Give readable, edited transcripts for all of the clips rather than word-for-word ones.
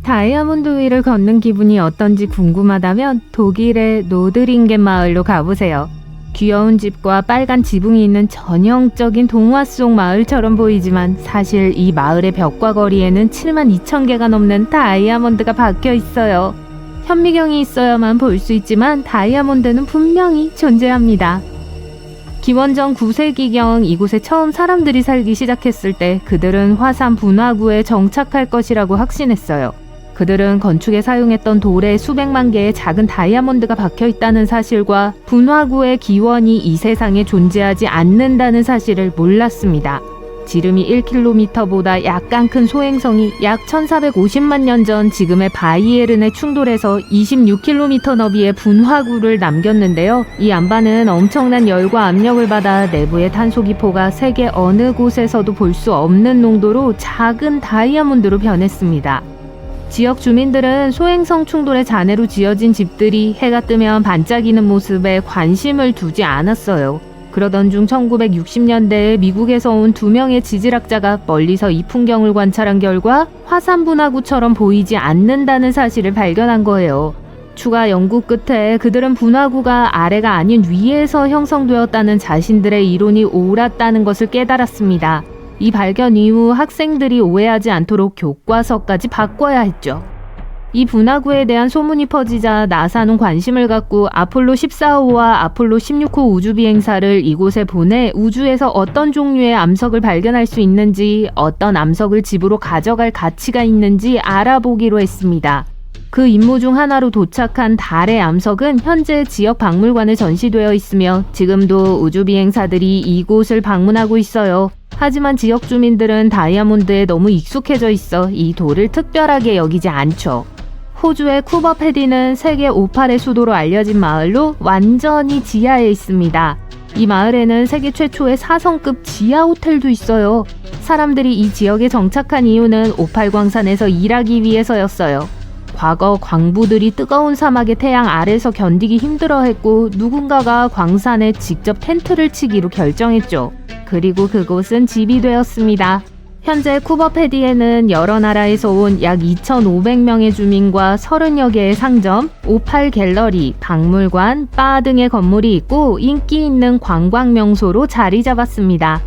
다이아몬드 위를 걷는 기분이 어떤지 궁금하다면 독일의 노드링겐 마을로 가보세요. 귀여운 집과 빨간 지붕이 있는 전형적인 동화 속 마을처럼 보이지만 사실 이 마을의 벽과 거리에는 72,000개가 넘는 다이아몬드가 박혀 있어요. 현미경이 있어야만 볼 수 있지만 다이아몬드는 분명히 존재합니다. 기원전 9세기경 이곳에 처음 사람들이 살기 시작했을 때 그들은 화산 분화구에 정착할 것이라고 확신했어요. 그들은 건축에 사용했던 돌에 수백만 개의 작은 다이아몬드가 박혀 있다는 사실과 분화구의 기원이 이 세상에 존재하지 않는다는 사실을 몰랐습니다. 지름이 1km보다 약간 큰 소행성이 약 1450만 년 전 지금의 바이에른에 충돌해서 26km 너비의 분화구를 남겼는데요. 이 안반은 엄청난 열과 압력을 받아 내부의 탄소 기포가 세계 어느 곳에서도 볼 수 없는 농도로 작은 다이아몬드로 변했습니다. 지역 주민들은 소행성 충돌의 잔해로 지어진 집들이 해가 뜨면 반짝이는 모습에 관심을 두지 않았어요. 그러던 중 1960년대에 미국에서 온 2명의 지질학자가 멀리서 이 풍경을 관찰한 결과 화산 분화구처럼 보이지 않는다는 사실을 발견한 거예요. 추가 연구 끝에 그들은 분화구가 아래가 아닌 위에서 형성되었다는 자신들의 이론이 옳았다는 것을 깨달았습니다. 이 발견 이후 학생들이 오해하지 않도록 교과서까지 바꿔야 했죠. 이 분화구에 대한 소문이 퍼지자 나사는 관심을 갖고 아폴로 14호와 아폴로 16호 우주비행사를 이곳에 보내 우주에서 어떤 종류의 암석을 발견할 수 있는지, 어떤 암석을 집으로 가져갈 가치가 있는지 알아보기로 했습니다. 그 임무 중 하나로 도착한 달의 암석은 현재 지역 박물관에 전시되어 있으며 지금도 우주비행사들이 이곳을 방문하고 있어요. 하지만 지역 주민들은 다이아몬드에 너무 익숙해져 있어 이 돌을 특별하게 여기지 않죠. 호주의 쿠버 패디는 세계 오팔의 수도로 알려진 마을로 완전히 지하에 있습니다. 이 마을에는 세계 최초의 4성급 지하 호텔도 있어요. 사람들이 이 지역에 정착한 이유는 오팔 광산에서 일하기 위해서였어요. 과거 광부들이 뜨거운 사막의 태양 아래서 견디기 힘들어했고 누군가가 광산에 직접 텐트를 치기로 결정했죠. 그리고 그곳은 집이 되었습니다. 현재 쿠버패디에는 여러 나라에서 온 약 2,500명의 주민과 30여 개의 상점, 오팔 갤러리, 박물관, 바 등의 건물이 있고 인기 있는 관광 명소로 자리 잡았습니다.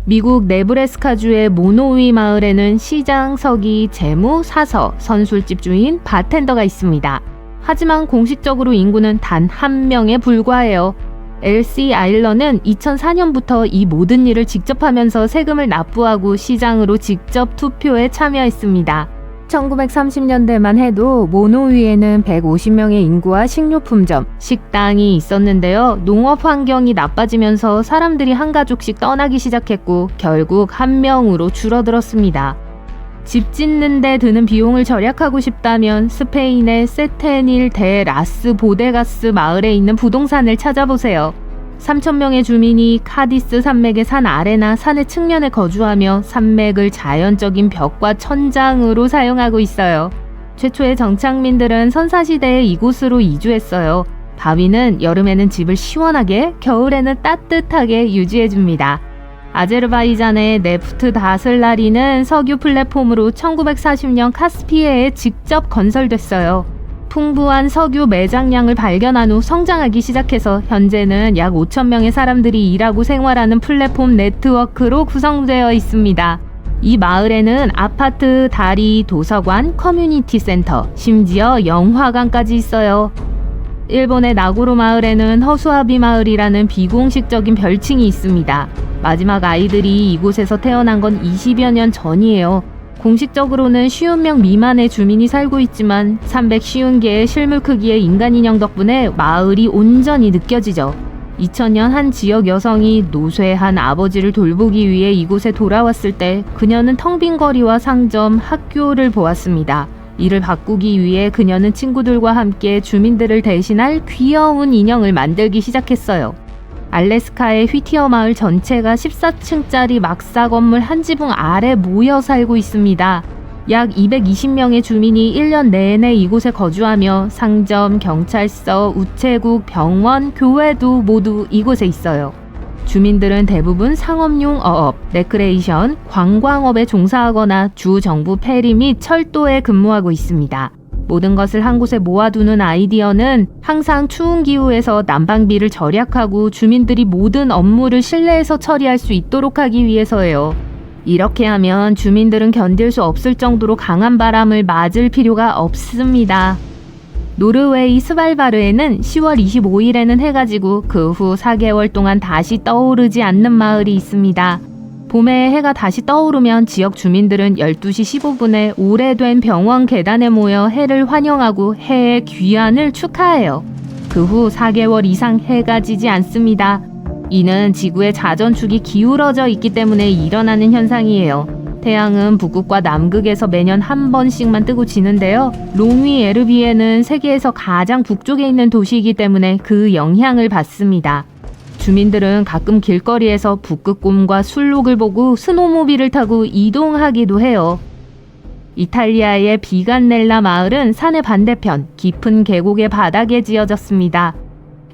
미국 네브래스카주의 모노위 마을에는 시장, 서기, 재무, 사서, 선술집 주인, 바텐더가 있습니다. 하지만 공식적으로 인구는 단 1명에 불과해요. 엘시 아일러는 2004년부터 이 모든 일을 직접 하면서 세금을 납부하고 시장으로 직접 투표에 참여했습니다. 1930년대만 해도 모노위에는 150명의 인구와 식료품점, 식당이 있었는데요. 농업 환경이 나빠지면서 사람들이 한 가족씩 떠나기 시작했고 결국 1명으로 줄어들었습니다. 집 짓는 데 드는 비용을 절약하고 싶다면 스페인의 세테닐 데 라스 보데가스 마을에 있는 부동산을 찾아보세요. 3,000명의 주민이 카디스 산맥의 산 아래나 산의 측면에 거주하며 산맥을 자연적인 벽과 천장으로 사용하고 있어요. 최초의 정착민들은 선사시대에 이곳으로 이주했어요. 바위는 여름에는 집을 시원하게, 겨울에는 따뜻하게 유지해줍니다. 아제르바이잔의 네프트 다슬라리는 석유 플랫폼으로 1940년 카스피해에 직접 건설됐어요. 풍부한 석유 매장량을 발견한 후 성장하기 시작해서 현재는 약 5,000명의 사람들이 일하고 생활하는 플랫폼 네트워크로 구성되어 있습니다. 이 마을에는 아파트, 다리, 도서관, 커뮤니티 센터, 심지어 영화관까지 있어요. 일본의 나고로 마을에는 허수아비 마을이라는 비공식적인 별칭이 있습니다. 마지막 아이들이 이곳에서 태어난 건 20여 년 전이에요. 공식적으로는 50명 미만의 주민이 살고 있지만 350개의 실물 크기의 인간 인형 덕분에 마을이 온전히 느껴지죠. 2000년 한 지역 여성이 노쇠한 아버지를 돌보기 위해 이곳에 돌아왔을 때 그녀는 텅 빈 거리와 상점, 학교를 보았습니다. 이를 바꾸기 위해 그녀는 친구들과 함께 주민들을 대신할 귀여운 인형을 만들기 시작했어요. 알래스카의 휘티어 마을 전체가 14층짜리 막사 건물 한 지붕 아래 모여 살고 있습니다. 약 220명의 주민이 1년 내내 이곳에 거주하며 상점, 경찰서, 우체국, 병원, 교회도 모두 이곳에 있어요. 주민들은 대부분 상업용 어업, 레크레이션, 관광업에 종사하거나 주 정부 페리 및 철도에 근무하고 있습니다. 모든 것을 한 곳에 모아두는 아이디어는 항상 추운 기후에서 난방비를 절약하고 주민들이 모든 업무를 실내에서 처리할 수 있도록 하기 위해서예요. 이렇게 하면 주민들은 견딜 수 없을 정도로 강한 바람을 맞을 필요가 없습니다. 노르웨이 스발바르에는 10월 25일에는 해가 지고 그 후 4개월 동안 다시 떠오르지 않는 마을이 있습니다. 봄에 해가 다시 떠오르면 지역 주민들은 12시 15분에 오래된 병원 계단에 모여 해를 환영하고 해의 귀환을 축하해요. 그 후 4개월 이상 해가 지지 않습니다. 이는 지구의 자전축이 기울어져 있기 때문에 일어나는 현상이에요. 태양은 북극과 남극에서 매년 한 번씩만 뜨고 지는데요. 롱위에르비에는 세계에서 가장 북쪽에 있는 도시이기 때문에 그 영향을 받습니다. 주민들은 가끔 길거리에서 북극곰과 술록을 보고 스노모빌을 타고 이동하기도 해요. 이탈리아의 비간넬라 마을은 산의 반대편 깊은 계곡의 바닥에 지어졌습니다.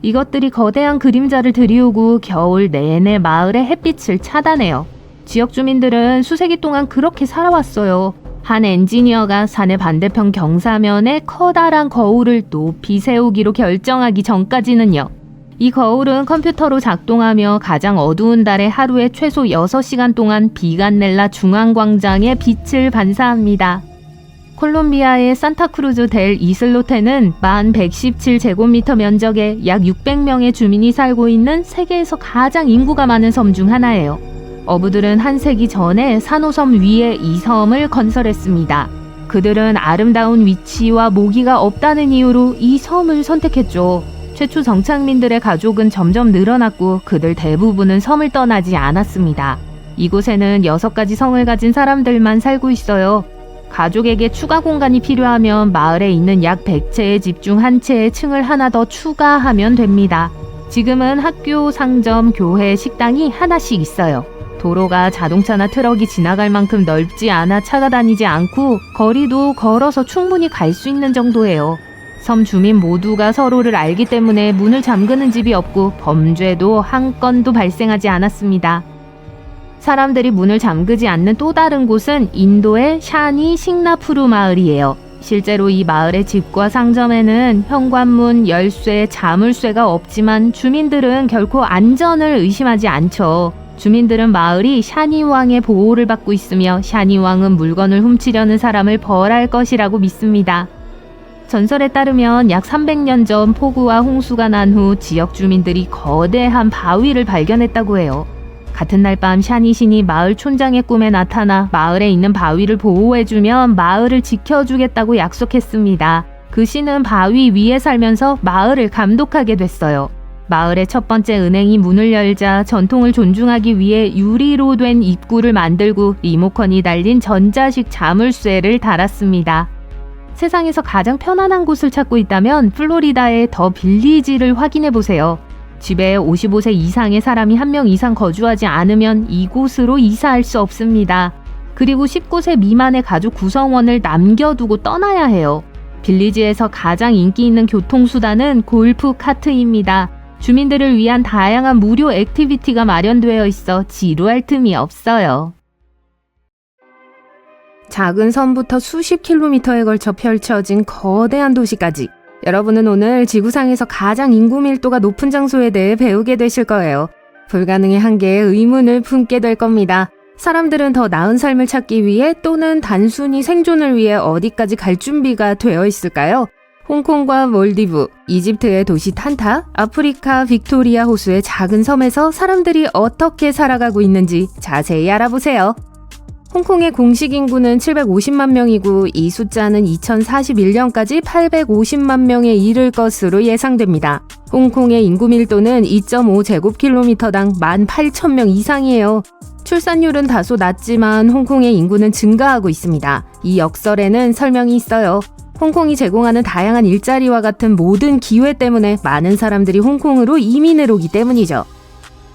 이것들이 거대한 그림자를 들이우고 겨울 내내 마을의 햇빛을 차단해요. 지역 주민들은 수세기 동안 그렇게 살아왔어요. 한 엔지니어가 산의 반대편 경사면에 커다란 거울을 높이 세우기로 결정하기 전까지는요. 이 거울은 컴퓨터로 작동하며 가장 어두운 달에 하루에 최소 6시간 동안 비간넬라 중앙광장에 빛을 반사합니다. 콜롬비아의 산타크루즈 델 이슬로테는 만 117제곱미터 면적에 약 600명의 주민이 살고 있는 세계에서 가장 인구가 많은 섬 중 하나예요. 어부들은 한 세기 전에 산호섬 위에 이 섬을 건설했습니다. 그들은 아름다운 위치와 모기가 없다는 이유로 이 섬을 선택했죠. 최초 정착민들의 가족은 점점 늘어났고 그들 대부분은 섬을 떠나지 않았습니다. 이곳에는 6가지 성을 가진 사람들만 살고 있어요. 가족에게 추가 공간이 필요하면 마을에 있는 약 100채의 집 중 한 채의 층을 하나 더 추가하면 됩니다. 지금은 학교, 상점, 교회, 식당이 하나씩 있어요. 도로가 자동차나 트럭이 지나갈 만큼 넓지 않아 차가 다니지 않고 거리도 걸어서 충분히 갈 수 있는 정도예요. 섬 주민 모두가 서로를 알기 때문에 문을 잠그는 집이 없고 범죄도 한 건도 발생하지 않았습니다. 사람들이 문을 잠그지 않는 또 다른 곳은 인도의 샤니 싱나푸르 마을이에요. 실제로 이 마을의 집과 상점에는 현관문, 열쇠, 자물쇠가 없지만 주민들은 결코 안전을 의심하지 않죠. 주민들은 마을이 샤니 왕의 보호를 받고 있으며 샤니 왕은 물건을 훔치려는 사람을 벌할 것이라고 믿습니다. 전설에 따르면 약 300년 전 폭우와 홍수가 난 후 지역 주민들이 거대한 바위를 발견했다고 해요. 같은 날 밤 샤니 신이 마을 촌장의 꿈에 나타나 마을에 있는 바위를 보호해주면 마을을 지켜주겠다고 약속했습니다. 그 신은 바위 위에 살면서 마을을 감독하게 됐어요. 마을의 첫 번째 은행이 문을 열자 전통을 존중하기 위해 유리로 된 입구를 만들고 리모컨이 달린 전자식 자물쇠를 달았습니다. 세상에서 가장 편안한 곳을 찾고 있다면 플로리다의 더 빌리지를 확인해 보세요. 집에 55세 이상의 사람이 1명 이상 거주하지 않으면 이곳으로 이사할 수 없습니다. 그리고 19세 미만의 가족 구성원을 남겨두고 떠나야 해요. 빌리지에서 가장 인기 있는 교통수단은 골프 카트입니다. 주민들을 위한 다양한 무료 액티비티가 마련되어 있어 지루할 틈이 없어요. 작은 섬부터 수십 킬로미터에 걸쳐 펼쳐진 거대한 도시까지 여러분은 오늘 지구상에서 가장 인구 밀도가 높은 장소에 대해 배우게 되실 거예요. 불가능의 한계에 의문을 품게 될 겁니다. 사람들은 더 나은 삶을 찾기 위해 또는 단순히 생존을 위해 어디까지 갈 준비가 되어 있을까요? 홍콩과 몰디브, 이집트의 도시 탄타, 아프리카 빅토리아 호수의 작은 섬에서 사람들이 어떻게 살아가고 있는지 자세히 알아보세요. 홍콩의 공식 인구는 750만 명이고 이 숫자는 2041년까지 850만 명에 이를 것으로 예상됩니다. 홍콩의 인구 밀도는 2.5제곱킬로미터당 18,000명 이상이에요. 출산율은 다소 낮지만 홍콩의 인구는 증가하고 있습니다. 이 역설에는 설명이 있어요. 홍콩이 제공하는 다양한 일자리와 같은 모든 기회 때문에 많은 사람들이 홍콩으로 이민을 오기 때문이죠.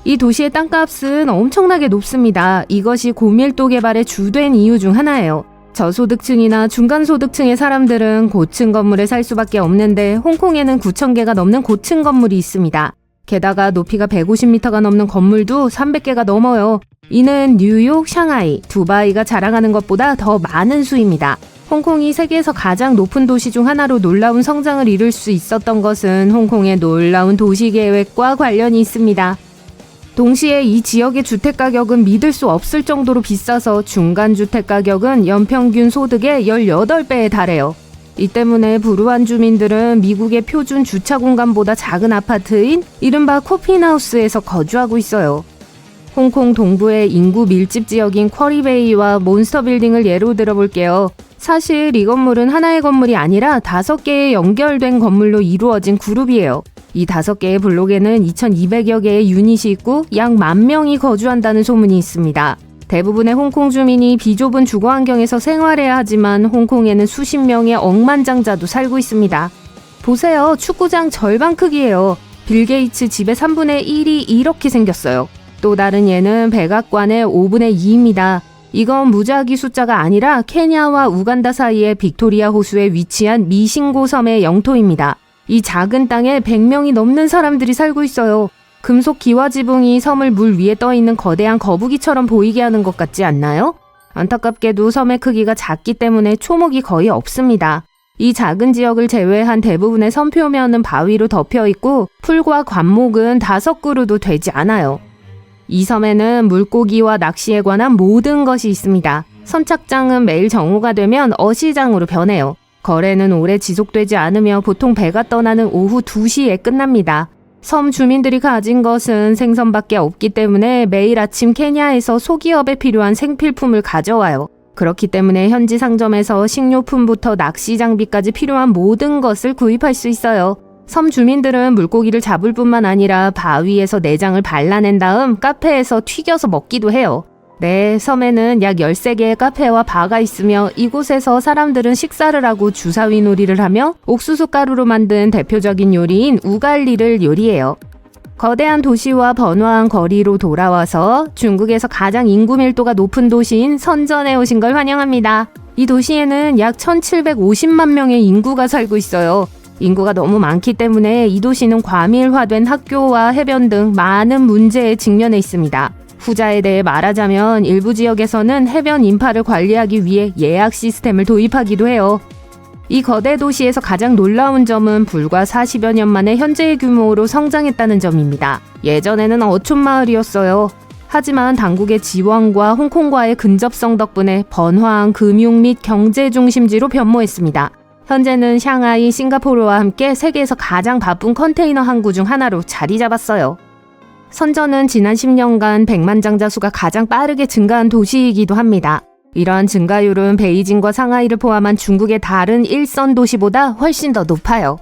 이 도시의 땅값은 엄청나게 높습니다. 이것이 고밀도 개발의 주된 이유 중 하나예요. 저소득층이나 중간소득층의 사람들은 고층 건물에 살 수밖에 없는데 홍콩에는 9,000개가 넘는 고층 건물이 있습니다. 게다가 높이가 150m가 넘는 건물도 300개가 넘어요. 이는 뉴욕, 샹하이, 두바이가 자랑하는 것보다 더 많은 수입니다. 홍콩이 세계에서 가장 높은 도시 중 하나로 놀라운 성장을 이룰 수 있었던 것은 홍콩의 놀라운 도시 계획과 관련이 있습니다. 동시에 이 지역의 주택 가격은 믿을 수 없을 정도로 비싸서 중간 주택 가격은 연평균 소득의 18배에 달해요. 이 때문에 부루한 주민들은 미국의 표준 주차 공간보다 작은 아파트인 이른바 코핀하우스에서 거주하고 있어요. 홍콩 동부의 인구 밀집 지역인 쿼리베이와 몬스터 빌딩을 예로 들어볼게요. 사실 이 건물은 하나의 건물이 아니라 5개의 연결된 건물로 이루어진 그룹이에요. 이 5개의 블록에는 2200여 개의 유닛이 있고 약 10,000명이 거주한다는 소문이 있습니다. 대부분의 홍콩 주민이 비좁은 주거 환경에서 생활해야 하지만 홍콩에는 수십 명의 억만장자도 살고 있습니다. 보세요. 축구장 절반 크기예요. 빌 게이츠 집의 3분의 1이 이렇게 생겼어요. 또 다른 예는 백악관의 5분의 2입니다. 이건 무작위 숫자가 아니라 케냐와 우간다 사이의 빅토리아 호수에 위치한 미신고 섬의 영토입니다. 이 작은 땅에 100명이 넘는 사람들이 살고 있어요. 금속 기와 지붕이 섬을 물 위에 떠있는 거대한 거북이처럼 보이게 하는 것 같지 않나요? 안타깝게도 섬의 크기가 작기 때문에 초목이 거의 없습니다. 이 작은 지역을 제외한 대부분의 섬 표면은 바위로 덮여 있고 풀과 관목은 5그루도 되지 않아요. 이 섬에는 물고기와 낚시에 관한 모든 것이 있습니다. 선착장은 매일 정오가 되면 어시장으로 변해요. 거래는 오래 지속되지 않으며 보통 배가 떠나는 오후 2시에 끝납니다. 섬 주민들이 가진 것은 생선밖에 없기 때문에 매일 아침 케냐에서 소기업에 필요한 생필품을 가져와요. 그렇기 때문에 현지 상점에서 식료품부터 낚시 장비까지 필요한 모든 것을 구입할 수 있어요. 섬 주민들은 물고기를 잡을 뿐만 아니라 바위에서 내장을 발라낸 다음 카페에서 튀겨서 먹기도 해요. 네, 섬에는 약 13개의 카페와 바가 있으며 이곳에서 사람들은 식사를 하고 주사위 놀이를 하며 옥수수 가루로 만든 대표적인 요리인 우갈리를 요리해요. 거대한 도시와 번화한 거리로 돌아와서 중국에서 가장 인구 밀도가 높은 도시인 선전에 오신 걸 환영합니다. 이 도시에는 약 1750만 명의 인구가 살고 있어요. 인구가 너무 많기 때문에 이 도시는 과밀화된 학교와 해변 등 많은 문제에 직면해 있습니다. 후자에 대해 말하자면 일부 지역에서는 해변 인파를 관리하기 위해 예약 시스템을 도입하기도 해요. 이 거대 도시에서 가장 놀라운 점은 불과 40여 년 만에 현재의 규모로 성장했다는 점입니다. 예전에는 어촌 마을이었어요. 하지만 당국의 지원과 홍콩과의 근접성 덕분에 번화한 금융 및 경제 중심지로 변모했습니다. 현재는 샹하이, 싱가포르와 함께 세계에서 가장 바쁜 컨테이너 항구 중 하나로 자리 잡았어요. 선전은 지난 10년간 백만장자 수가 가장 빠르게 증가한 도시이기도 합니다. 이러한 증가율은 베이징과 상하이를 포함한 중국의 다른 일선 도시보다 훨씬 더 높아요.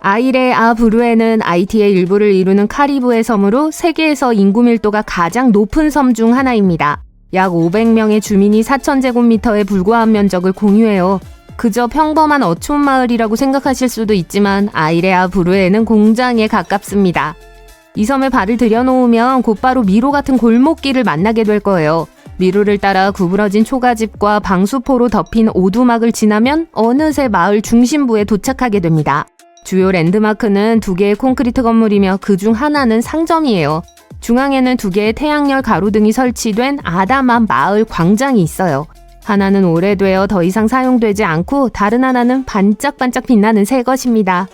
아이레 아부르에는 IT의 일부를 이루는 카리브해 섬으로 세계에서 인구 밀도가 가장 높은 섬 중 하나입니다. 약 500명의 주민이 4,000제곱미터에 불과한 면적을 공유해요. 그저 평범한 어촌 마을이라고 생각하실 수도 있지만 아이레 아부르에는 공장에 가깝습니다. 이 섬에 발을 들여놓으면 곧바로 미로 같은 골목길을 만나게 될 거예요. 미로를 따라 구부러진 초가집과 방수포로 덮인 오두막을 지나면 어느새 마을 중심부에 도착하게 됩니다. 주요 랜드마크는 2개의 콘크리트 건물이며 그중 하나는 상점이에요. 중앙에는 2개의 태양열 가로등이 설치된 아담한 마을 광장이 있어요. 하나는 오래되어 더 이상 사용되지 않고 다른 하나는 반짝반짝 빛나는 새 것입니다.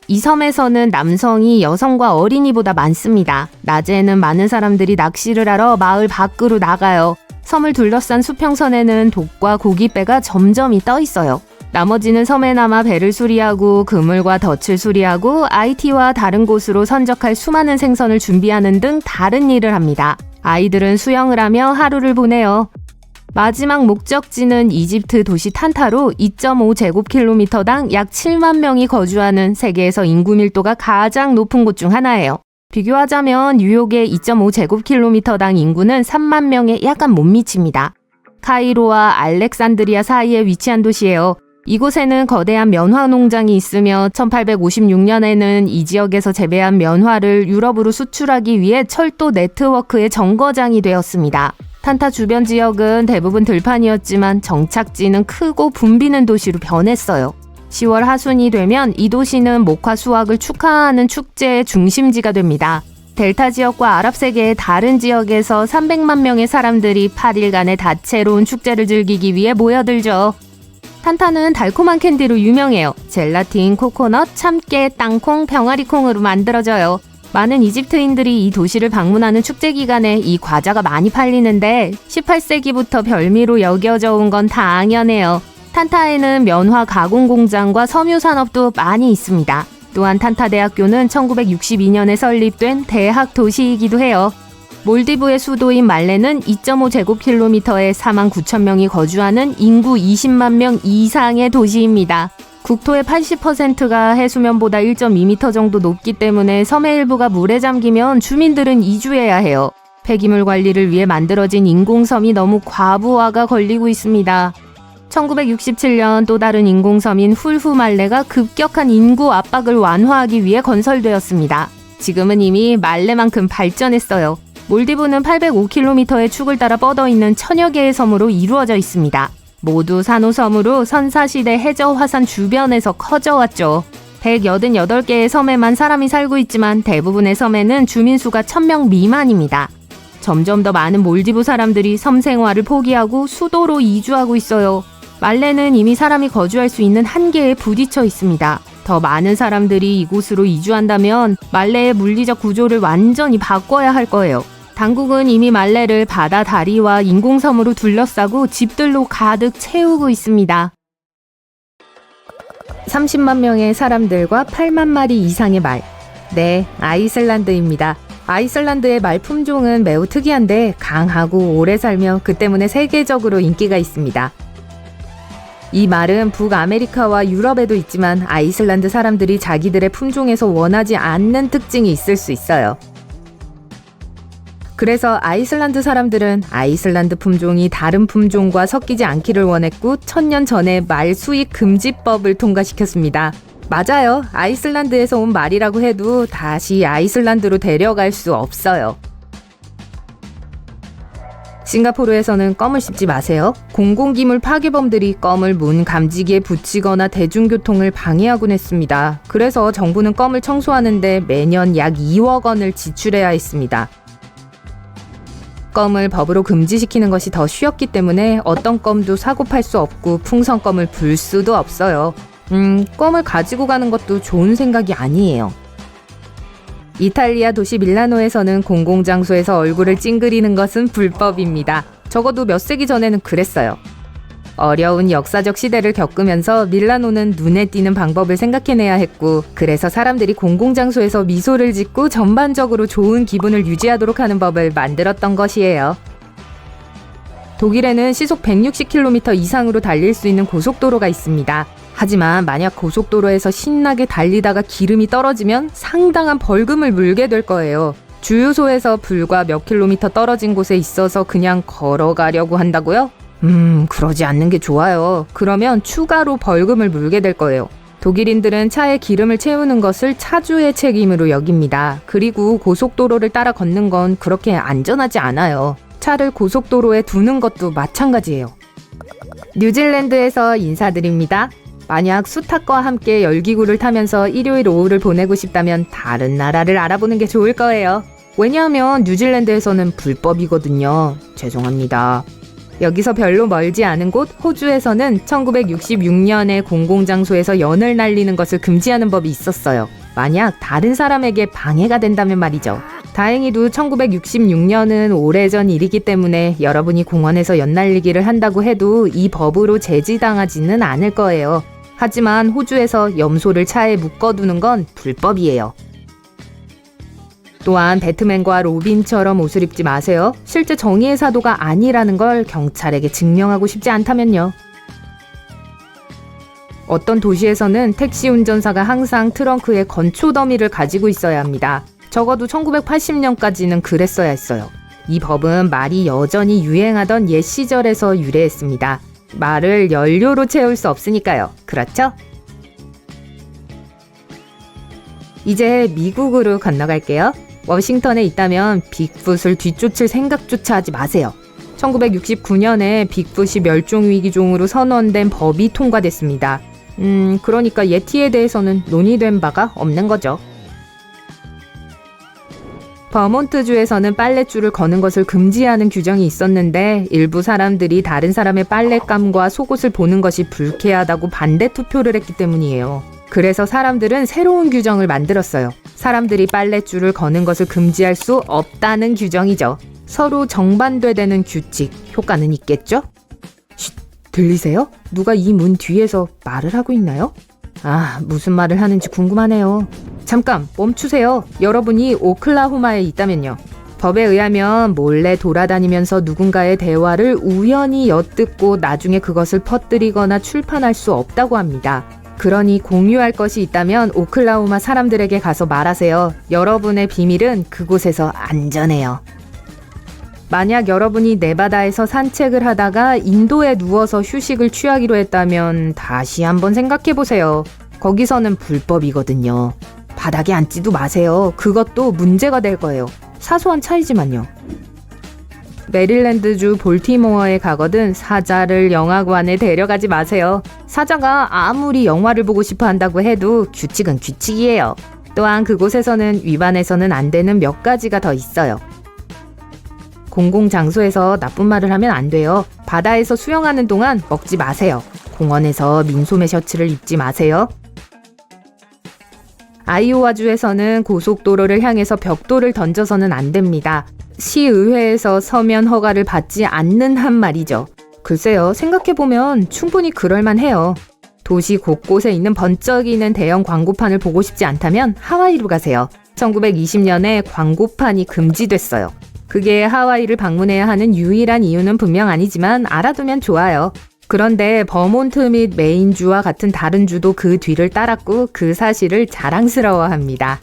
이 섬에서는 남성이 여성과 어린이보다 많습니다. 낮에는 많은 사람들이 낚시를 하러 마을 밖으로 나가요. 섬을 둘러싼 수평선에는 돛과 고깃배가 점점이 떠 있어요. 나머지는 섬에 남아 배를 수리하고 그물과 덫을 수리하고 IT와 다른 곳으로 선적할 수많은 생선을 준비하는 등 다른 일을 합니다. 아이들은 수영을 하며 하루를 보내요. 마지막 목적지는 이집트 도시 탄타로 2.5제곱킬로미터당 약 7만 명이 거주하는 세계에서 인구 밀도가 가장 높은 곳 중 하나예요. 비교하자면 뉴욕의 2.5제곱킬로미터당 인구는 3만 명에 약간 못 미칩니다. 카이로와 알렉산드리아 사이에 위치한 도시예요. 이곳에는 거대한 면화 농장이 있으며 1856년에는 이 지역에서 재배한 면화를 유럽으로 수출하기 위해 철도 네트워크의 정거장이 되었습니다. 탄타 주변 지역은 대부분 들판이었지만 정착지는 크고 붐비는 도시로 변했어요. 10월 하순이 되면 이 도시는 목화 수확을 축하하는 축제의 중심지가 됩니다. 델타 지역과 아랍 세계의 다른 지역에서 300만 명의 사람들이 8일간의 다채로운 축제를 즐기기 위해 모여들죠. 탄타는 달콤한 캔디로 유명해요. 젤라틴, 코코넛, 참깨, 땅콩, 병아리콩으로 만들어져요. 많은 이집트인들이 이 도시를 방문하는 축제 기간에 이 과자가 많이 팔리는데 18세기부터 별미로 여겨져 온 건 당연해요. 탄타에는 면화 가공 공장과 섬유 산업도 많이 있습니다. 또한 탄타 대학교는 1962년에 설립된 대학 도시이기도 해요. 몰디브의 수도인 말레는 2.5제곱킬로미터에 49,000명이 거주하는 인구 20만 명 이상의 도시입니다. 국토의 80%가 해수면보다 1.2m 정도 높기 때문에 섬의 일부가 물에 잠기면 주민들은 이주해야 해요. 폐기물 관리를 위해 만들어진 인공섬이 너무 과부하가 걸리고 있습니다. 1967년 또 다른 인공섬인 훌후말레가 급격한 인구 압박을 완화하기 위해 건설되었습니다. 지금은 이미 말레만큼 발전했어요. 몰디브는 805km의 축을 따라 뻗어있는 천여 개의 섬으로 이루어져 있습니다. 모두 산호섬으로 선사시대 해저 화산 주변에서 커져왔죠. 188개의 섬에만 사람이 살고 있지만 대부분의 섬에는 주민수가 1000명 미만입니다. 점점 더 많은 몰디브 사람들이 섬 생활을 포기하고 수도로 이주하고 있어요. 말레는 이미 사람이 거주할 수 있는 한계에 부딪혀 있습니다. 더 많은 사람들이 이곳으로 이주한다면 말레의 물리적 구조를 완전히 바꿔야 할 거예요. 당국은 이미 말레를 바다 다리와 인공섬으로 둘러싸고 집들로 가득 채우고 있습니다. 30만 명의 사람들과 8만 마리 이상의 말. 네, 아이슬란드입니다. 아이슬란드의 말 품종은 매우 특이한데 강하고 오래 살며 그 때문에 세계적으로 인기가 있습니다. 이 말은 북아메리카와 유럽에도 있지만 아이슬란드 사람들이 자기들의 품종에서 원하지 않는 특징이 있을 수 있어요. 그래서 아이슬란드 사람들은 아이슬란드 품종이 다른 품종과 섞이지 않기를 원했고 1000년 전에 말 수입 금지법을 통과시켰습니다. 맞아요. 아이슬란드에서 온 말이라고 해도 다시 아이슬란드로 데려갈 수 없어요. 싱가포르에서는 껌을 씹지 마세요. 공공기물 파괴범들이 껌을 문 감지기에 붙이거나 대중교통을 방해하곤 했습니다. 그래서 정부는 껌을 청소하는데 매년 약 2억 원을 지출해야 했습니다. 껌을 법으로 금지시키는 것이 더 쉬웠기 때문에 어떤 껌도 사고 팔 수 없고 풍선껌을 불 수도 없어요. 껌을 가지고 가는 것도 좋은 생각이 아니에요. 이탈리아 도시 밀라노에서는 공공장소에서 얼굴을 찡그리는 것은 불법입니다. 적어도 몇 세기 전에는 그랬어요. 어려운 역사적 시대를 겪으면서 밀라노는 눈에 띄는 방법을 생각해내야 했고, 그래서 사람들이 공공장소에서 미소를 짓고 전반적으로 좋은 기분을 유지하도록 하는 법을 만들었던 것이에요. 독일에는 시속 160km 이상으로 달릴 수 있는 고속도로가 있습니다. 하지만 만약 고속도로에서 신나게 달리다가 기름이 떨어지면 상당한 벌금을 물게 될 거예요. 주유소에서 불과 몇 킬로미터 떨어진 곳에 있어서 그냥 걸어가려고 한다고요? 그러지 않는 게 좋아요. 그러면 추가로 벌금을 물게 될 거예요. 독일인들은 차에 기름을 채우는 것을 차주의 책임으로 여깁니다. 그리고 고속도로를 따라 걷는 건 그렇게 안전하지 않아요. 차를 고속도로에 두는 것도 마찬가지예요. 뉴질랜드에서 인사드립니다. 만약 수탉과 함께 열기구를 타면서 일요일 오후를 보내고 싶다면 다른 나라를 알아보는 게 좋을 거예요. 왜냐하면 뉴질랜드에서는 불법이거든요. 죄송합니다. 여기서 별로 멀지 않은 곳 호주에서는 1966년에 공공장소에서 연을 날리는 것을 금지하는 법이 있었어요. 만약 다른 사람에게 방해가 된다면 말이죠. 다행히도 1966년은 오래전 일이기 때문에 여러분이 공원에서 연 날리기를 한다고 해도 이 법으로 제지당하지는 않을 거예요. 하지만 호주에서 염소를 차에 묶어두는 건 불법이에요. 또한 배트맨과 로빈처럼 옷을 입지 마세요. 실제 정의의 사도가 아니라는 걸 경찰에게 증명하고 싶지 않다면요. 어떤 도시에서는 택시 운전사가 항상 트렁크에 건초 더미를 가지고 있어야 합니다. 적어도 1980년까지는 그랬어야 했어요. 이 법은 말이 여전히 유행하던 옛 시절에서 유래했습니다. 말을 연료로 채울 수 없으니까요. 그렇죠? 이제 미국으로 건너갈게요. 워싱턴에 있다면 빅풋을 뒤쫓을 생각조차 하지 마세요. 1969년에 빅풋이 멸종위기종으로 선언된 법이 통과됐습니다. 그러니까 예티에 대해서는 논의된 바가 없는 거죠. 버몬트주에서는 빨랫줄을 거는 것을 금지하는 규정이 있었는데 일부 사람들이 다른 사람의 빨랫감과 속옷을 보는 것이 불쾌하다고 반대 투표를 했기 때문이에요. 그래서 사람들은 새로운 규정을 만들었어요. 사람들이 빨랫줄을 거는 것을 금지할 수 없다는 규정이죠. 서로 정반대되는 규칙, 효과는 있겠죠? 쉿, 들리세요? 누가 이 문 뒤에서 말을 하고 있나요? 아, 무슨 말을 하는지 궁금하네요. 잠깐 멈추세요. 여러분이 오클라호마에 있다면요. 법에 의하면 몰래 돌아다니면서 누군가의 대화를 우연히 엿듣고 나중에 그것을 퍼뜨리거나 출판할 수 없다고 합니다. 그러니 공유할 것이 있다면 오클라호마 사람들에게 가서 말하세요. 여러분의 비밀은 그곳에서 안전해요. 만약 여러분이 네바다에서 산책을 하다가 인도에 누워서 휴식을 취하기로 했다면 다시 한번 생각해보세요. 거기서는 불법이거든요. 바닥에 앉지도 마세요. 그것도 문제가 될 거예요. 사소한 차이지만요. 메릴랜드주 볼티모어에 가거든 사자를 영화관에 데려가지 마세요. 사자가 아무리 영화를 보고 싶어 한다고 해도 규칙은 규칙이에요. 또한 그곳에서는 위반해서는 안 되는 몇 가지가 더 있어요. 공공장소에서 나쁜 말을 하면 안 돼요. 바다에서 수영하는 동안 먹지 마세요. 공원에서 민소매 셔츠를 입지 마세요. 아이오와주에서는 고속도로를 향해서 벽돌을 던져서는 안 됩니다. 시의회에서 서면 허가를 받지 않는 한 말이죠. 글쎄요, 생각해보면 충분히 그럴만해요. 도시 곳곳에 있는 번쩍이는 대형 광고판을 보고 싶지 않다면 하와이로 가세요. 1920년에 광고판이 금지됐어요. 그게 하와이를 방문해야 하는 유일한 이유는 분명 아니지만 알아두면 좋아요. 그런데 버몬트 및 메인주와 같은 다른 주도 그 뒤를 따랐고 그 사실을 자랑스러워합니다.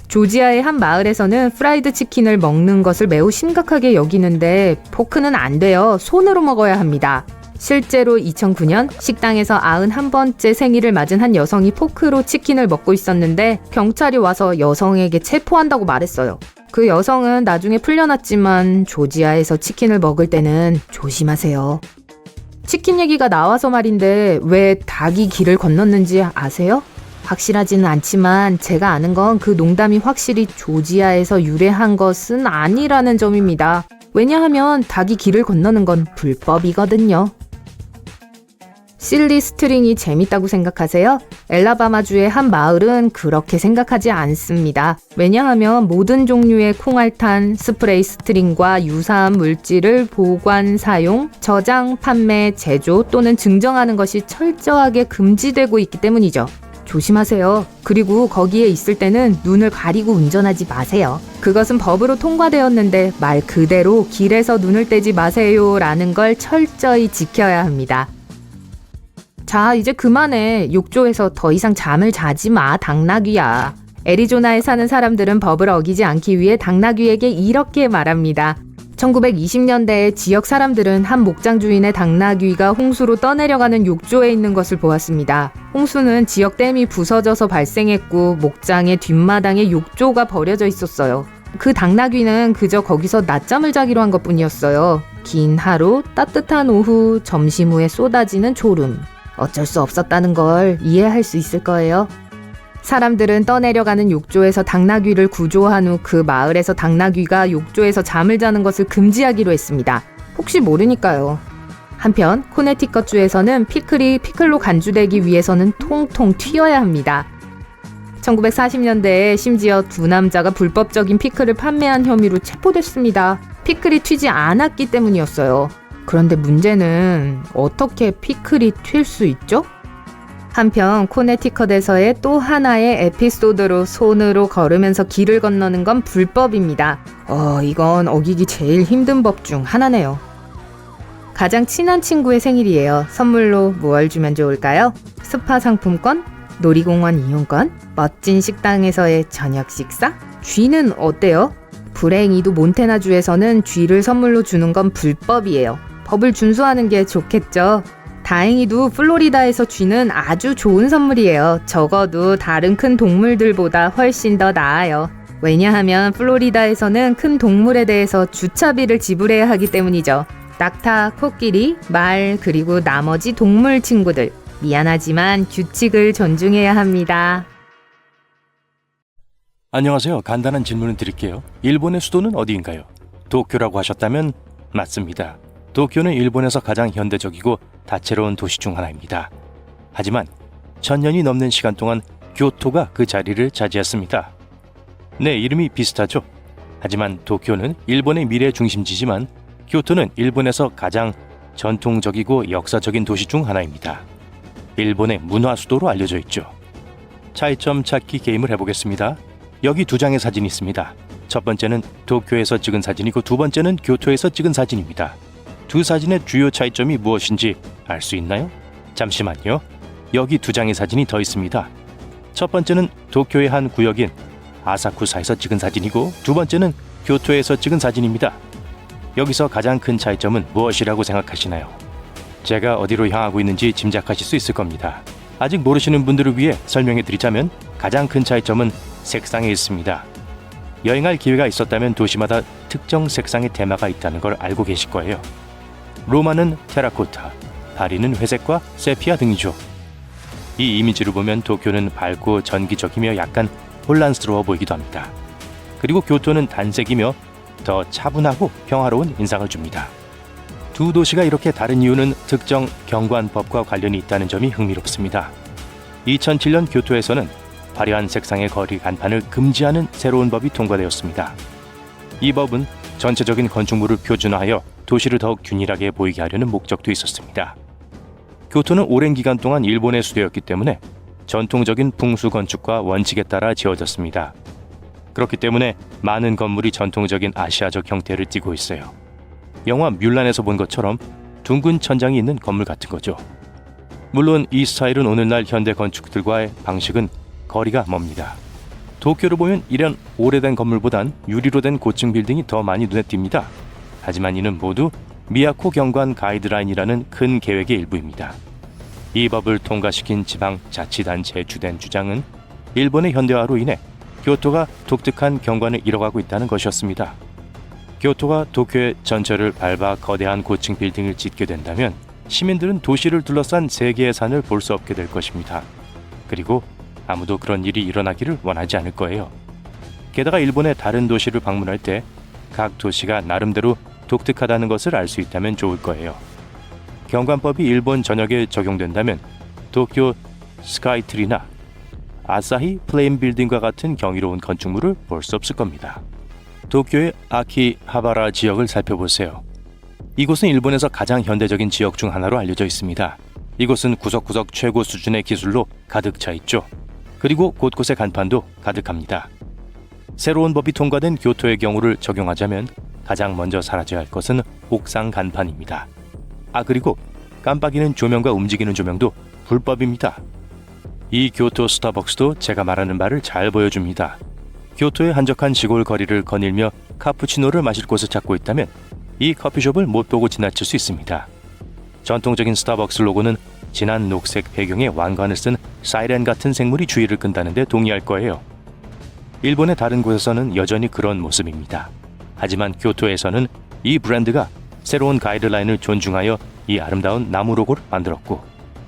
조지아의 한 마을에서는 프라이드 치킨을 먹는 것을 매우 심각하게 여기는데 포크는 안 돼요. 손으로 먹어야 합니다. 실제로 2009년 식당에서 91번째 생일을 맞은 한 여성이 포크로 치킨을 먹고 있었는데 경찰이 와서 여성에게 체포한다고 말했어요. 그 여성은 나중에 풀려났지만 조지아에서 치킨을 먹을 때는 조심하세요. 치킨 얘기가 나와서 말인데 왜 닭이 길을 건넜는지 아세요? 확실하지는 않지만 제가 아는 건 그 농담이 확실히 조지아에서 유래한 것은 아니라는 점입니다. 왜냐하면 닭이 길을 건너는 건 불법이거든요. 실리 스트링이 재밌다고 생각하세요? 엘라바마주의 한 마을은 그렇게 생각하지 않습니다. 왜냐하면 모든 종류의 콩알탄, 스프레이 스트링과 유사한 물질을 보관, 사용, 저장, 판매, 제조 또는 증정하는 것이 철저하게 금지되고 있기 때문이죠. 조심하세요. 그리고 거기에 있을 때는 눈을 가리고 운전하지 마세요. 그것은 법으로 통과되었는데 말 그대로 길에서 눈을 떼지 마세요 라는 걸 철저히 지켜야 합니다. 자, 이제 그만해. 욕조에서 더 이상 잠을 자지 마, 당나귀야. 애리조나에 사는 사람들은 법을 어기지 않기 위해 당나귀에게 이렇게 말합니다. 1920년대에 지역 사람들은 한 목장 주인의 당나귀가 홍수로 떠내려가는 욕조에 있는 것을 보았습니다. 홍수는 지역 댐이 부서져서 발생했고 목장의 뒷마당에 욕조가 버려져 있었어요. 그 당나귀는 그저 거기서 낮잠을 자기로 한 것뿐이었어요. 긴 하루, 따뜻한 오후, 점심 후에 쏟아지는 졸음. 어쩔 수 없었다는 걸 이해할 수 있을 거예요. 사람들은 떠내려가는 욕조에서 당나귀를 구조한 후 그 마을에서 당나귀가 욕조에서 잠을 자는 것을 금지하기로 했습니다. 혹시 모르니까요. 한편 코네티컷주에서는 피클이 피클로 간주되기 위해서는 통통 튀어야 합니다. 1940년대에 심지어 두 남자가 불법적인 피클을 판매한 혐의로 체포됐습니다. 피클이 튀지 않았기 때문이었어요. 그런데 문제는 어떻게 피클이 튈 수 있죠? 한편 코네티컷에서의 또 하나의 에피소드로 손으로 걸으면서 길을 건너는 건 불법입니다. 이건 어기기 제일 힘든 법 중 하나네요. 가장 친한 친구의 생일이에요. 선물로 뭘 주면 좋을까요? 스파 상품권? 놀이공원 이용권? 멋진 식당에서의 저녁 식사? 쥐는 어때요? 불행히도 몬태나주에서는 쥐를 선물로 주는 건 불법이에요. 법을 준수하는 게 좋겠죠. 다행히도 플로리다에서 쥐는 아주 좋은 선물이에요. 적어도 다른 큰 동물들보다 훨씬 더 나아요. 왜냐하면 플로리다에서는 큰 동물에 대해서 주차비를 지불해야 하기 때문이죠. 낙타, 코끼리, 말, 그리고 나머지 동물 친구들. 미안하지만 규칙을 존중해야 합니다. 안녕하세요. 간단한 질문을 드릴게요. 일본의 수도는 어디인가요? 도쿄라고 하셨다면 맞습니다. 도쿄는 일본에서 가장 현대적이고 다채로운 도시 중 하나입니다. 하지만 1000년이 넘는 시간 동안 교토가 그 자리를 차지했습니다. 네, 이름이 비슷하죠? 하지만 도쿄는 일본의 미래 중심지지만 교토는 일본에서 가장 전통적이고 역사적인 도시 중 하나입니다. 일본의 문화 수도로 알려져 있죠. 차이점 찾기 게임을 해보겠습니다. 여기 두 장의 사진이 있습니다. 첫 번째는 도쿄에서 찍은 사진이고 두 번째는 교토에서 찍은 사진입니다. 두 사진의 주요 차이점이 무엇인지 알 수 있나요? 잠시만요. 여기 두 장의 사진이 더 있습니다. 첫 번째는 도쿄의 한 구역인 아사쿠사에서 찍은 사진이고 두 번째는 교토에서 찍은 사진입니다. 여기서 가장 큰 차이점은 무엇이라고 생각하시나요? 제가 어디로 향하고 있는지 짐작하실 수 있을 겁니다. 아직 모르시는 분들을 위해 설명해 드리자면 가장 큰 차이점은 색상에 있습니다. 여행할 기회가 있었다면 도시마다 특정 색상의 테마가 있다는 걸 알고 계실 거예요. 로마는 테라코타, 파리는 회색과 세피아 등이죠. 이 이미지를 보면 도쿄는 밝고 전기적이며 약간 혼란스러워 보이기도 합니다. 그리고 교토는 단색이며 더 차분하고 평화로운 인상을 줍니다. 두 도시가 이렇게 다른 이유는 특정 경관법과 관련이 있다는 점이 흥미롭습니다. 2007년 교토에서는 화려한 색상의 거리 간판을 금지하는 새로운 법이 통과되었습니다. 이 법은 전체적인 건축물을 표준화하여 도시를 더욱 균일하게 보이게 하려는 목적도 있었습니다. 교토는 오랜 기간 동안 일본의 수도였기 때문에 전통적인 풍수 건축과 원칙에 따라 지어졌습니다. 그렇기 때문에 많은 건물이 전통적인 아시아적 형태를 띠고 있어요. 영화 뮬란에서 본 것처럼 둥근 천장이 있는 건물 같은 거죠. 물론 이 스타일은 오늘날 현대 건축들과의 방식은 거리가 멉니다. 도쿄를 보면 이런 오래된 건물보단 유리로 된 고층 빌딩이 더 많이 눈에 띕니다. 하지만 이는 모두 미야코 경관 가이드라인이라는 큰 계획의 일부입니다. 이 법을 통과시킨 지방자치단체의 주된 주장은 일본의 현대화로 인해 교토가 독특한 경관을 잃어가고 있다는 것이었습니다. 교토가 도쿄의 전철을 밟아 거대한 고층 빌딩을 짓게 된다면 시민들은 도시를 둘러싼 세 개의 산을 볼 수 없게 될 것입니다. 그리고 아무도 그런 일이 일어나기를 원하지 않을 거예요. 게다가 일본의 다른 도시를 방문할 때 각 도시가 나름대로 독특하다는 것을 알 수 있다면 좋을 거예요. 경관법이 일본 전역에 적용된다면 도쿄 스카이트리나 아사히 플레인 빌딩과 같은 경이로운 건축물을 볼 수 없을 겁니다. 도쿄의 아키하바라 지역을 살펴보세요. 이곳은 일본에서 가장 현대적인 지역 중 하나로 알려져 있습니다. 이곳은 구석구석 최고 수준의 기술로 가득 차 있죠. 그리고 곳곳의 간판도 가득합니다. 새로운 법이 통과된 교토의 경우를 적용하자면 가장 먼저 사라져야 할 것은 옥상 간판입니다. 그리고 깜빡이는 조명과 움직이는 조명도 불법입니다. 이 교토 스타벅스도 제가 말하는 바를 잘 보여줍니다. 교토의 한적한 시골 거리를 거닐며 카푸치노를 마실 곳을 찾고 있다면 이 커피숍을 못 보고 지나칠 수 있습니다. 전통적인 스타벅스 로고는 진한 녹색 배경에 왕관을 쓴 사이렌 같은 생물이 주의를 끈다는데 동의할 거예요. 일본의 다른 곳에서는 여전히 그런 모습입니다. 하지만 교토에서는 이 브랜드가 새로운 가이드라인을 존중하여 이 아름다운 나무 로고를 만들었고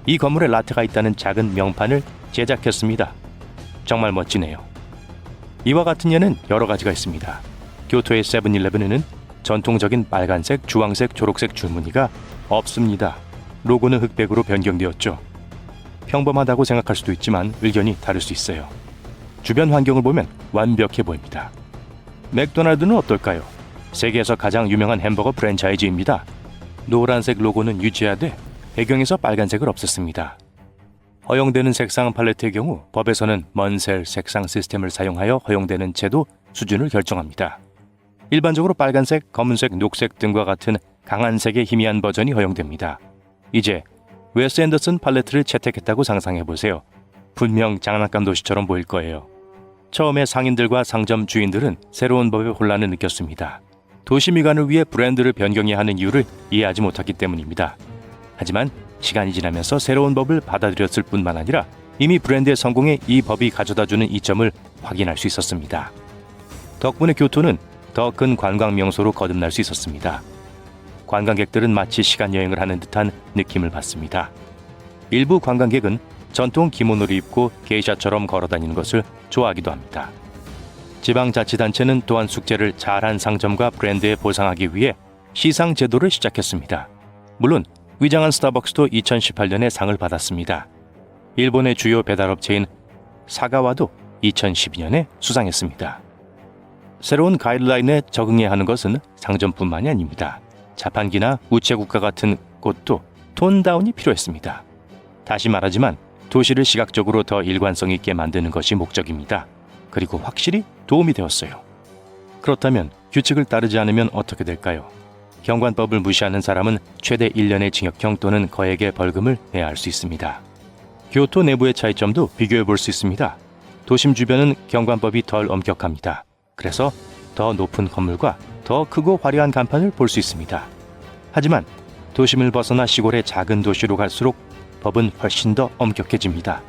이 건물에 라테가 있다는 작은 명판을 제작했습니다. 정말 멋지네요. 이와 같은 예는 여러 가지가 있습니다. 교토의 세븐일레븐에는 전통적인 빨간색, 주황색, 초록색 줄무늬가 없습니다. 로고는 흑백으로 변경되었죠. 평범하다고 생각할 수도 있지만 의견이 다를 수 있어요. 주변 환경을 보면 완벽해 보입니다. 맥도날드는 어떨까요? 세계에서 가장 유명한 햄버거 프랜차이즈입니다. 노란색 로고는 유지하되 배경에서 빨간색을 없앴습니다. 허용되는 색상 팔레트의 경우 법에서는 먼셀 색상 시스템을 사용하여 허용되는 채도 수준을 결정합니다. 일반적으로 빨간색, 검은색, 녹색 등과 같은 강한 색의 희미한 버전이 허용됩니다. 이제 웨스 앤더슨 팔레트를 채택했다고 상상해보세요. 분명 장난감 도시처럼 보일 거예요. 처음에 상인들과 상점 주인들은 새로운 법의 혼란을 느꼈습니다. 도시 미관을 위해 브랜드를 변경해야 하는 이유를 이해하지 못했기 때문입니다. 하지만 시간이 지나면서 새로운 법을 받아들였을 뿐만 아니라 이미 브랜드의 성공에 이 법이 가져다주는 이점을 확인할 수 있었습니다. 덕분에 교토는 더 큰 관광 명소로 거듭날 수 있었습니다. 관광객들은 마치 시간 여행을 하는 듯한 느낌을 받습니다. 일부 관광객은 전통 기모노를 입고 게이샤처럼 걸어다니는 것을 좋아하기도 합니다. 지방자치단체는 또한 숙제를 잘한 상점과 브랜드에 보상하기 위해 시상 제도를 시작했습니다. 물론 위장한 스타벅스도 2018년에 상을 받았습니다. 일본의 주요 배달업체인 사가와도 2012년에 수상했습니다. 새로운 가이드라인에 적응해야 하는 것은 상점뿐만이 아닙니다. 자판기나 우체국과 같은 곳도 톤다운이 필요했습니다. 다시 말하지만 도시를 시각적으로 더 일관성 있게 만드는 것이 목적입니다. 그리고 확실히 도움이 되었어요. 그렇다면 규칙을 따르지 않으면 어떻게 될까요? 경관법을 무시하는 사람은 최대 1년의 징역형 또는 거액의 벌금을 내야 할 수 있습니다. 교토 내부의 차이점도 비교해 볼 수 있습니다. 도심 주변은 경관법이 덜 엄격합니다. 그래서 더 높은 건물과 더 크고 화려한 간판을 볼 수 있습니다. 하지만 도심을 벗어나 시골의 작은 도시로 갈수록 법은 훨씬 더 엄격해집니다.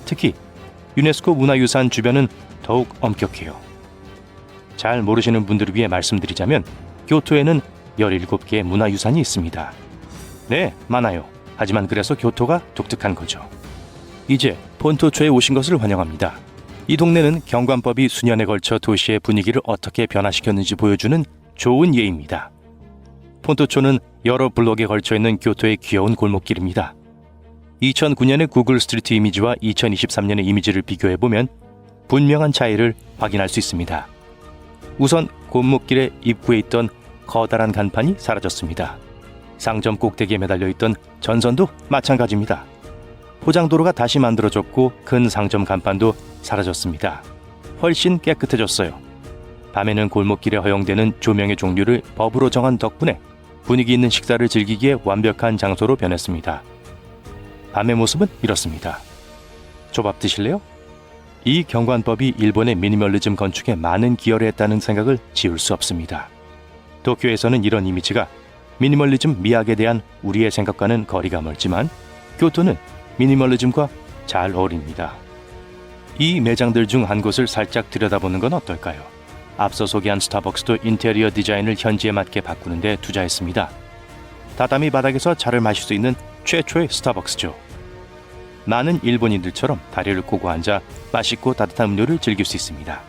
특히 유네스코 문화유산 주변은 더욱 엄격해요. 잘 모르시는 분들을 위해 말씀드리자면 교토에는 17개의 문화유산이 있습니다. 네, 많아요. 하지만 그래서 교토가 독특한 거죠. 이제 폰토초에 오신 것을 환영합니다. 이 동네는 경관법이 수년에 걸쳐 도시의 분위기를 어떻게 변화시켰는지 보여주는 좋은 예입니다. 폰토초는 여러 블록에 걸쳐 있는 교토의 귀여운 골목길입니다. 2009년의 구글 스트리트 이미지와 2023년의 이미지를 비교해보면 분명한 차이를 확인할 수 있습니다. 우선 골목길의 입구에 있던 커다란 간판이 사라졌습니다. 상점 꼭대기에 매달려 있던 전선도 마찬가지입니다. 포장도로가 다시 만들어졌고 큰 상점 간판도 사라졌습니다. 훨씬 깨끗해졌어요. 밤에는 골목길에 허용되는 조명의 종류를 법으로 정한 덕분에 분위기 있는 식사를 즐기기에 완벽한 장소로 변했습니다. 밤의 모습은 이렇습니다. 조밥 드실래요? 이 경관법이 일본의 미니멀리즘 건축에 많은 기여를 했다는 생각을 지울 수 없습니다. 도쿄에서는 이런 이미지가 미니멀리즘 미학에 대한 우리의 생각과는 거리가 멀지만 교토는 미니멀리즘과 잘 어울립니다. 이 매장들 중 한 곳을 살짝 들여다보는 건 어떨까요? 앞서 소개한 스타벅스도 인테리어 디자인을 현지에 맞게 바꾸는 데 투자했습니다. 다다미 바닥에서 차를 마실 수 있는 최초의 스타벅스죠. 많은 일본인들처럼 다리를 꼬고 앉아 맛있고 따뜻한 음료를 즐길 수 있습니다.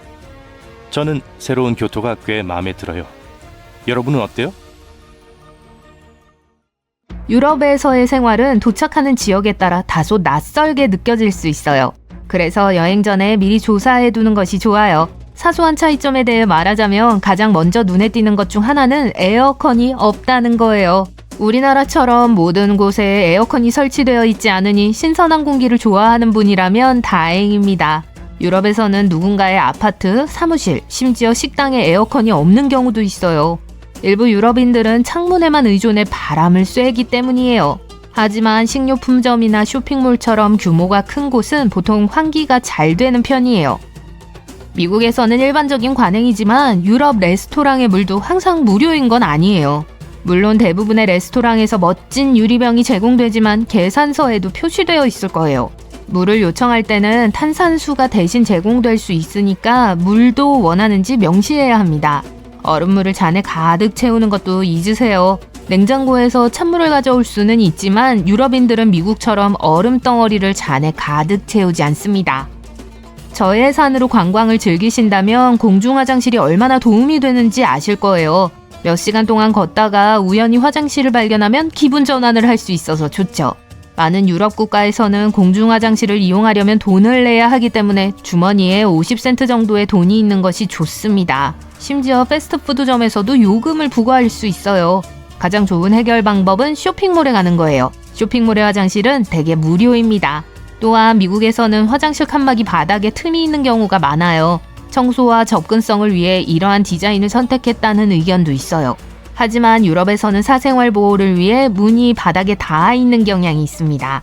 저는 새로운 교토가 꽤 마음에 들어요. 여러분은 어때요? 유럽에서의 생활은 도착하는 지역에 따라 다소 낯설게 느껴질 수 있어요. 그래서 여행 전에 미리 조사해 두는 것이 좋아요. 사소한 차이점에 대해 말하자면 가장 먼저 눈에 띄는 것 중 하나는 에어컨이 없다는 거예요. 우리나라처럼 모든 곳에 에어컨이 설치되어 있지 않으니 신선한 공기를 좋아하는 분이라면 다행입니다. 유럽에서는 누군가의 아파트, 사무실, 심지어 식당에 에어컨이 없는 경우도 있어요. 일부 유럽인들은 창문에만 의존해 바람을 쐬기 때문이에요. 하지만 식료품점이나 쇼핑몰처럼 규모가 큰 곳은 보통 환기가 잘 되는 편이에요. 미국에서는 일반적인 관행이지만 유럽 레스토랑의 물도 항상 무료인 건 아니에요. 물론 대부분의 레스토랑에서 멋진 유리병이 제공되지만 계산서에도 표시되어 있을 거예요. 물을 요청할 때는 탄산수가 대신 제공될 수 있으니까 물도 원하는지 명시해야 합니다. 얼음물을 잔에 가득 채우는 것도 잊으세요. 냉장고에서 찬물을 가져올 수는 있지만 유럽인들은 미국처럼 얼음 덩어리를 잔에 가득 채우지 않습니다. 저예산으로 관광을 즐기신다면 공중 화장실이 얼마나 도움이 되는지 아실 거예요. 몇 시간 동안 걷다가 우연히 화장실을 발견하면 기분 전환을 할 수 있어서 좋죠. 많은 유럽 국가에서는 공중 화장실을 이용하려면 돈을 내야 하기 때문에 주머니에 50센트 정도의 돈이 있는 것이 좋습니다. 심지어 패스트푸드점에서도 요금을 부과할 수 있어요. 가장 좋은 해결 방법은 쇼핑몰에 가는 거예요. 쇼핑몰의 화장실은 대개 무료입니다. 또한 미국에서는 화장실 칸막이 바닥에 틈이 있는 경우가 많아요. 청소와 접근성을 위해 이러한 디자인을 선택했다는 의견도 있어요. 하지만 유럽에서는 사생활 보호를 위해 문이 바닥에 닿아 있는 경향이 있습니다.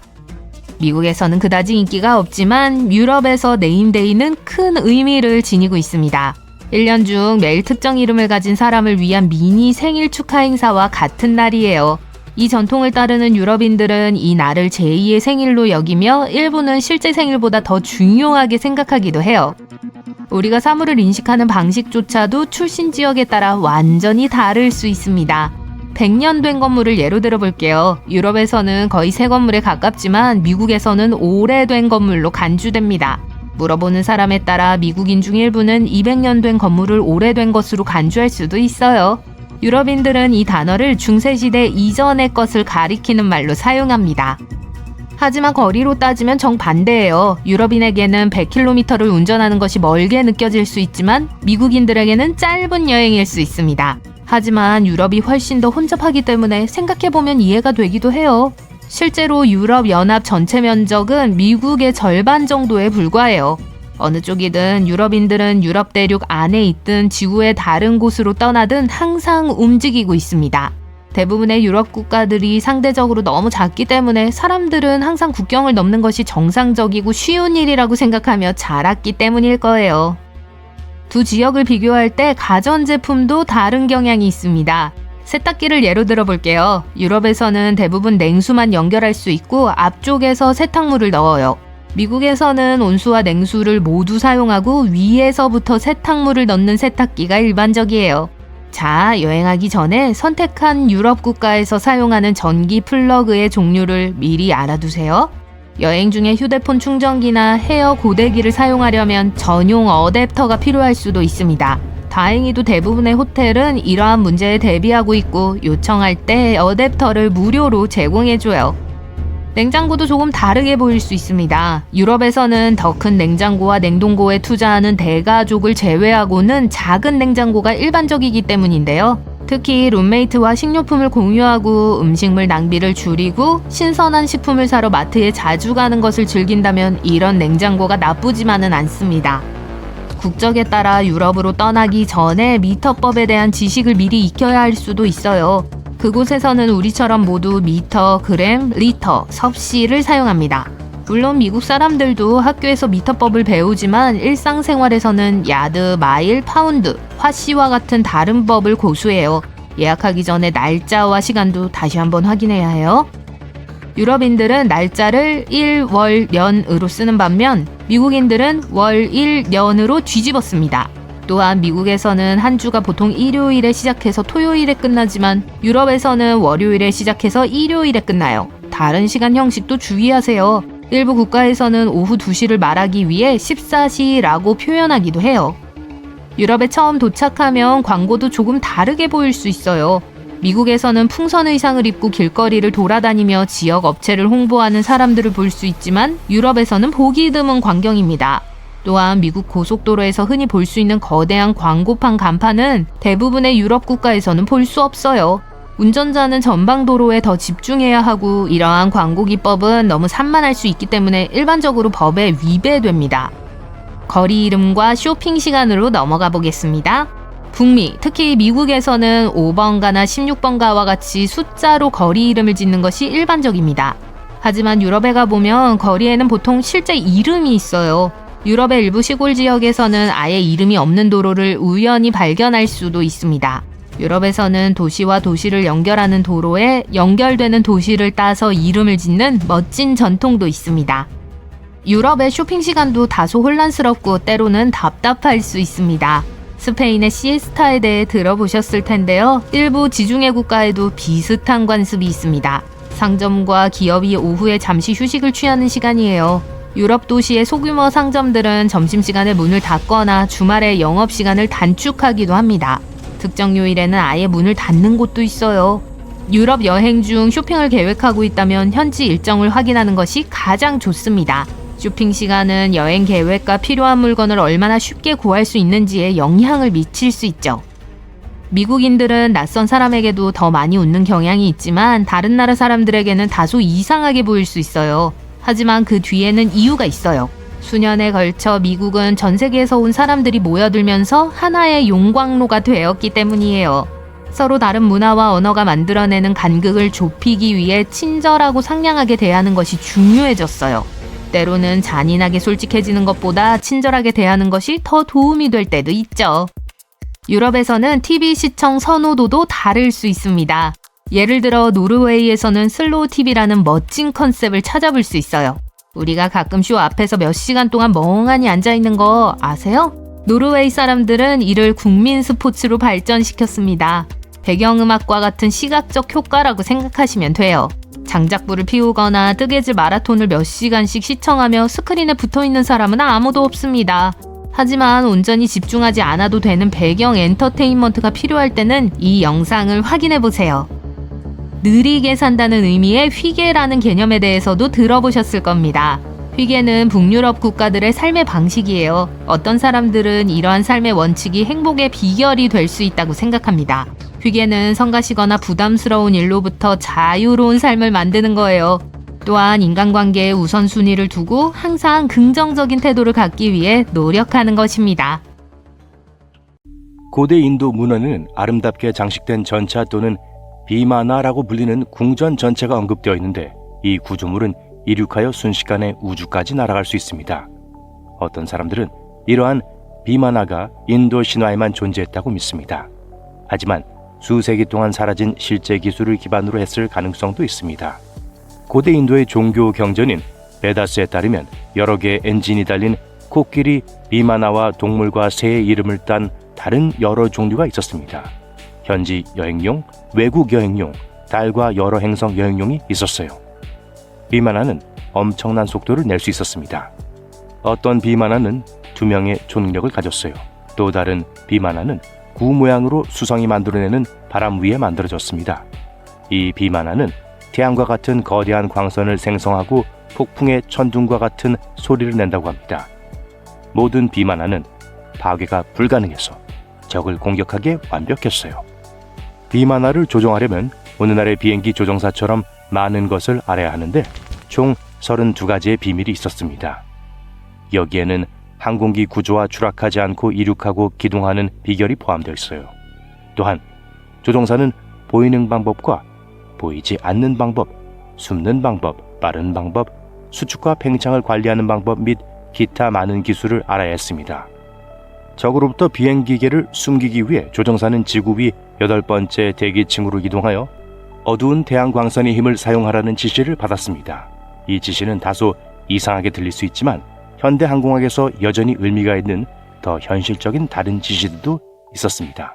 미국에서는 그다지 인기가 없지만 유럽에서 네임데이는 큰 의미를 지니고 있습니다. 1년 중 매일 특정 이름을 가진 사람을 위한 미니 생일 축하 행사와 같은 날이에요. 이 전통을 따르는 유럽인들은 이 날을 제2의 생일로 여기며 일부는 실제 생일보다 더 중요하게 생각하기도 해요. 우리가 사물을 인식하는 방식조차도 출신 지역에 따라 완전히 다를 수 있습니다. 100년 된 건물을 예로 들어볼게요. 유럽에서는 거의 새 건물에 가깝지만 미국에서는 오래된 건물로 간주됩니다. 물어보는 사람에 따라 미국인 중 일부는 200년 된 건물을 오래된 것으로 간주할 수도 있어요. 유럽인들은 이 단어를 중세시대 이전의 것을 가리키는 말로 사용합니다. 하지만 거리로 따지면 정반대예요. 유럽인에게는 100km를 운전하는 것이 멀게 느껴질 수 있지만 미국인들에게는 짧은 여행일 수 있습니다. 하지만 유럽이 훨씬 더 혼잡하기 때문에 생각해보면 이해가 되기도 해요. 실제로 유럽 연합 전체 면적은 미국의 절반 정도에 불과해요. 어느 쪽이든 유럽인들은 유럽 대륙 안에 있든 지구의 다른 곳으로 떠나든 항상 움직이고 있습니다. 대부분의 유럽 국가들이 상대적으로 너무 작기 때문에 사람들은 항상 국경을 넘는 것이 정상적이고 쉬운 일이라고 생각하며 자랐기 때문일 거예요. 두 지역을 비교할 때 가전제품도 다른 경향이 있습니다. 세탁기를 예로 들어볼게요. 유럽에서는 대부분 냉수만 연결할 수 있고 앞쪽에서 세탁물을 넣어요. 미국에서는 온수와 냉수를 모두 사용하고 위에서부터 세탁물을 넣는 세탁기가 일반적이에요. 자, 여행하기 전에 선택한 유럽 국가에서 사용하는 전기 플러그의 종류를 미리 알아두세요. 여행 중에 휴대폰 충전기나 헤어 고데기를 사용하려면 전용 어댑터가 필요할 수도 있습니다. 다행히도 대부분의 호텔은 이러한 문제에 대비하고 있고 요청할 때 어댑터를 무료로 제공해줘요. 냉장고도 조금 다르게 보일 수 있습니다. 유럽에서는 더 큰 냉장고와 냉동고에 투자하는 대가족을 제외하고는 작은 냉장고가 일반적이기 때문인데요. 특히 룸메이트와 식료품을 공유하고 음식물 낭비를 줄이고 신선한 식품을 사러 마트에 자주 가는 것을 즐긴다면 이런 냉장고가 나쁘지만은 않습니다. 국적에 따라 유럽으로 떠나기 전에 미터법에 대한 지식을 미리 익혀야 할 수도 있어요. 그곳에서는 우리처럼 모두 미터, 그램, 리터, 섭씨를 사용합니다. 물론 미국 사람들도 학교에서 미터법을 배우지만 일상생활에서는 야드, 마일, 파운드, 화씨와 같은 다른 법을 고수해요. 예약하기 전에 날짜와 시간도 다시 한번 확인해야 해요. 유럽인들은 날짜를 일, 월, 년으로 쓰는 반면 미국인들은 월, 일, 년으로 뒤집었습니다. 또한 미국에서는 한 주가 보통 일요일에 시작해서 토요일에 끝나지만 유럽에서는 월요일에 시작해서 일요일에 끝나요. 다른 시간 형식도 주의하세요. 일부 국가에서는 오후 2시를 말하기 위해 14시라고 표현하기도 해요. 유럽에 처음 도착하면 광고도 조금 다르게 보일 수 있어요. 미국에서는 풍선 의상을 입고 길거리를 돌아다니며 지역 업체를 홍보하는 사람들을 볼 수 있지만 유럽에서는 보기 드문 광경입니다. 또한 미국 고속도로에서 흔히 볼 수 있는 거대한 광고판 간판은 대부분의 유럽 국가에서는 볼 수 없어요. 운전자는 전방도로에 더 집중해야 하고 이러한 광고 기법은 너무 산만할 수 있기 때문에 일반적으로 법에 위배됩니다. 거리 이름과 쇼핑 시간으로 넘어가 보겠습니다. 북미, 특히 미국에서는 5번가나 16번가와 같이 숫자로 거리 이름을 짓는 것이 일반적입니다. 하지만 유럽에 가보면 거리에는 보통 실제 이름이 있어요. 유럽의 일부 시골 지역에서는 아예 이름이 없는 도로를 우연히 발견할 수도 있습니다. 유럽에서는 도시와 도시를 연결하는 도로에 연결되는 도시를 따서 이름을 짓는 멋진 전통도 있습니다. 유럽의 쇼핑 시간도 다소 혼란스럽고 때로는 답답할 수 있습니다. 스페인의 시에스타에 대해 들어보셨을 텐데요. 일부 지중해 국가에도 비슷한 관습이 있습니다. 상점과 기업이 오후에 잠시 휴식을 취하는 시간이에요. 유럽 도시의 소규모 상점들은 점심시간에 문을 닫거나 주말에 영업시간을 단축하기도 합니다. 특정 요일에는 아예 문을 닫는 곳도 있어요. 유럽 여행 중 쇼핑을 계획하고 있다면 현지 일정을 확인하는 것이 가장 좋습니다. 쇼핑 시간은 여행 계획과 필요한 물건을 얼마나 쉽게 구할 수 있는지에 영향을 미칠 수 있죠. 미국인들은 낯선 사람에게도 더 많이 웃는 경향이 있지만 다른 나라 사람들에게는 다소 이상하게 보일 수 있어요. 하지만 그 뒤에는 이유가 있어요. 수년에 걸쳐 미국은 전 세계에서 온 사람들이 모여들면서 하나의 용광로가 되었기 때문이에요. 서로 다른 문화와 언어가 만들어내는 간극을 좁히기 위해 친절하고 상냥하게 대하는 것이 중요해졌어요. 때로는 잔인하게 솔직해지는 것보다 친절하게 대하는 것이 더 도움이 될 때도 있죠. 유럽에서는 TV 시청 선호도도 다를 수 있습니다. 예를 들어 노르웨이에서는 슬로우 TV라는 멋진 컨셉을 찾아볼 수 있어요. 우리가 가끔 쇼 앞에서 몇 시간 동안 멍하니 앉아있는 거 아세요? 노르웨이 사람들은 이를 국민 스포츠로 발전시켰습니다. 배경음악과 같은 시각적 효과라고 생각하시면 돼요. 장작불을 피우거나 뜨개질 마라톤을 몇 시간씩 시청하며 스크린에 붙어있는 사람은 아무도 없습니다. 하지만 온전히 집중하지 않아도 되는 배경 엔터테인먼트가 필요할 때는 이 영상을 확인해보세요. 느리게 산다는 의미의 휘게라는 개념에 대해서도 들어보셨을 겁니다. 휘게는 북유럽 국가들의 삶의 방식이에요. 어떤 사람들은 이러한 삶의 원칙이 행복의 비결이 될 수 있다고 생각합니다. 휘게는 성가시거나 부담스러운 일로부터 자유로운 삶을 만드는 거예요. 또한 인간관계에 우선순위를 두고 항상 긍정적인 태도를 갖기 위해 노력하는 것입니다. 고대 인도 문헌에는 아름답게 장식된 전차 또는 비마나라고 불리는 궁전 전체가 언급되어 있는데 이 구조물은 이륙하여 순식간에 우주까지 날아갈 수 있습니다. 어떤 사람들은 이러한 비마나가 인도 신화에만 존재했다고 믿습니다. 하지만 수세기 동안 사라진 실제 기술을 기반으로 했을 가능성도 있습니다. 고대 인도의 종교 경전인 베다스에 따르면 여러 개의 엔진이 달린 코끼리, 비마나와 동물과 새의 이름을 딴 다른 여러 종류가 있었습니다. 현지 여행용, 외국 여행용, 달과 여러 행성 여행용이 있었어요. 비마나는 엄청난 속도를 낼 수 있었습니다. 어떤 비마나는 2명의 초능력을 가졌어요. 또 다른 비마나는 구 모양으로 수성이 만들어내는 바람 위에 만들어졌습니다. 이 비마나는 태양과 같은 거대한 광선을 생성하고 폭풍의 천둥과 같은 소리를 낸다고 합니다. 모든 비마나는 파괴가 불가능해서 적을 공격하기에 완벽했어요. 비마나를 조종하려면 오늘날의 비행기 조종사처럼 많은 것을 알아야 하는데 총 32가지의 비밀이 있었습니다. 여기에는 항공기 구조와 추락하지 않고 이륙하고 기동하는 비결이 포함되어 있어요. 또한 조종사는 보이는 방법과 보이지 않는 방법, 숨는 방법, 빠른 방법, 수축과 팽창을 관리하는 방법 및 기타 많은 기술을 알아야 했습니다. 적으로부터 비행기계를 숨기기 위해 조종사는 지구 위 8번째 대기층으로 이동하여 어두운 태양광선의 힘을 사용하라는 지시를 받았습니다. 이 지시는 다소 이상하게 들릴 수 있지만 현대 항공학에서 여전히 의미가 있는 더 현실적인 다른 지시들도 있었습니다.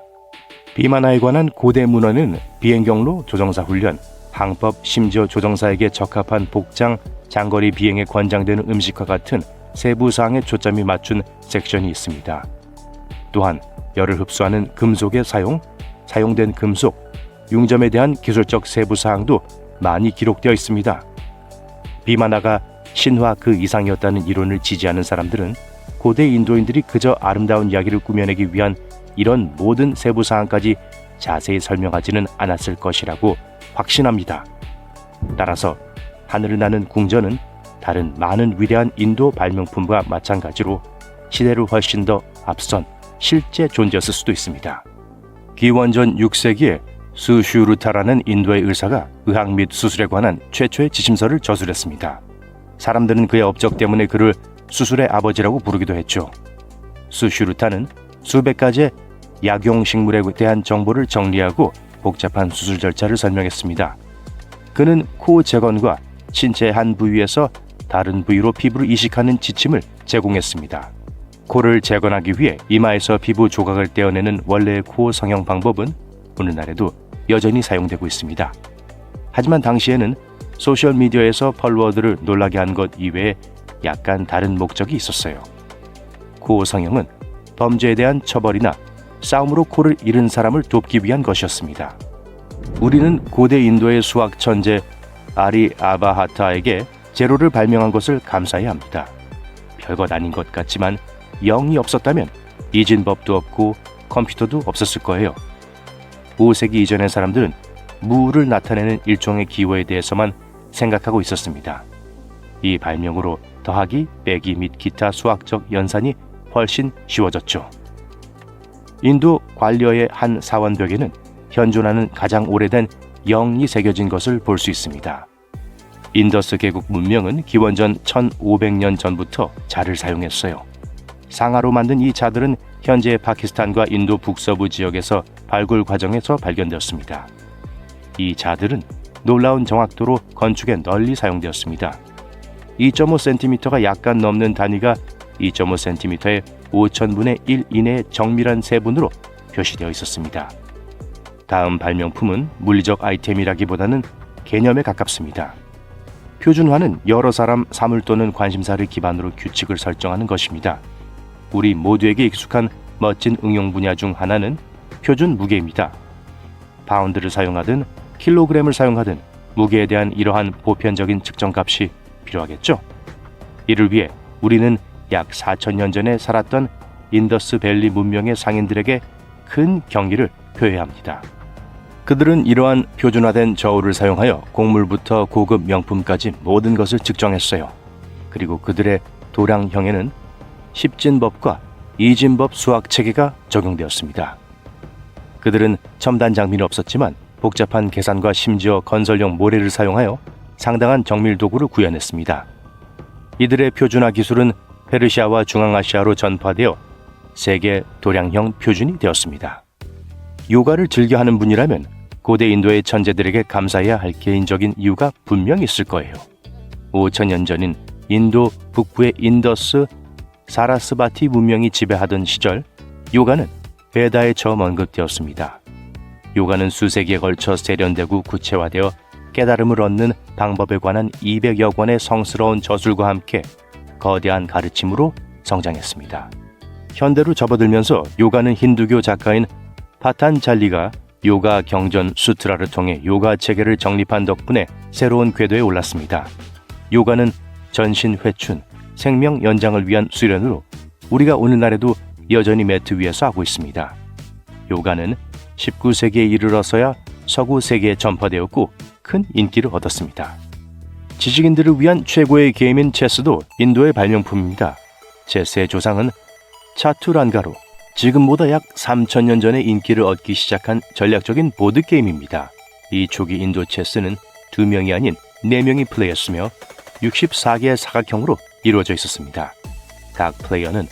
비마나에 관한 고대 문헌은 비행경로 조종사 훈련, 항법, 심지어 조종사에게 적합한 복장, 장거리 비행에 권장되는 음식과 같은 세부 사항에 초점이 맞춘 섹션이 있습니다. 또한 열을 흡수하는 금속의 사용된 금속, 융점에 대한 기술적 세부 사항도 많이 기록되어 있습니다. 비마나가 신화 그 이상이었다는 이론을 지지하는 사람들은 고대 인도인들이 그저 아름다운 이야기를 꾸며내기 위한 이런 모든 세부 사항까지 자세히 설명하지는 않았을 것이라고 확신합니다. 따라서 하늘을 나는 궁전은 다른 많은 위대한 인도 발명품과 마찬가지로 시대를 훨씬 더 앞선 실제 존재였을 수도 있습니다. 기원전 6세기에 수슈루타라는 인도의 의사가 의학 및 수술에 관한 최초의 지침서를 저술했습니다. 사람들은 그의 업적 때문에 그를 수술의 아버지라고 부르기도 했죠. 수슈루타는 수백 가지의 약용식물에 대한 정보를 정리하고 복잡한 수술 절차를 설명했습니다. 그는 코 재건과 신체의 한 부위에서 다른 부위로 피부를 이식하는 지침을 제공했습니다. 코를 재건하기 위해 이마에서 피부 조각을 떼어내는 원래의 코 성형 방법은 오늘날에도 여전히 사용되고 있습니다. 하지만 당시에는 소셜미디어에서 팔로워들을 놀라게 한 것 이외에 약간 다른 목적이 있었어요. 코 성형은 범죄에 대한 처벌이나 싸움으로 코를 잃은 사람을 돕기 위한 것이었습니다. 우리는 고대 인도의 수학 천재 아리 아바하타에게 제로를 발명한 것을 감사해야 합니다. 별것 아닌 것 같지만 0이 없었다면 이진법도 없고 컴퓨터도 없었을 거예요. 5세기 이전의 사람들은 무를 나타내는 일종의 기호에 대해서만 생각하고 있었습니다. 이 발명으로 더하기, 빼기 및 기타 수학적 연산이 훨씬 쉬워졌죠. 인도 관려의 한 사원벽에는 현존하는 가장 오래된 0이 새겨진 것을 볼 수 있습니다. 인더스 계곡 문명은 기원전 1500년 전부터 자를 사용했어요. 상아로 만든 이 자들은 현재 파키스탄과 인도 북서부 지역에서 발굴 과정에서 발견되었습니다. 이 자들은 놀라운 정확도로 건축에 널리 사용되었습니다. 2.5cm가 약간 넘는 단위가 2.5cm의 5000분의 1 이내의 정밀한 세분으로 표시되어 있었습니다. 다음 발명품은 물리적 아이템이라기보다는 개념에 가깝습니다. 표준화는 여러 사람 사물 또는 관심사를 기반으로 규칙을 설정하는 것입니다. 우리 모두에게 익숙한 멋진 응용 분야 중 하나는 표준 무게입니다. 파운드를 사용하든 킬로그램을 사용하든 무게에 대한 이러한 보편적인 측정값이 필요하겠죠. 이를 위해 우리는 약 4,000년 전에 살았던 인더스 밸리 문명의 상인들에게 큰 경의를 표해야 합니다. 그들은 이러한 표준화된 저울을 사용하여 곡물부터 고급 명품까지 모든 것을 측정했어요. 그리고 그들의 도량형에는 십진법과 이진법 수학 체계가 적용되었습니다. 그들은 첨단 장비는 없었지만 복잡한 계산과 심지어 건설용 모래를 사용하여 상당한 정밀 도구를 구현했습니다. 이들의 표준화 기술은 페르시아와 중앙아시아로 전파되어 세계 도량형 표준이 되었습니다. 요가를 즐겨하는 분이라면 고대 인도의 천재들에게 감사해야 할 개인적인 이유가 분명히 있을 거예요. 5,000년 전인 인도 북부의 인더스 사라스바티 문명이 지배하던 시절, 요가는 베다에 처음 언급되었습니다. 요가는 수세기에 걸쳐 세련되고 구체화되어 깨달음을 얻는 방법에 관한 200여 권의 성스러운 저술과 함께 거대한 가르침으로 성장했습니다. 현대로 접어들면서 요가는 힌두교 작가인 파탄잘리가 요가 경전 수트라를 통해 요가 체계를 정립한 덕분에 새로운 궤도에 올랐습니다. 요가는 전신 회춘, 생명 연장을 위한 수련으로 우리가 오늘날에도 여전히 매트 위에서 하고 있습니다. 요가는 19세기에 이르러서야 서구 세계에 전파되었고 큰 인기를 얻었습니다. 지식인들을 위한 최고의 게임인 체스도 인도의 발명품입니다. 체스의 조상은 차투란가로 지금보다 약 3,000년 전에 인기를 얻기 시작한 전략적인 보드게임입니다. 이 초기 인도 체스는 2명이 아닌 4명이 플레이했으며 64개의 사각형으로 이루어져 있었습니다. 각 플레이어는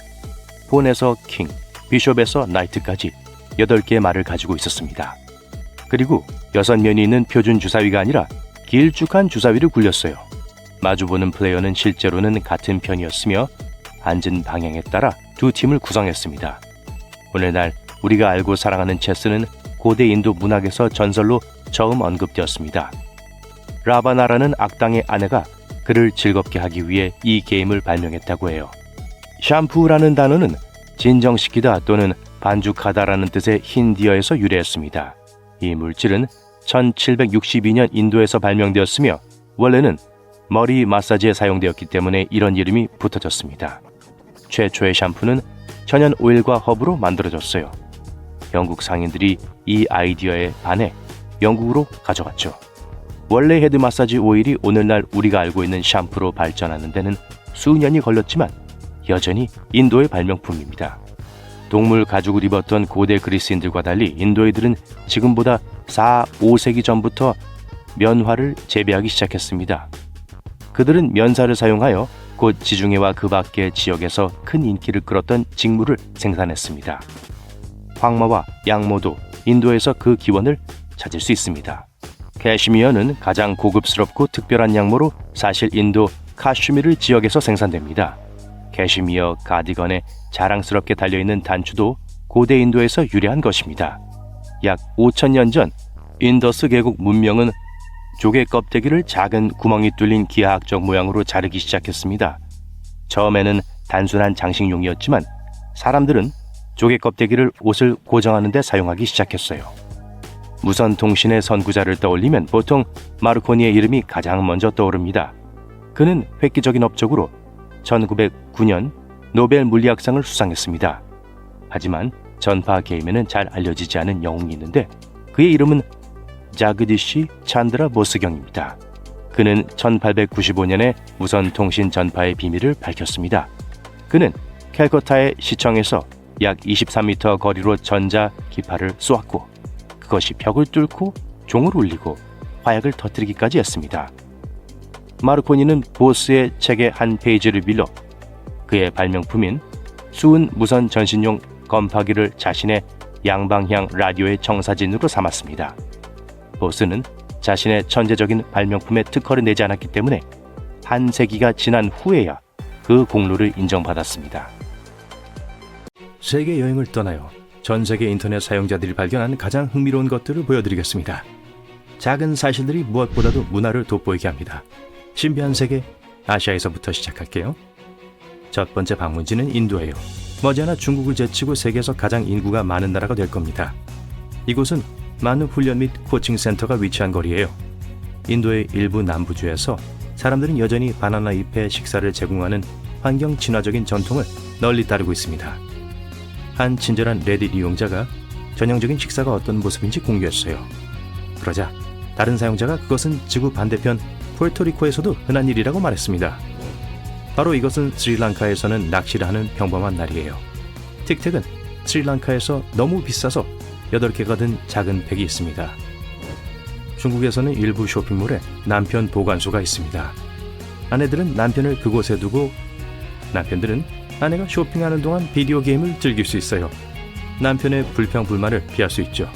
폰에서 킹, 비숍에서 나이트까지 8개의 말을 가지고 있었습니다. 그리고 6면이 있는 표준 주사위가 아니라 길쭉한 주사위를 굴렸어요. 마주보는 플레이어는 실제로는 같은 편이었으며 앉은 방향에 따라 두 팀을 구성했습니다. 오늘날 우리가 알고 사랑하는 체스는 고대 인도 문학에서 전설로 처음 언급되었습니다. 라바나라는 악당의 아내가 그를 즐겁게 하기 위해 이 게임을 발명했다고 해요. 샴푸라는 단어는 진정시키다 또는 반죽하다라는 뜻의 힌디어에서 유래했습니다. 이 물질은 1762년 인도에서 발명되었으며 원래는 머리 마사지에 사용되었기 때문에 이런 이름이 붙어졌습니다. 최초의 샴푸는 천연 오일과 허브로 만들어졌어요. 영국 상인들이 이 아이디어에 반해 영국으로 가져갔죠. 원래 헤드 마사지 오일이 오늘날 우리가 알고 있는 샴푸로 발전하는 데는 수년이 걸렸지만 여전히 인도의 발명품입니다. 동물 가죽을 입었던 고대 그리스인들과 달리 인도인들은 지금보다 4, 5세기 전부터 면화를 재배하기 시작했습니다. 그들은 면사를 사용하여 곧 지중해와 그 밖의 지역에서 큰 인기를 끌었던 직물을 생산했습니다. 황마와 양모도 인도에서 그 기원을 찾을 수 있습니다. 캐시미어는 가장 고급스럽고 특별한 양모로 사실 인도 카슈미르 지역에서 생산됩니다. 캐시미어 가디건에 자랑스럽게 달려있는 단추도 고대 인도에서 유래한 것입니다. 약 5,000년 전 인더스 계곡 문명은 조개 껍데기를 작은 구멍이 뚫린 기하학적 모양으로 자르기 시작했습니다. 처음에는 단순한 장식용이었지만 사람들은 조개 껍데기를 옷을 고정하는 데 사용하기 시작했어요. 무선 통신의 선구자를 떠올리면 보통 마르코니의 이름이 가장 먼저 떠오릅니다. 그는 획기적인 업적으로 1909년 노벨 물리학상을 수상했습니다. 하지만 전파 게임에는 잘 알려지지 않은 영웅이 있는데 그의 이름은 자그디시 찬드라 보스경입니다. 그는 1895년에 무선 통신 전파의 비밀을 밝혔습니다. 그는 캘커타의 시청에서 약 23m 거리로 전자 기파를 쏘았고 그것이 벽을 뚫고 종을 울리고 화약을 터뜨리기까지 했습니다. 마르코니는 보스의 책의 한 페이지를 빌려 그의 발명품인 수은 무선 전신용 건파기를 자신의 양방향 라디오의 청사진으로 삼았습니다. 보스는 자신의 천재적인 발명품에 특허를 내지 않았기 때문에 한 세기가 지난 후에야 그 공로를 인정받았습니다. 세계 여행을 떠나요. 전 세계 인터넷 사용자들이 발견한 가장 흥미로운 것들을 보여드리겠습니다. 작은 사실들이 무엇보다도 문화를 돋보이게 합니다. 신비한 세계, 아시아에서부터 시작할게요. 첫 번째 방문지는 인도예요. 머지않아 중국을 제치고 세계에서 가장 인구가 많은 나라가 될 겁니다. 이곳은 많은 훈련 및 코칭 센터가 위치한 거리예요. 인도의 일부 남부주에서 사람들은 여전히 바나나 잎에 식사를 제공하는 환경 친화적인 전통을 널리 따르고 있습니다. 한 친절한 레딧 이용자가 전형적인 식사가 어떤 모습인지 공유했어요. 그러자 다른 사용자가 그것은 지구 반대편 푸에르토리코에서도 흔한 일이라고 말했습니다. 바로 이것은 스리랑카에서는 낚시를 하는 평범한 날이에요. 틱택은 스리랑카에서 너무 비싸서 8개가 든 작은 팩이 있습니다. 중국에서는 일부 쇼핑몰에 남편 보관소가 있습니다. 아내들은 남편을 그곳에 두고 남편들은 아내가 쇼핑하는 동안 비디오 게임을 즐길 수 있어요. 남편의 불평 불만을 피할 수 있죠.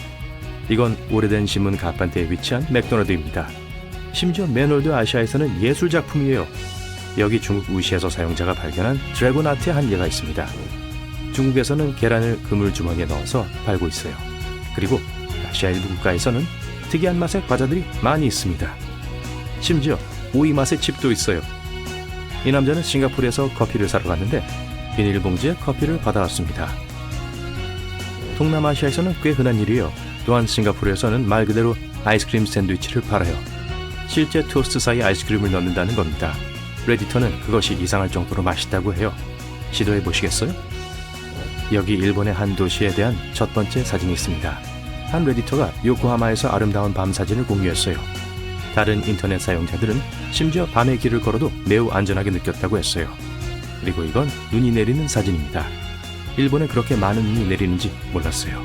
이건 오래된 신문 가판대에 위치한 맥도날드입니다. 심지어 맨홀드 아시아에서는 예술 작품이에요. 여기 중국 우시에서 사용자가 발견한 드래곤 아트의 한 예가 있습니다. 중국에서는 계란을 그물 주머니에 넣어서 팔고 있어요. 그리고 아시아 일부 국가에서는 특이한 맛의 과자들이 많이 있습니다. 심지어 오이 맛의 칩도 있어요. 이 남자는 싱가포르에서 커피를 사러 갔는데 비닐봉지에 커피를 받아왔습니다. 동남아시아에서는 꽤 흔한 일이에요. 또한 싱가포르에서는 말 그대로 아이스크림 샌드위치를 팔아요. 실제 토스트 사이에 아이스크림을 넣는다는 겁니다. 레디터는 그것이 이상할 정도로 맛있다고 해요. 시도해 보시겠어요? 여기 일본의 한 도시에 대한 첫 번째 사진이 있습니다. 한 레디터가 요코하마에서 아름다운 밤 사진을 공유했어요. 다른 인터넷 사용자들은 심지어 밤에 길을 걸어도 매우 안전하게 느꼈다고 했어요. 그리고 이건 눈이 내리는 사진입니다. 일본에 그렇게 많은 눈이 내리는지 몰랐어요.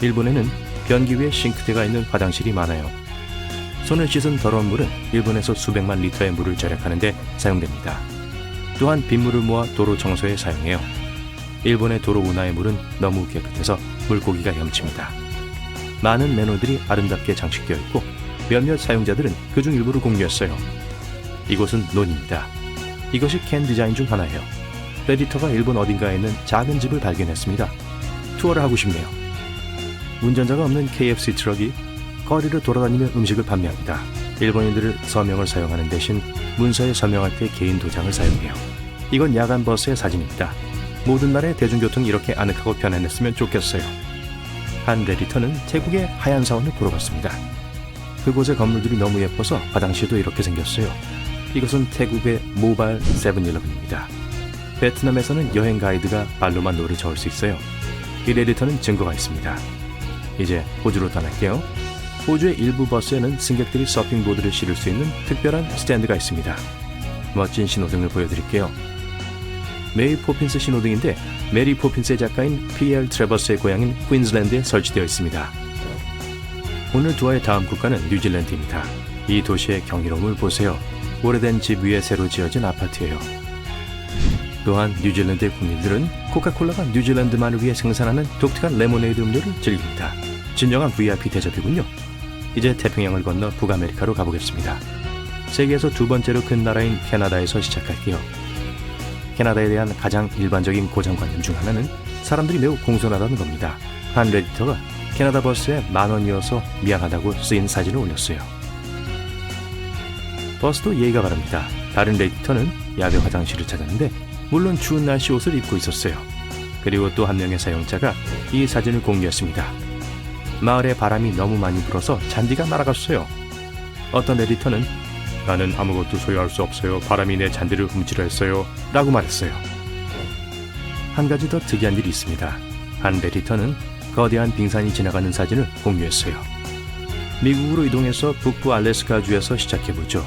일본에는 변기 위에 싱크대가 있는 화장실이 많아요. 손을 씻은 더러운 물은 일본에서 수백만 리터의 물을 절약하는 데 사용됩니다. 또한 빗물을 모아 도로 청소에 사용해요. 일본의 도로 운하의 물은 너무 깨끗해서 물고기가 헤엄칩니다. 많은 매너들이 아름답게 장식되어 있고 몇몇 사용자들은 그중 일부를 공유했어요. 이곳은 논입니다. 이것이 캔 디자인 중 하나예요. 레디터가 일본 어딘가에 있는 작은 집을 발견했습니다. 투어를 하고 싶네요. 운전자가 없는 KFC 트럭이 거리를 돌아다니며 음식을 판매합니다. 일본인들은 서명을 사용하는 대신 문서에 서명할 때 개인 도장을 사용해요. 이건 야간 버스의 사진입니다. 모든 날의 대중교통이 이렇게 아늑하고 편안했으면 좋겠어요. 한 레디터는 태국의 하얀 사원을 보러 갔습니다. 그곳의 건물들이 너무 예뻐서 화장실도 이렇게 생겼어요. 이것은 태국의 모바일 세븐일레븐입니다. 베트남에서는 여행 가이드가 발로만 노를 저을 수 있어요. 이 레디터는 증거가 있습니다. 이제 호주로 떠날게요. 호주의 일부 버스에는 승객들이 서핑보드를 실을 수 있는 특별한 스탠드가 있습니다. 멋진 신호등을 보여드릴게요. 메이 포핀스 신호등인데 메리 포핀스의 작가인 P.L. 트래버스의 고향인 퀸즐랜드에 설치되어 있습니다. 오늘 투어의 다음 국가는 뉴질랜드입니다. 이 도시의 경이로움을 보세요. 오래된 집 위에 새로 지어진 아파트예요. 또한 뉴질랜드의 국민들은 코카콜라가 뉴질랜드만을 위해 생산하는 독특한 레모네이드 음료를 즐깁니다. 진정한 VIP 대접이군요. 이제 태평양을 건너 북아메리카로 가보겠습니다. 세계에서 두 번째로 큰 나라인 캐나다에서 시작할게요. 캐나다에 대한 가장 일반적인 고정관념 중 하나는 사람들이 매우 공손하다는 겁니다. 한 레디터가 캐나다 버스에 10,000원이어서 미안하다고 쓰인 사진을 올렸어요. 버스도 예의가 바랍니다. 다른 레디터는 야외 화장실을 찾았는데 물론 추운 날씨 옷을 입고 있었어요. 그리고 또 한 명의 사용자가 이 사진을 공유했습니다. 마을에 바람이 너무 많이 불어서 잔디가 날아갔어요. 어떤 레디터는 나는 아무것도 소유할 수 없어요. 바람이 내 잔디를 훔치려 했어요. 라고 말했어요. 한 가지 더 특이한 일이 있습니다. 한 레디터는 거대한 빙산이 지나가는 사진을 공유했어요. 미국으로 이동해서 북부 알래스카주에서 시작해보죠.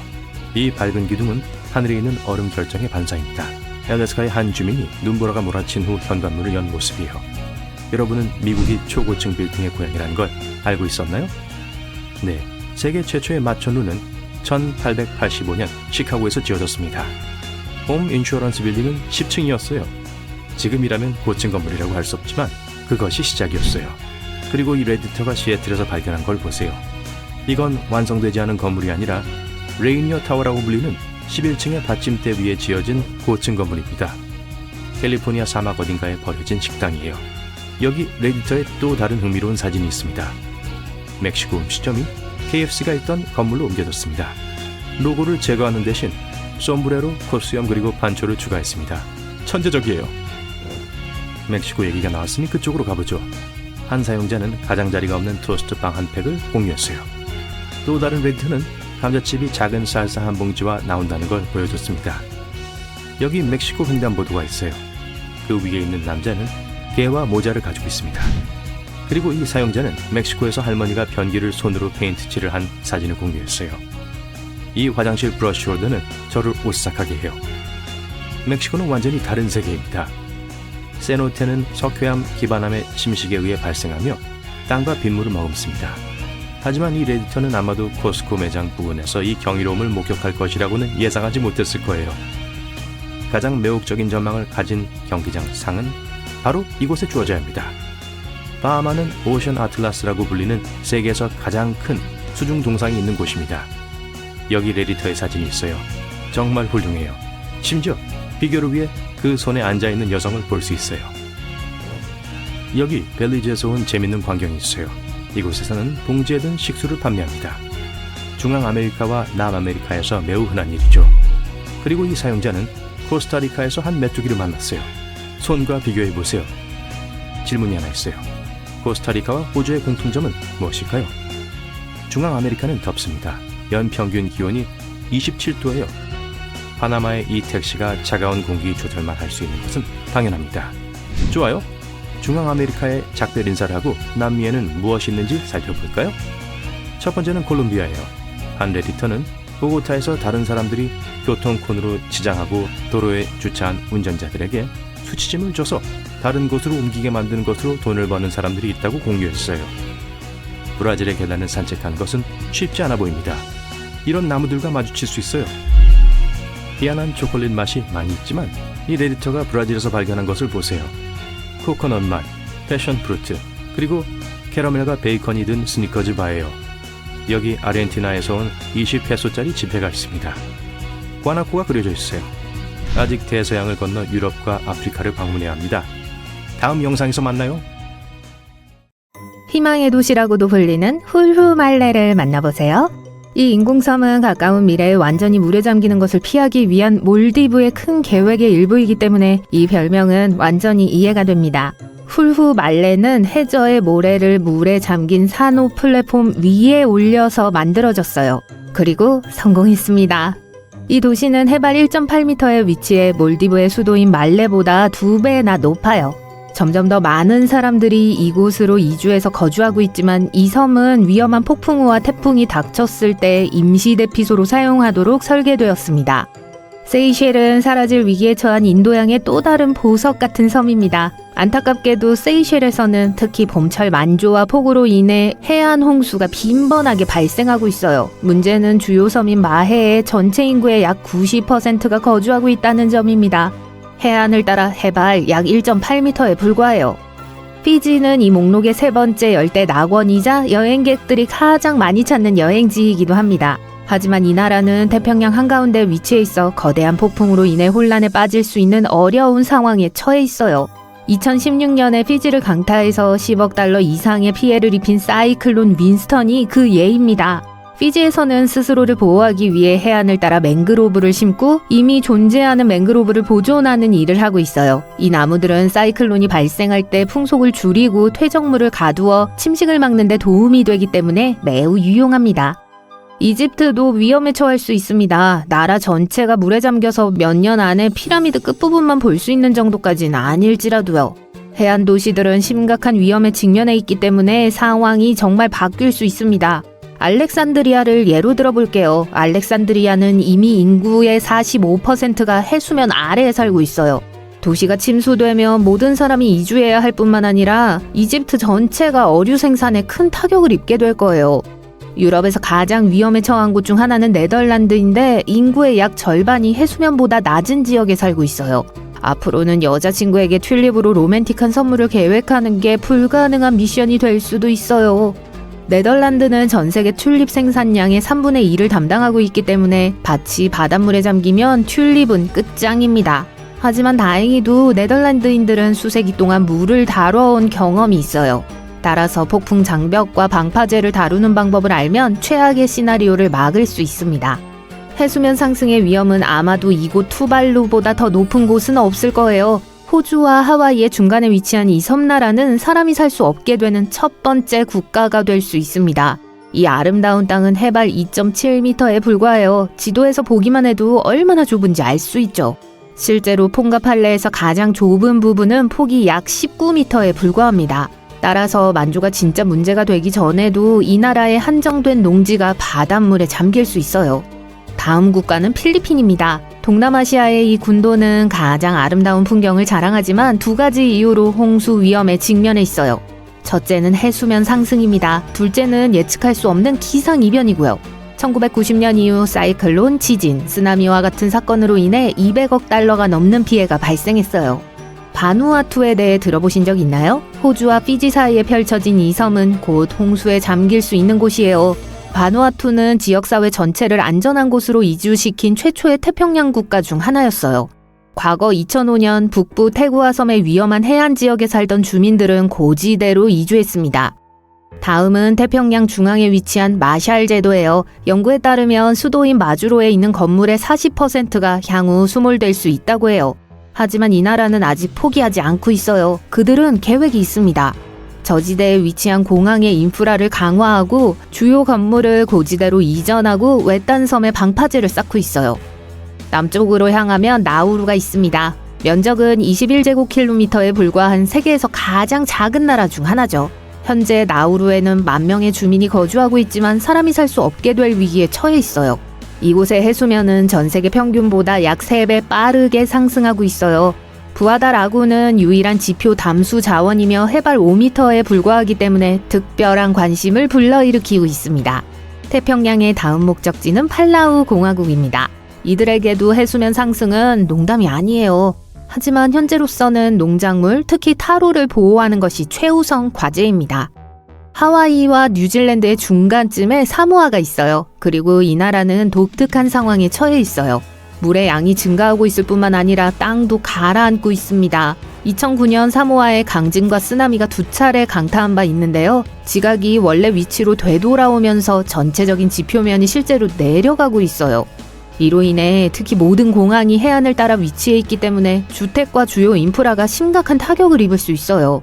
이 밝은 기둥은 하늘에 있는 얼음 결정의 반사입니다. 알래스카의 한 주민이 눈보라가 몰아친 후 현관문을 연 모습이에요. 여러분은 미국이 초고층 빌딩의 고향이라는 걸 알고 있었나요? 네, 세계 최초의 마천루는 1885년 시카고에서 지어졌습니다. 홈 인슈어런스 빌딩은 10층이었어요. 지금이라면 고층 건물이라고 할 수 없지만 그것이 시작이었어요. 그리고 이 레디터가 시애틀에서 발견한 걸 보세요. 이건 완성되지 않은 건물이 아니라 레이니어 타워라고 불리는 11층의 받침대 위에 지어진 고층 건물입니다. 캘리포니아 사막 어딘가에 버려진 식당이에요. 여기 레디터에 또 다른 흥미로운 사진이 있습니다. 멕시코 음식점이 KFC가 있던 건물로 옮겨졌습니다. 로고를 제거하는 대신 솜브레로, 코스염 그리고 반초를 추가했습니다. 천재적이에요. 멕시코 얘기가 나왔으니 그쪽으로 가보죠. 한 사용자는 가장자리가 없는 토스트 빵 한 팩을 공유했어요. 또 다른 레디터는 감자칩이 작은 살사 한 봉지와 나온다는 걸 보여줬습니다. 여기 멕시코 횡단보도가 있어요. 그 위에 있는 남자는 개와 모자를 가지고 있습니다. 그리고 이 사용자는 멕시코에서 할머니가 변기를 손으로 페인트칠을 한 사진을 공유했어요. 이 화장실 브러쉬 홀더는 저를 오싹하게 해요. 멕시코는 완전히 다른 세계입니다. 세노테는 석회암, 기반암의 침식에 의해 발생하며 땅과 빗물을 머금습니다. 하지만 이 레디터는 아마도 코스코 매장 부근에서 이 경이로움을 목격할 것이라고는 예상하지 못했을 거예요. 가장 매혹적인 전망을 가진 경기장 상은 바로 이곳에 주어져야 합니다. 바하마는 오션 아틀라스라고 불리는 세계에서 가장 큰 수중 동상이 있는 곳입니다. 여기 레디터의 사진이 있어요. 정말 훌륭해요. 심지어 비교를 위해 그 손에 앉아있는 여성을 볼 수 있어요. 여기 벨리즈에서 온 재밌는 광경이 있어요. 이곳에서는 봉지에 든 식수를 판매합니다. 중앙아메리카와 남아메리카에서 매우 흔한 일이죠. 그리고 이 사용자는 코스타리카에서 한 메뚜기를 만났어요. 손과 비교해보세요. 질문이 하나 있어요. 코스타리카와 호주의 공통점은 무엇일까요? 중앙아메리카는 덥습니다. 연평균 기온이 27도예요. 파나마의 이 택시가 차가운 공기 조절만 할 수 있는 것은 당연합니다. 좋아요. 중앙아메리카에 작별 인사를 하고 남미에는 무엇이 있는지 살펴볼까요? 첫 번째는 콜롬비아예요. 한 레디터는 보고타에서 다른 사람들이 교통콘으로 지장하고 도로에 주차한 운전자들에게 수치짐을 줘서 다른 곳으로 옮기게 만드는 것으로 돈을 버는 사람들이 있다고 공유했어요. 브라질의 계단을 산책하는 것은 쉽지 않아 보입니다. 이런 나무들과 마주칠 수 있어요. 희한한 초콜릿 맛이 많이 있지만 이 레디터가 브라질에서 발견한 것을 보세요. 코코넛 맛, 패션 프루트, 그리고 캐러멜과 베이컨이 든 스니커즈 바예요. 여기 아르헨티나에서 온 20페소짜리 지폐가 있습니다. 과나코가 그려져 있어요. 아직 대서양을 건너 유럽과 아프리카를 방문해야 합니다. 다음 영상에서 만나요. 희망의 도시라고도 불리는 훌후말레를 만나보세요. 이 인공섬은 가까운 미래에 완전히 물에 잠기는 것을 피하기 위한 몰디브의 큰 계획의 일부이기 때문에 이 별명은 완전히 이해가 됩니다. 훌후말레는 해저의 모래를 물에 잠긴 산호 플랫폼 위에 올려서 만들어졌어요. 그리고 성공했습니다. 이 도시는 해발 1.8m에 위치해 몰디브의 수도인 말레보다 2배나 높아요. 점점 더 많은 사람들이 이곳으로 이주해서 거주하고 있지만 이 섬은 위험한 폭풍우와 태풍이 닥쳤을 때 임시 대피소로 사용하도록 설계되었습니다. 세이셸은 사라질 위기에 처한 인도양의 또 다른 보석 같은 섬입니다. 안타깝게도 세이셸에서는 특히 봄철 만조와 폭우로 인해 해안 홍수가 빈번하게 발생하고 있어요. 문제는 주요 섬인 마해의 전체 인구의 약 90%가 거주하고 있다는 점입니다. 해안을 따라 해발 약 1.8m에 불과해요. 피지는 이 목록의 세 번째 열대 낙원이자 여행객들이 가장 많이 찾는 여행지이기도 합니다. 하지만 이 나라는 태평양 한가운데 위치해 있어 거대한 폭풍으로 인해 혼란에 빠질 수 있는 어려운 상황에 처해 있어요. 2016년에 피지를 강타해서 10억 달러 이상의 피해를 입힌 사이클론 윈스턴이 그 예입니다. 피지에서는 스스로를 보호하기 위해 해안을 따라 맹그로브를 심고 이미 존재하는 맹그로브를 보존하는 일을 하고 있어요. 이 나무들은 사이클론이 발생할 때 풍속을 줄이고 퇴적물을 가두어 침식을 막는 데 도움이 되기 때문에 매우 유용합니다. 이집트도 위험에 처할 수 있습니다. 나라 전체가 물에 잠겨서 몇 년 안에 피라미드 끝부분만 볼 수 있는 정도까지는 아닐지라도요. 해안 도시들은 심각한 위험에 직면해 있기 때문에 상황이 정말 바뀔 수 있습니다. 알렉산드리아를 예로 들어볼게요. 알렉산드리아는 이미 인구의 45%가 해수면 아래에 살고 있어요. 도시가 침수되면 모든 사람이 이주해야 할 뿐만 아니라 이집트 전체가 어류 생산에 큰 타격을 입게 될 거예요. 유럽에서 가장 위험에 처한 곳 중 하나는 네덜란드인데 인구의 약 절반이 해수면보다 낮은 지역에 살고 있어요. 앞으로는 여자친구에게 튤립으로 로맨틱한 선물을 계획하는 게 불가능한 미션이 될 수도 있어요. 네덜란드는 전 세계 튤립 생산량의 3분의 1을 담당하고 있기 때문에 밭이 바닷물에 잠기면 튤립은 끝장입니다. 하지만 다행히도 네덜란드인들은 수세기 동안 물을 다뤄온 경험이 있어요. 따라서 폭풍 장벽과 방파제를 다루는 방법을 알면 최악의 시나리오를 막을 수 있습니다. 해수면 상승의 위험은 아마도 이곳 투발루보다 더 높은 곳은 없을 거예요. 호주와 하와이의 중간에 위치한 이 섬나라는 사람이 살 수 없게 되는 첫 번째 국가가 될 수 있습니다. 이 아름다운 땅은 해발 2.7m에 불과해요. 지도에서 보기만 해도 얼마나 좁은지 알 수 있죠. 실제로 퐁가팔레에서 가장 좁은 부분은 폭이 약 19m에 불과합니다. 따라서 만조가 진짜 문제가 되기 전에도 이 나라의 한정된 농지가 바닷물에 잠길 수 있어요. 다음 국가는 필리핀입니다. 동남아시아의 이 군도는 가장 아름다운 풍경을 자랑하지만 두 가지 이유로 홍수 위험에 직면해 있어요. 첫째는 해수면 상승입니다. 둘째는 예측할 수 없는 기상이변이고요. 1990년 이후 사이클론, 지진, 쓰나미와 같은 사건으로 인해 200억 달러가 넘는 피해가 발생했어요. 바누아투에 대해 들어보신 적 있나요? 호주와 피지 사이에 펼쳐진 이 섬은 곧 홍수에 잠길 수 있는 곳이에요. 바누아투는 지역사회 전체를 안전한 곳으로 이주시킨 최초의 태평양 국가 중 하나였어요. 과거 2005년 북부 태구아 섬의 위험한 해안 지역에 살던 주민들은 고지대로 이주했습니다. 다음은 태평양 중앙에 위치한 마샬 제도예요. 연구에 따르면 수도인 마주로에 있는 건물의 40%가 향후 수몰될 수 있다고 해요. 하지만 이 나라는 아직 포기하지 않고 있어요. 그들은 계획이 있습니다. 저지대에 위치한 공항의 인프라를 강화하고 주요 건물을 고지대로 이전하고 외딴 섬에 방파제를 쌓고 있어요. 남쪽으로 향하면 나우루가 있습니다. 면적은 21제곱킬로미터에 불과한 세계에서 가장 작은 나라 중 하나죠. 현재 나우루에는 10,000명의 주민이 거주하고 있지만 사람이 살 수 없게 될 위기에 처해 있어요. 이곳의 해수면은 전 세계 평균보다 약 3배 빠르게 상승하고 있어요. 부하다 라구는 유일한 지표 담수 자원이며 해발 5m에 불과하기 때문에 특별한 관심을 불러일으키고 있습니다. 태평양의 다음 목적지는 팔라우 공화국입니다. 이들에게도 해수면 상승은 농담이 아니에요. 하지만 현재로서는 농작물, 특히 타로를 보호하는 것이 최우선 과제입니다. 하와이와 뉴질랜드의 중간쯤에 사모아가 있어요. 그리고 이 나라는 독특한 상황에 처해 있어요. 물의 양이 증가하고 있을 뿐만 아니라 땅도 가라앉고 있습니다. 2009년 사모아의 강진과 쓰나미가 2차례 강타한 바 있는데요. 지각이 원래 위치로 되돌아오면서 전체적인 지표면이 실제로 내려가고 있어요. 이로 인해 특히 모든 공항이 해안을 따라 위치해 있기 때문에 주택과 주요 인프라가 심각한 타격을 입을 수 있어요.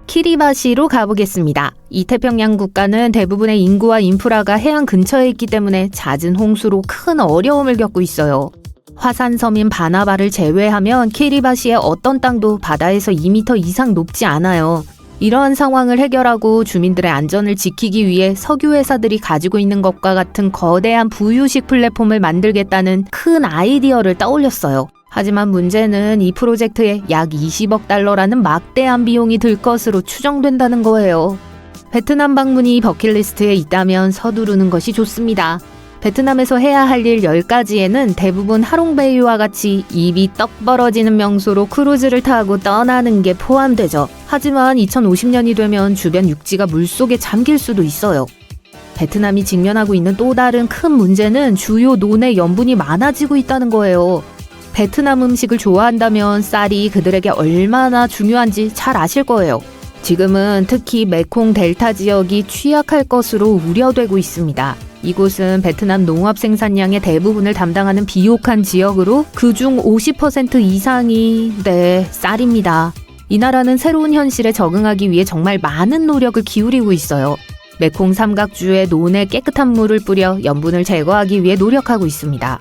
키리바시로 가보겠습니다. 이 태평양 국가는 대부분의 인구와 인프라가 해안 근처에 있기 때문에 잦은 홍수로 큰 어려움을 겪고 있어요. 화산섬인 바나바를 제외하면 키리바시의 어떤 땅도 바다에서 2m 이상 높지 않아요. 이러한 상황을 해결하고 주민들의 안전을 지키기 위해 석유 회사들이 가지고 있는 것과 같은 거대한 부유식 플랫폼을 만들겠다는 큰 아이디어를 떠올렸어요. 하지만 문제는 이 프로젝트에 약 20억 달러라는 막대한 비용이 들 것으로 추정된다는 거예요. 베트남 방문이 버킷리스트에 있다면 서두르는 것이 좋습니다. 베트남에서 해야 할 일 10가지에는 대부분 하롱베이와 같이 입이 떡 벌어지는 명소로 크루즈를 타고 떠나는 게 포함되죠. 하지만 2050년이 되면 주변 육지가 물속에 잠길 수도 있어요. 베트남이 직면하고 있는 또 다른 큰 문제는 주요 논의 염분이 많아지고 있다는 거예요. 베트남 음식을 좋아한다면 쌀이 그들에게 얼마나 중요한지 잘 아실 거예요. 지금은 특히 메콩 델타 지역이 취약할 것으로 우려되고 있습니다. 이곳은 베트남 농업 생산량의 대부분을 담당하는 비옥한 지역으로 그중 50% 이상이 쌀입니다. 이 나라는 새로운 현실에 적응하기 위해 정말 많은 노력을 기울이고 있어요. 메콩 삼각주에 논에 깨끗한 물을 뿌려 염분을 제거하기 위해 노력하고 있습니다.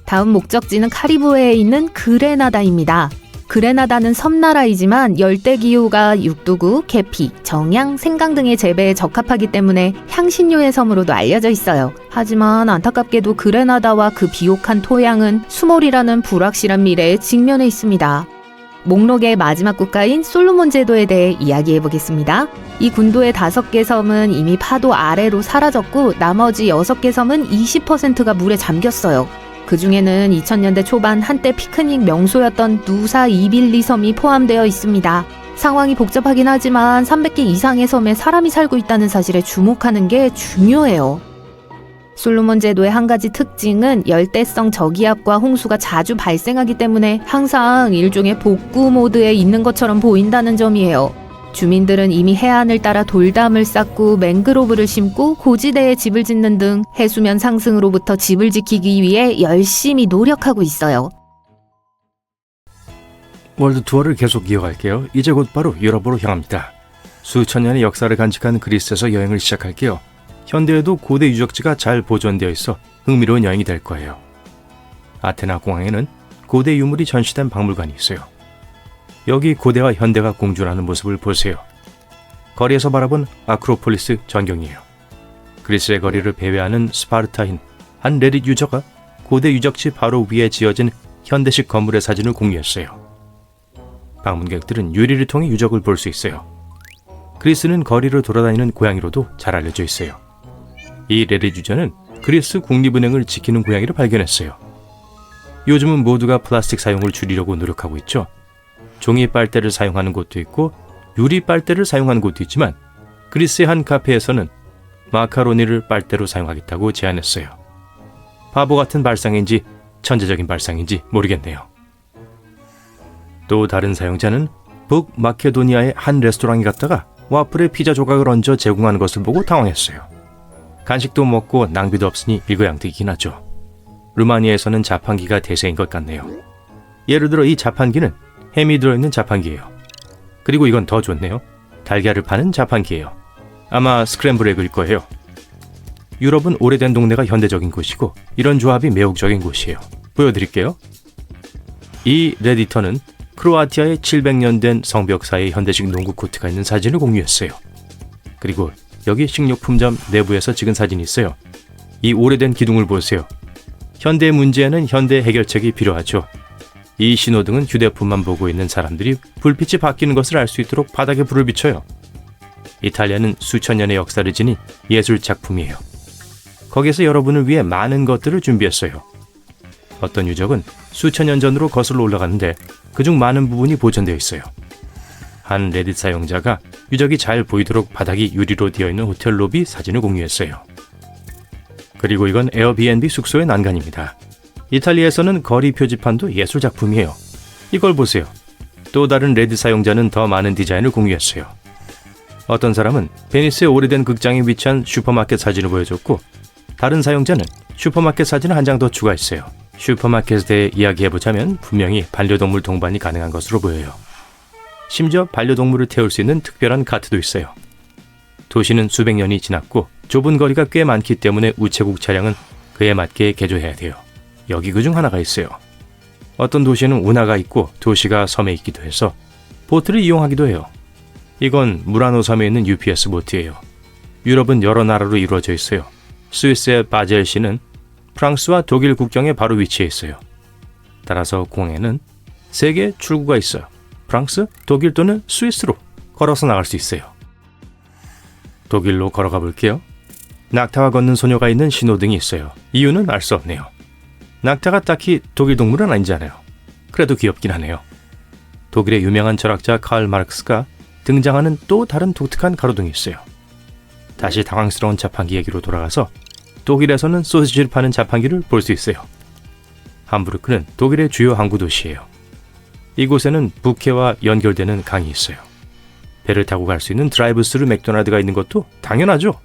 다음 목적지는 카리브해에 있는 그레나다입니다. 그레나다는 섬나라이지만 열대기후가 육두구, 계피, 정향, 생강 등의 재배에 적합하기 때문에 향신료의 섬으로도 알려져 있어요. 하지만 안타깝게도 그레나다와 그 비옥한 토양은 수몰이라는 불확실한 미래에 직면해 있습니다. 목록의 마지막 국가인 솔로몬 제도에 대해 이야기해 보겠습니다. 이 군도의 5개 섬은 이미 파도 아래로 사라졌고 나머지 6개 섬은 20%가 물에 잠겼어요. 그 중에는 2000년대 초반 한때 피크닉 명소였던 누사 이빌리 섬이 포함되어 있습니다. 상황이 복잡하긴 하지만 300개 이상의 섬에 사람이 살고 있다는 사실에 주목하는 게 중요해요. 솔로몬 제도의 한 가지 특징은 열대성 저기압과 홍수가 자주 발생하기 때문에 항상 일종의 복구 모드에 있는 것처럼 보인다는 점이에요. 주민들은 이미 해안을 따라 돌담을 쌓고 맹그로브를 심고 고지대에 집을 짓는 등 해수면 상승으로부터 집을 지키기 위해 열심히 노력하고 있어요. 월드 투어를 계속 이어갈게요. 이제 곧바로 유럽으로 향합니다. 수천 년의 역사를 간직한 그리스에서 여행을 시작할게요. 현대에도 고대 유적지가 잘 보존되어 있어 흥미로운 여행이 될 거예요. 아테네 공항에는 고대 유물이 전시된 박물관이 있어요. 여기 고대와 현대가 공존하는 모습을 보세요. 거리에서 바라본 아크로폴리스 전경이에요. 그리스의 거리를 배회하는 스파르타인 한 레딧 유저가 고대 유적지 바로 위에 지어진 현대식 건물의 사진을 공유했어요. 방문객들은 유리를 통해 유적을 볼 수 있어요. 그리스는 거리를 돌아다니는 고양이로도 잘 알려져 있어요. 이 레딧 유저는 그리스 국립은행을 지키는 고양이를 발견했어요. 요즘은 모두가 플라스틱 사용을 줄이려고 노력하고 있죠. 종이 빨대를 사용하는 곳도 있고 유리 빨대를 사용하는 곳도 있지만 그리스의 한 카페에서는 마카로니를 빨대로 사용하겠다고 제안했어요. 바보 같은 발상인지 천재적인 발상인지 모르겠네요. 또 다른 사용자는 북마케도니아의 한 레스토랑에 갔다가 와플에 피자 조각을 얹어 제공하는 것을 보고 당황했어요. 간식도 먹고 낭비도 없으니 일거양득이긴 하죠. 루마니아에서는 자판기가 대세인 것 같네요. 예를 들어 이 자판기는 햄이 들어있는 자판기예요. 그리고 이건 더 좋네요. 달걀을 파는 자판기예요. 아마 스크램블 에그일 거예요. 유럽은 오래된 동네가 현대적인 곳이고 이런 조합이 매혹적인 곳이에요. 보여드릴게요. 이 레디터는 크로아티아의 700년 된 성벽 사이에 현대식 농구 코트가 있는 사진을 공유했어요. 그리고 여기 식료품점 내부에서 찍은 사진이 있어요. 이 오래된 기둥을 보세요. 현대 문제에는 현대 해결책이 필요하죠. 이 신호등은 휴대폰만 보고 있는 사람들이 불빛이 바뀌는 것을 알 수 있도록 바닥에 불을 비춰요. 이탈리아는 수천 년의 역사를 지닌 예술 작품이에요. 거기서 여러분을 위해 많은 것들을 준비했어요. 어떤 유적은 수천 년 전으로 거슬러 올라가는데 그중 많은 부분이 보존되어 있어요. 한 레딧 사용자가 유적이 잘 보이도록 바닥이 유리로 되어 있는 호텔 로비 사진을 공유했어요. 그리고 이건 에어비앤비 숙소의 난간입니다. 이탈리아에서는 거리 표지판도 예술 작품이에요. 이걸 보세요. 또 다른 레딧 사용자는 더 많은 디자인을 공유했어요. 어떤 사람은 베니스의 오래된 극장에 위치한 슈퍼마켓 사진을 보여줬고 다른 사용자는 슈퍼마켓 사진을 한 장 더 추가했어요. 슈퍼마켓에 대해 이야기해보자면 분명히 반려동물 동반이 가능한 것으로 보여요. 심지어 반려동물을 태울 수 있는 특별한 카트도 있어요. 도시는 수백 년이 지났고 좁은 거리가 꽤 많기 때문에 우체국 차량은 그에 맞게 개조해야 돼요. 여기 그중 하나가 있어요. 어떤 도시에는 운하가 있고 도시가 섬에 있기도 해서 보트를 이용하기도 해요. 이건 무라노 섬에 있는 UPS 보트예요. 유럽은 여러 나라로 이루어져 있어요. 스위스의 바젤시는 프랑스와 독일 국경에 바로 위치해 있어요. 따라서 공항에는 3개의 출구가 있어요. 프랑스, 독일 또는 스위스로 걸어서 나갈 수 있어요. 독일로 걸어가 볼게요. 낙타와 걷는 소녀가 있는 신호등이 있어요. 이유는 알 수 없네요. 낙타가 딱히 독일 동물은 아니잖아요. 그래도 귀엽긴 하네요. 독일의 유명한 철학자 칼 마르크스가 등장하는 또 다른 독특한 가로등이 있어요. 다시 당황스러운 자판기 얘기로 돌아가서 독일에서는 소시지를 파는 자판기를 볼 수 있어요. 함부르크는 독일의 주요 항구 도시예요. 이곳에는 북해와 연결되는 강이 있어요. 배를 타고 갈 수 있는 드라이브스루 맥도날드가 있는 것도 당연하죠.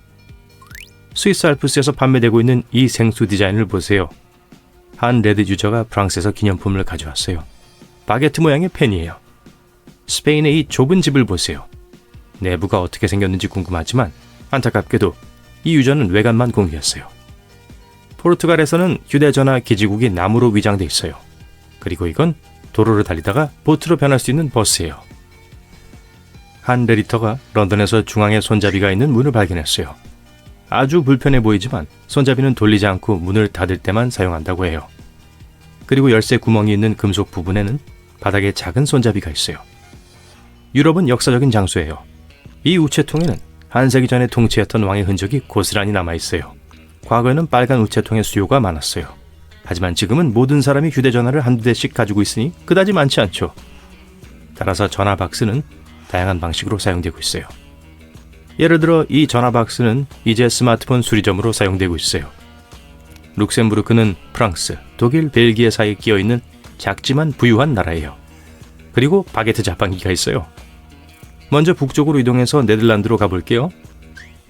스위스 알프스에서 판매되고 있는 이 생수 디자인을 보세요. 한 레드 유저가 프랑스에서 기념품을 가져왔어요. 바게트 모양의 펜이에요. 스페인의 이 좁은 집을 보세요. 내부가 어떻게 생겼는지 궁금하지만 안타깝게도 이 유저는 외관만 공유했어요. 포르투갈에서는 휴대전화 기지국이 나무로 위장돼 있어요. 그리고 이건 도로를 달리다가 보트로 변할 수 있는 버스예요. 한 레디터가 런던에서 중앙에 손잡이가 있는 문을 발견했어요. 아주 불편해 보이지만 손잡이는 돌리지 않고 문을 닫을 때만 사용한다고 해요. 그리고 열쇠 구멍이 있는 금속 부분에는 바닥에 작은 손잡이가 있어요. 유럽은 역사적인 장소예요. 이 우체통에는 한 세기 전에 통치했던 왕의 흔적이 고스란히 남아있어요. 과거에는 빨간 우체통의 수요가 많았어요. 하지만 지금은 모든 사람이 휴대전화를 한두 대씩 가지고 있으니 그다지 많지 않죠. 따라서 전화 박스는 다양한 방식으로 사용되고 있어요. 예를 들어 이 전화 박스는 이제 스마트폰 수리점으로 사용되고 있어요. 룩셈부르크는 프랑스, 독일, 벨기에 사이에 끼어있는 작지만 부유한 나라예요. 그리고 바게트 자판기가 있어요. 먼저 북쪽으로 이동해서 네덜란드로 가볼게요.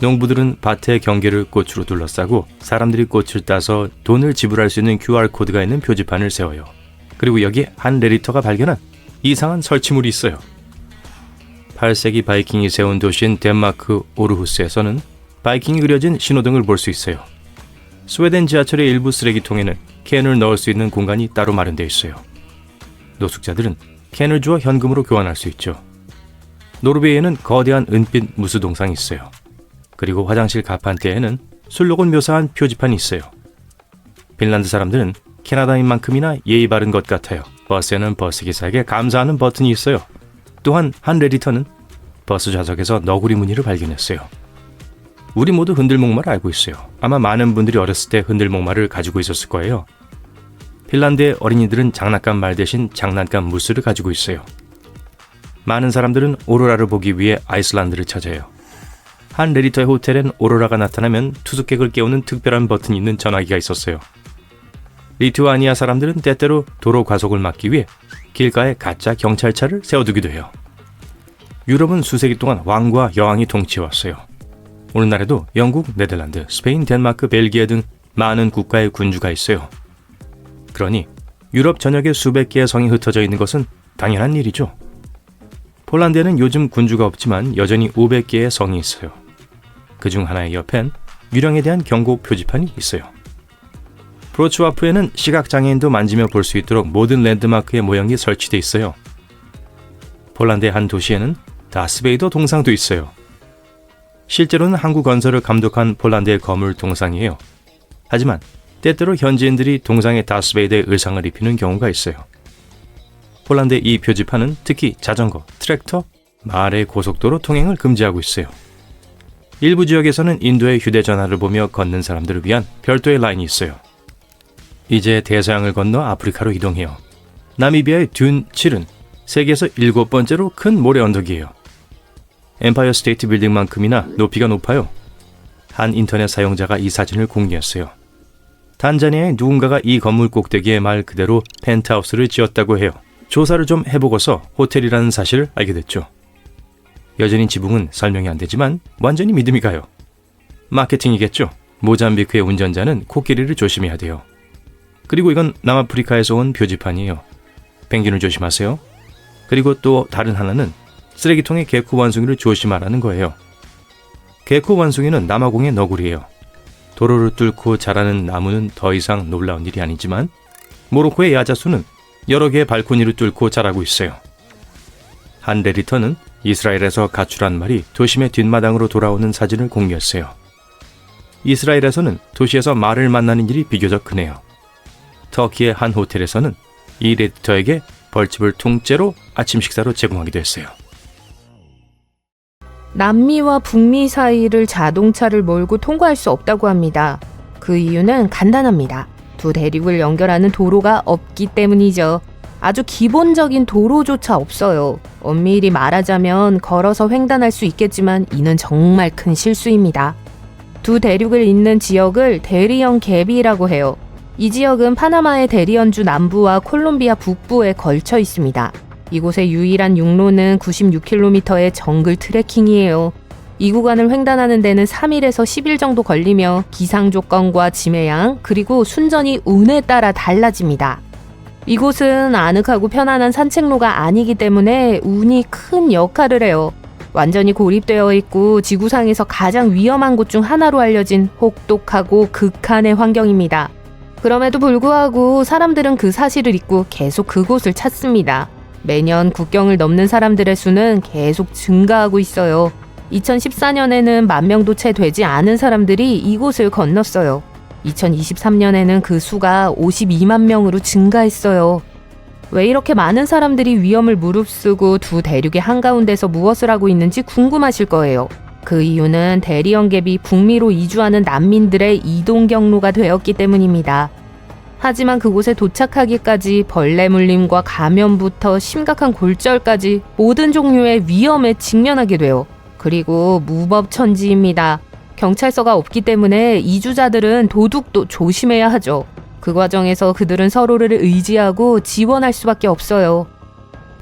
농부들은 밭의 경계를 꽃으로 둘러싸고 사람들이 꽃을 따서 돈을 지불할 수 있는 QR코드가 있는 표지판을 세워요. 그리고 여기에 한 레리터가 발견한 이상한 설치물이 있어요. 8세기 바이킹이 세운 도시인 덴마크 오르후스에서는 바이킹이 그려진 신호등을 볼 수 있어요. 스웨덴 지하철의 일부 쓰레기통에는 캔을 넣을 수 있는 공간이 따로 마련되어 있어요. 노숙자들은 캔을 주어 현금으로 교환할 수 있죠. 노르웨이에는 거대한 은빛 무수 동상이 있어요. 그리고 화장실 가판대에는 술록을 묘사한 표지판이 있어요. 핀란드 사람들은 캐나다인 만큼이나 예의 바른 것 같아요. 버스에는 버스기사에게 감사하는 버튼이 있어요. 또한 한 레디터는 버스 좌석에서 너구리 무늬를 발견했어요. 우리 모두 흔들목마를 알고 있어요. 아마 많은 분들이 어렸을 때 흔들목마를 가지고 있었을 거예요. 핀란드의 어린이들은 장난감 말 대신 장난감 무스를 가지고 있어요. 많은 사람들은 오로라를 보기 위해 아이슬란드를 찾아요. 한 레디터의 호텔엔 오로라가 나타나면 투숙객을 깨우는 특별한 버튼이 있는 전화기가 있었어요. 리투아니아 사람들은 때때로 도로 과속을 막기 위해 길가에 가짜 경찰차를 세워두기도 해요. 유럽은 수세기 동안 왕과 여왕이 통치해왔어요. 오늘날에도 영국, 네덜란드, 스페인, 덴마크, 벨기에 등 많은 국가의 군주가 있어요. 그러니 유럽 전역에 수백 개의 성이 흩어져 있는 것은 당연한 일이죠. 폴란드에는 요즘 군주가 없지만 여전히 500개의 성이 있어요. 그중 하나의 옆엔 유령에 대한 경고 표지판이 있어요. 프로츠와프에는 시각장애인도 만지며 볼 수 있도록 모든 랜드마크의 모형이 설치되어 있어요. 폴란드의 한 도시에는 다스베이더 동상도 있어요. 실제로는 항구 건설을 감독한 폴란드의 거물 동상이에요. 하지만 때때로 현지인들이 동상에 다스베이더의 의상을 입히는 경우가 있어요. 폴란드의 이 표지판은 특히 자전거, 트랙터, 말의 고속도로 통행을 금지하고 있어요. 일부 지역에서는 인도의 휴대전화를 보며 걷는 사람들을 위한 별도의 라인이 있어요. 이제 대서양을 건너 아프리카로 이동해요. 나미비아의 듄 7은 세계에서 7번째로 큰 모래 언덕이에요. 엠파이어 스테이트 빌딩만큼이나 높이가 높아요. 한 인터넷 사용자가 이 사진을 공유했어요. 탄자니아의 누군가가 이 건물 꼭대기에 말 그대로 펜트하우스를 지었다고 해요. 조사를 좀 해보고서 호텔이라는 사실을 알게 됐죠. 여전히 지붕은 설명이 안 되지만 완전히 믿음이 가요. 마케팅이겠죠. 모잠비크의 운전자는 코끼리를 조심해야 돼요. 그리고 이건 남아프리카에서 온 표지판이에요. 펭귄을 조심하세요. 그리고 또 다른 하나는 쓰레기통에 개코 원숭이를 조심하라는 거예요. 개코 원숭이는 남아공의 너구리예요. 도로를 뚫고 자라는 나무는 더 이상 놀라운 일이 아니지만 모로코의 야자수는 여러 개의 발코니를 뚫고 자라고 있어요. 한 레디터는 이스라엘에서 가출한 말이 도심의 뒷마당으로 돌아오는 사진을 공유했어요. 이스라엘에서는 도시에서 말을 만나는 일이 비교적 흔해요. 터키의 한 호텔에서는 이 레디터에게 벌집을 통째로 아침 식사로 제공하기도 했어요. 남미와 북미 사이를 자동차를 몰고 통과할 수 없다고 합니다. 그 이유는 간단합니다. 두 대륙을 연결하는 도로가 없기 때문이죠. 아주 기본적인 도로조차 없어요. 엄밀히 말하자면 걸어서 횡단할 수 있겠지만 이는 정말 큰 실수입니다. 두 대륙을 잇는 지역을 대리언 갭이라고 해요. 이 지역은 파나마의 대리언주 남부와 콜롬비아 북부에 걸쳐 있습니다. 이곳의 유일한 육로는 96km의 정글 트레킹이에요. 이 구간을 횡단하는 데는 3일에서 10일 정도 걸리며 기상 조건과 짐의 양 그리고 순전히 운에 따라 달라집니다. 이곳은 아늑하고 편안한 산책로가 아니기 때문에 운이 큰 역할을 해요. 완전히 고립되어 있고 지구상에서 가장 위험한 곳 중 하나로 알려진 혹독하고 극한의 환경입니다. 그럼에도 불구하고 사람들은 그 사실을 잊고 계속 그곳을 찾습니다. 매년 국경을 넘는 사람들의 수는 계속 증가하고 있어요. 2014년에는 10,000명도 채 되지 않은 사람들이 이곳을 건넜어요. 2023년에는 그 수가 52만 명으로 증가했어요. 왜 이렇게 많은 사람들이 위험을 무릅쓰고 두 대륙의 한가운데서 무엇을 하고 있는지 궁금하실 거예요. 그 이유는 대리언 갭이 북미로 이주하는 난민들의 이동 경로가 되었기 때문입니다. 하지만 그곳에 도착하기까지 벌레 물림과 감염부터 심각한 골절까지 모든 종류의 위험에 직면하게 돼요. 그리고 무법천지입니다. 경찰서가 없기 때문에 이주자들은 도둑도 조심해야 하죠. 그 과정에서 그들은 서로를 의지하고 지원할 수밖에 없어요.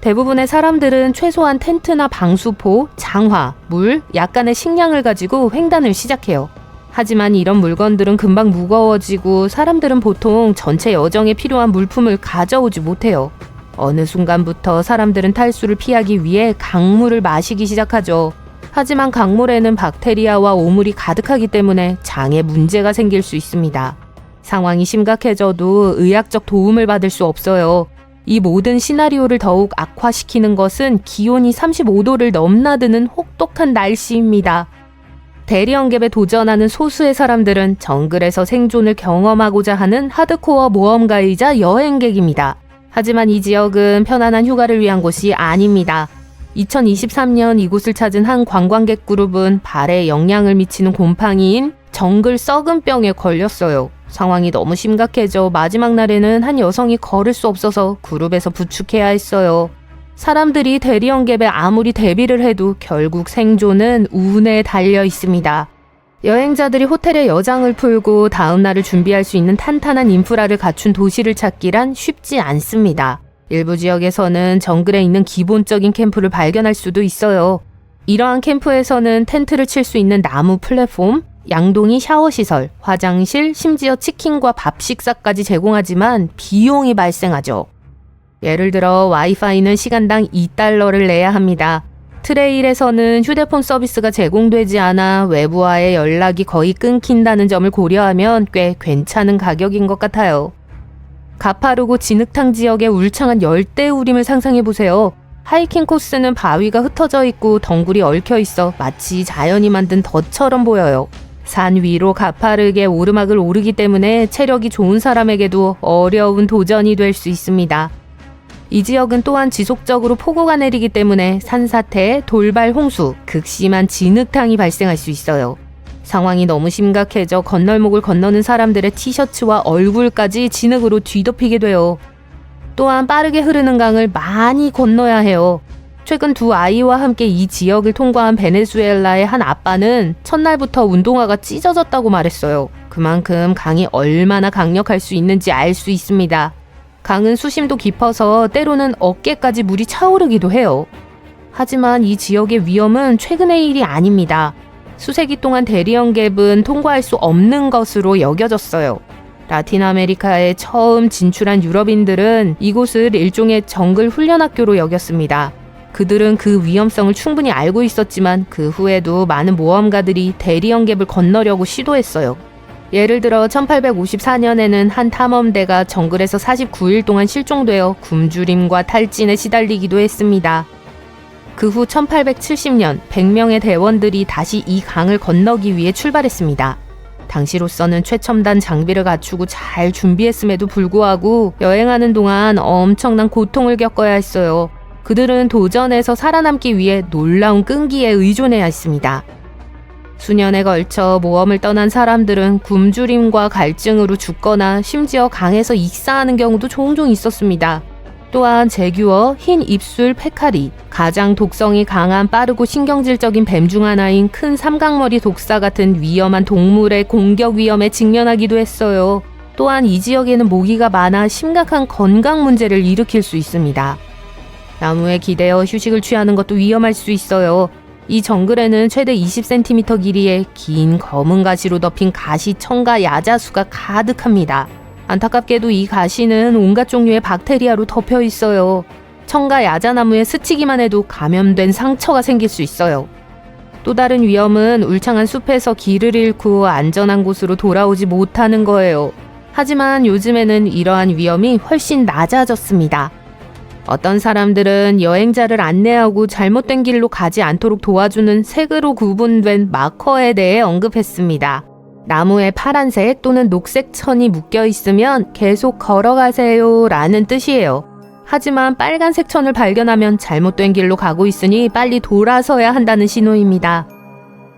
대부분의 사람들은 최소한 텐트나 방수포, 장화, 물, 약간의 식량을 가지고 횡단을 시작해요. 하지만 이런 물건들은 금방 무거워지고 사람들은 보통 전체 여정에 필요한 물품을 가져오지 못해요. 어느 순간부터 사람들은 탈수를 피하기 위해 강물을 마시기 시작하죠. 하지만 강물에는 박테리아와 오물이 가득하기 때문에 장에 문제가 생길 수 있습니다. 상황이 심각해져도 의학적 도움을 받을 수 없어요. 이 모든 시나리오를 더욱 악화시키는 것은 기온이 35도를 넘나드는 혹독한 날씨입니다. 대리연ገብ에 도전하는 소수의 사람들은 정글에서 생존을 경험하고자 하는 하드코어 모험가이자 여행객입니다. 하지만 이 지역은 편안한 휴가를 위한 곳이 아닙니다. 2023년 이곳을 찾은 한 관광객 그룹은 발에 영향을 미치는 곰팡이인 정글 썩은병에 걸렸어요. 상황이 너무 심각해져 마지막 날에는 한 여성이 걸을 수 없어서 그룹에서 부축해야 했어요. 사람들이 대리연ገብ에 아무리 대비를 해도 결국 생존은 운에 달려 있습니다. 여행자들이 호텔에 여장을 풀고 다음 날을 준비할 수 있는 탄탄한 인프라를 갖춘 도시를 찾기란 쉽지 않습니다. 일부 지역에서는 정글에 있는 기본적인 캠프를 발견할 수도 있어요. 이러한 캠프에서는 텐트를 칠 수 있는 나무 플랫폼, 양동이 샤워시설, 화장실, 심지어 치킨과 밥 식사까지 제공하지만 비용이 발생하죠. 예를 들어 와이파이는 시간당 $2를 내야 합니다. 트레일에서는 휴대폰 서비스가 제공되지 않아 외부와의 연락이 거의 끊긴다는 점을 고려하면 꽤 괜찮은 가격인 것 같아요. 가파르고 진흙탕 지역의 울창한 열대우림을 상상해보세요. 하이킹 코스는 바위가 흩어져 있고 덩굴이 얽혀 있어 마치 자연이 만든 덫처럼 보여요. 산 위로 가파르게 오르막을 오르기 때문에 체력이 좋은 사람에게도 어려운 도전이 될 수 있습니다. 이 지역은 또한 지속적으로 폭우가 내리기 때문에 산사태, 돌발 홍수, 극심한 진흙탕이 발생할 수 있어요. 상황이 너무 심각해져 건널목을 건너는 사람들의 티셔츠와 얼굴까지 진흙으로 뒤덮이게 돼요. 또한 빠르게 흐르는 강을 많이 건너야 해요. 최근 두 아이와 함께 이 지역을 통과한 베네수엘라의 한 아빠는 첫날부터 운동화가 찢어졌다고 말했어요. 그만큼 강이 얼마나 강력할 수 있는지 알 수 있습니다. 강은 수심도 깊어서 때로는 어깨까지 물이 차오르기도 해요. 하지만 이 지역의 위험은 최근의 일이 아닙니다. 수세기 동안 대리연갭은 통과할 수 없는 것으로 여겨졌어요. 라틴 아메리카에 처음 진출한 유럽인들은 이곳을 일종의 정글 훈련학교로 여겼습니다. 그들은 그 위험성을 충분히 알고 있었지만 그 후에도 많은 모험가들이 대리연갭을 건너려고 시도했어요. 예를 들어 1854년에는 한 탐험대가 정글에서 49일 동안 실종되어 굶주림과 탈진에 시달리기도 했습니다. 그 후 1870년 100명의 대원들이 다시 이 강을 건너기 위해 출발했습니다. 당시로서는 최첨단 장비를 갖추고 잘 준비했음에도 불구하고 여행하는 동안 엄청난 고통을 겪어야 했어요. 그들은 도전에서 살아남기 위해 놀라운 끈기에 의존해야 했습니다. 수년에 걸쳐 모험을 떠난 사람들은 굶주림과 갈증으로 죽거나 심지어 강에서 익사하는 경우도 종종 있었습니다. 또한 제규어, 흰 입술 페카리, 가장 독성이 강한 빠르고 신경질적인 뱀 중 하나인 큰 삼각머리 독사 같은 위험한 동물의 공격 위험에 직면하기도 했어요. 또한 이 지역에는 모기가 많아 심각한 건강 문제를 일으킬 수 있습니다. 나무에 기대어 휴식을 취하는 것도 위험할 수 있어요. 이 정글에는 최대 20cm 길이의 긴 검은 가시로 덮인 가시청과 야자수가 가득합니다. 안타깝게도 이 가시는 온갖 종류의 박테리아로 덮여 있어요. 청과 야자나무에 스치기만 해도 감염된 상처가 생길 수 있어요. 또 다른 위험은 울창한 숲에서 길을 잃고 안전한 곳으로 돌아오지 못하는 거예요. 하지만 요즘에는 이러한 위험이 훨씬 낮아졌습니다. 어떤 사람들은 여행자를 안내하고 잘못된 길로 가지 않도록 도와주는 색으로 구분된 마커에 대해 언급했습니다. 나무에 파란색 또는 녹색 천이 묶여 있으면 계속 걸어가세요 라는 뜻이에요. 하지만 빨간색 천을 발견하면 잘못된 길로 가고 있으니 빨리 돌아서야 한다는 신호입니다.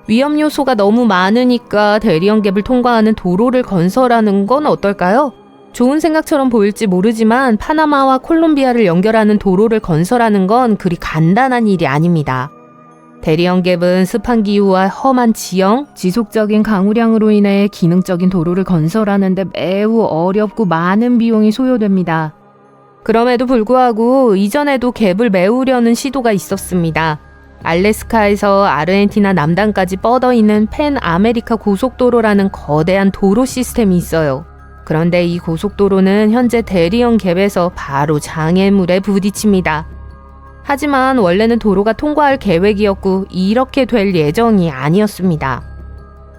위험 요소가 너무 많으니까 대리연갭을 통과하는 도로를 건설하는 건 어떨까요? 좋은 생각처럼 보일지 모르지만 파나마와 콜롬비아를 연결하는 도로를 건설하는 건 그리 간단한 일이 아닙니다. 대리형 갭은 습한 기후와 험한 지형, 지속적인 강우량으로 인해 기능적인 도로를 건설하는데 매우 어렵고 많은 비용이 소요됩니다. 그럼에도 불구하고 이전에도 갭을 메우려는 시도가 있었습니다. 알래스카에서 아르헨티나 남단까지 뻗어 있는 펜 아메리카 고속도로라는 거대한 도로 시스템이 있어요. 그런데 이 고속도로는 현재 대리형 갭에서 바로 장애물에 부딪힙니다. 하지만 원래는 도로가 통과할 계획이었고 이렇게 될 예정이 아니었습니다.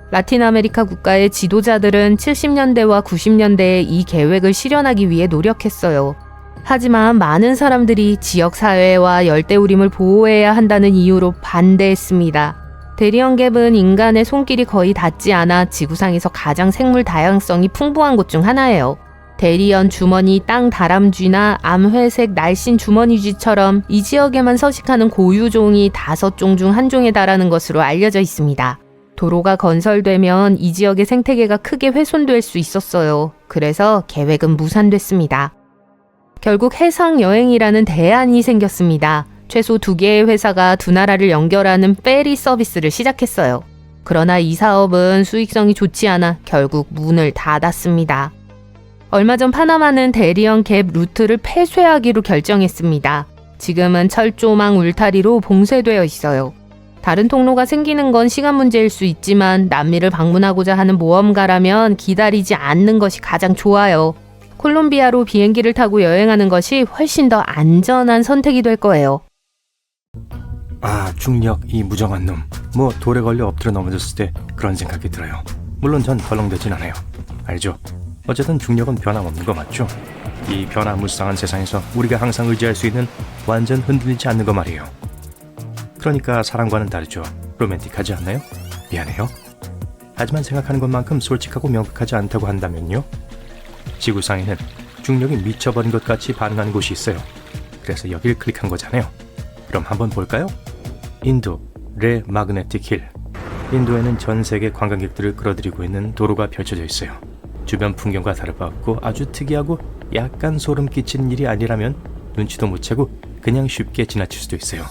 라틴 아메리카 국가의 지도자들은 70년대와 90년대에 이 계획을 실현하기 위해 노력했어요. 하지만 많은 사람들이 지역사회와 열대우림을 보호해야 한다는 이유로 반대했습니다. 대리형 갭은 인간의 손길이 거의 닿지 않아 지구상에서 가장 생물 다양성이 풍부한 곳 중 하나예요. 대리연 주머니 땅 다람쥐나 암회색 날씬 주머니쥐처럼 이 지역에만 서식하는 고유종이 5종 중 1종에 달하는 것으로 알려져 있습니다. 도로가 건설되면 이 지역의 생태계가 크게 훼손될 수 있었어요. 그래서 계획은 무산됐습니다. 결국 해상여행이라는 대안이 생겼습니다. 최소 2개의 회사가 두 나라를 연결하는 페리 서비스를 시작했어요. 그러나 이 사업은 수익성이 좋지 않아 결국 문을 닫았습니다. 얼마 전 파나마는 대리형 갭 루트를 폐쇄하기로 결정했습니다. 지금은 철조망 울타리로 봉쇄되어 있어요. 다른 통로가 생기는 건 시간 문제일 수 있지만 남미를 방문하고자 하는 모험가라면 기다리지 않는 것이 가장 좋아요. 콜롬비아로 비행기를 타고 여행하는 것이 훨씬 더 안전한 선택이 될 거예요. 아, 중력 이 무정한 놈. 뭐 돌에 걸려 엎드려 넘어졌을 때 그런 생각이 들어요. 물론 전 덜렁대진 않아요. 알죠? 어쨌든 중력은 변함없는 거 맞죠? 이 변화무쌍한 세상에서 우리가 항상 의지할 수 있는 완전 흔들리지 않는 거 말이에요. 그러니까 사랑과는 다르죠. 로맨틱하지 않나요? 미안해요. 하지만 생각하는 것만큼 솔직하고 명백하지 않다고 한다면요? 지구상에는 중력이 미쳐버린 것 같이 반응하는 곳이 있어요. 그래서 여길 클릭한 거잖아요. 그럼 한번 볼까요? 인도 레 마그네틱 힐. 인도에는 전 세계 관광객들을 끌어들이고 있는 도로가 펼쳐져 있어요. 주변 풍경과 다를 바 없고 아주 특이하고 약간 소름 끼치는 일이 아니라면 눈치도 못 채고 그냥 쉽게 지나칠 수도 있어요.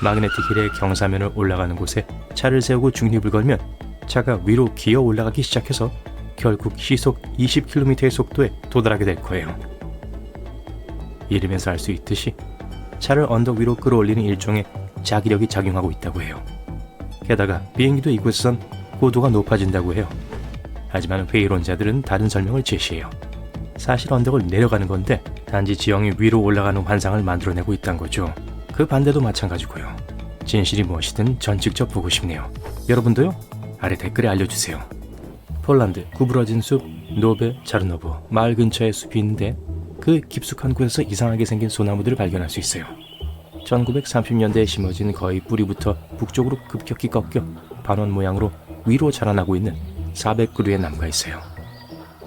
마그네틱 힐의 경사면을 올라가는 곳에 차를 세우고 중립을 걸면 차가 위로 기어 올라가기 시작해서 결국 시속 20km의 속도에 도달하게 될 거예요. 이름에서 알 수 있듯이 차를 언덕 위로 끌어올리는 일종의 자기력이 작용하고 있다고 해요. 게다가 비행기도 이곳에선 고도가 높아진다고 해요. 하지만 회의론자들은 다른 설명을 제시해요. 사실 언덕을 내려가는 건데 단지 지형이 위로 올라가는 환상을 만들어내고 있다는 거죠. 그 반대도 마찬가지고요. 진실이 무엇이든 전 직접 보고 싶네요. 여러분도요? 아래 댓글에 알려주세요. 폴란드 구부러진 숲 노베 자르노브 마을 근처에 숲이 있는데 그 깊숙한 곳에서 이상하게 생긴 소나무들을 발견할 수 있어요. 1930년대에 심어진 거의 뿌리부터 북쪽으로 급격히 꺾여 반원 모양으로 위로 자라나고 있는 400그루의 나무가 있어요.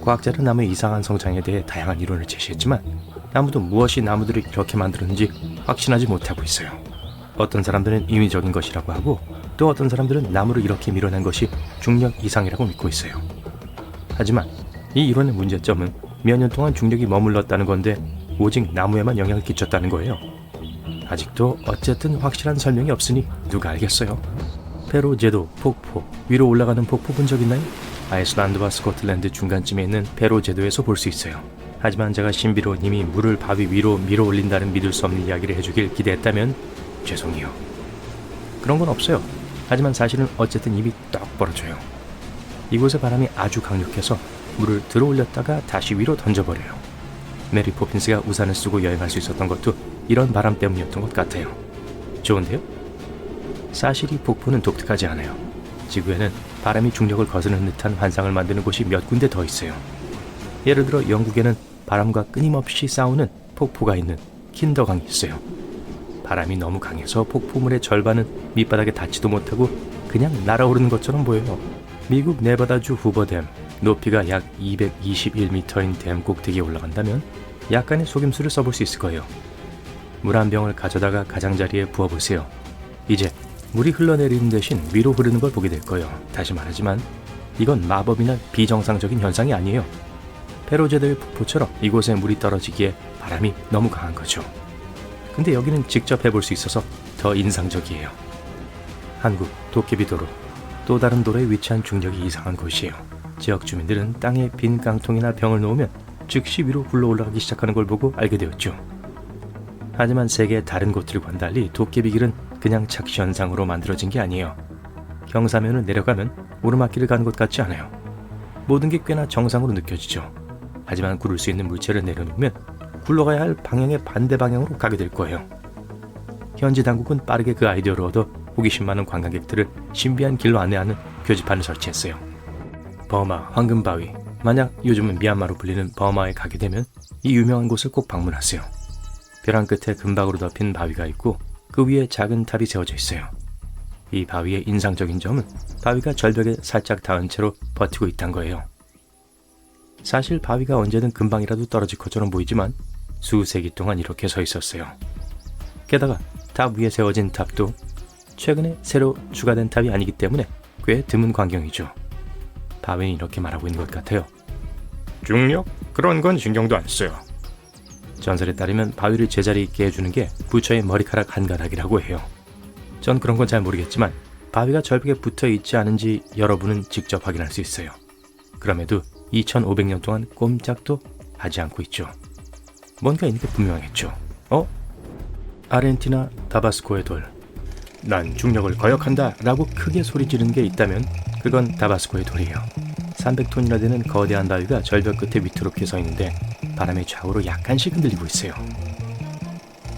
과학자는 나무의 이상한 성장에 대해 다양한 이론을 제시했지만 아무도 무엇이 나무들을 이렇게 만들었는지 확신하지 못하고 있어요. 어떤 사람들은 인위적인 것이라고 하고 또 어떤 사람들은 나무를 이렇게 밀어낸 것이 중력 이상이라고 믿고 있어요. 하지만 이 이론의 문제점은 몇 년 동안 중력이 머물렀다는 건데 오직 나무에만 영향을 끼쳤다는 거예요. 아직도 어쨌든 확실한 설명이 없으니 누가 알겠어요. 페루 제도 폭포, 위로 올라가는 폭포 본 적 있나요? 아이슬란드와 스코틀랜드 중간쯤에 있는 페루 제도에서 볼 수 있어요. 하지만 제가 신비로님이 물을 바위 위로 밀어 올린다는 믿을 수 없는 이야기를 해주길 기대했다면 죄송해요. 그런 건 없어요. 하지만 사실은 어쨌든 입이 떡 벌어져요. 이곳의 바람이 아주 강력해서 물을 들어 올렸다가 다시 위로 던져버려요. 메리 포핀스가 우산을 쓰고 여행할 수 있었던 것도 이런 바람 때문이었던 것 같아요. 좋은데요? 사실 이 폭포는 독특하지 않아요. 지구에는 바람이 중력을 거스르는 듯한 환상을 만드는 곳이 몇 군데 더 있어요. 예를 들어 영국에는 바람과 끊임없이 싸우는 폭포가 있는 킨더강이 있어요. 바람이 너무 강해서 폭포물의 절반은 밑바닥에 닿지도 못하고 그냥 날아오르는 것처럼 보여요. 미국 네바다주 후버댐, 높이가 약 221m인 댐 꼭대기에 올라간다면 약간의 속임수를 써볼 수 있을 거예요. 물 한 병을 가져다가 가장자리에 부어보세요. 이제 물이 흘러내리는 대신 위로 흐르는 걸 보게 될 거예요. 다시 말하지만 이건 마법이나 비정상적인 현상이 아니에요. 페로제도의 폭포처럼 이곳에 물이 떨어지기에 바람이 너무 강한 거죠. 근데 여기는 직접 해볼 수 있어서 더 인상적이에요. 한국 도깨비도로, 또 다른 도로에 위치한 중력이 이상한 곳이에요. 지역 주민들은 땅에 빈 깡통이나 병을 놓으면 즉시 위로 굴러 올라가기 시작하는 걸 보고 알게 되었죠. 하지만 세계의 다른 곳들과는 달리 도깨비 길은 그냥 착시 현상으로 만들어진 게 아니에요. 경사면을 내려가면 오르막길을 가는 것 같지 않아요. 모든 게 꽤나 정상으로 느껴지죠. 하지만 구를 수 있는 물체를 내려놓으면 굴러가야 할 방향의 반대 방향으로 가게 될 거예요. 현지 당국은 빠르게 그 아이디어를 얻어 호기심 많은 관광객들을 신비한 길로 안내하는 표지판을 설치했어요. 버마 황금바위, 만약 요즘은 미얀마로 불리는 버마에 가게 되면 이 유명한 곳을 꼭 방문하세요. 벼랑 끝에 금박으로 덮인 바위가 있고 그 위에 작은 탑이 세워져 있어요. 이 바위의 인상적인 점은 바위가 절벽에 살짝 닿은 채로 버티고 있다는 거예요. 사실 바위가 언제든 금방이라도 떨어질 것처럼 보이지만 수세기 동안 이렇게 서 있었어요. 게다가 탑 위에 세워진 탑도 최근에 새로 추가된 탑이 아니기 때문에 꽤 드문 광경이죠. 바위는 이렇게 말하고 있는 것 같아요. 중력? 그런 건 신경도 안 써요. 전설에 따르면 바위를 제자리 있게 해주는 게 부처의 머리카락 한 가닥이라고 해요. 전 그런 건 잘 모르겠지만 바위가 절벽에 붙어 있지 않은지 여러분은 직접 확인할 수 있어요. 그럼에도 2500년 동안 꼼짝도 하지 않고 있죠. 뭔가 있는 게 분명하겠죠. 아르헨티나 다바스코의 돌. 난 중력을 거역한다 라고 크게 소리 지르는 게 있다면 그건 다바스코의 돌이에요. 300톤이나 되는 거대한 바위가 절벽 끝에 위태롭게 서 있는데 바람의 좌우로 약간씩 흔들리고 있어요.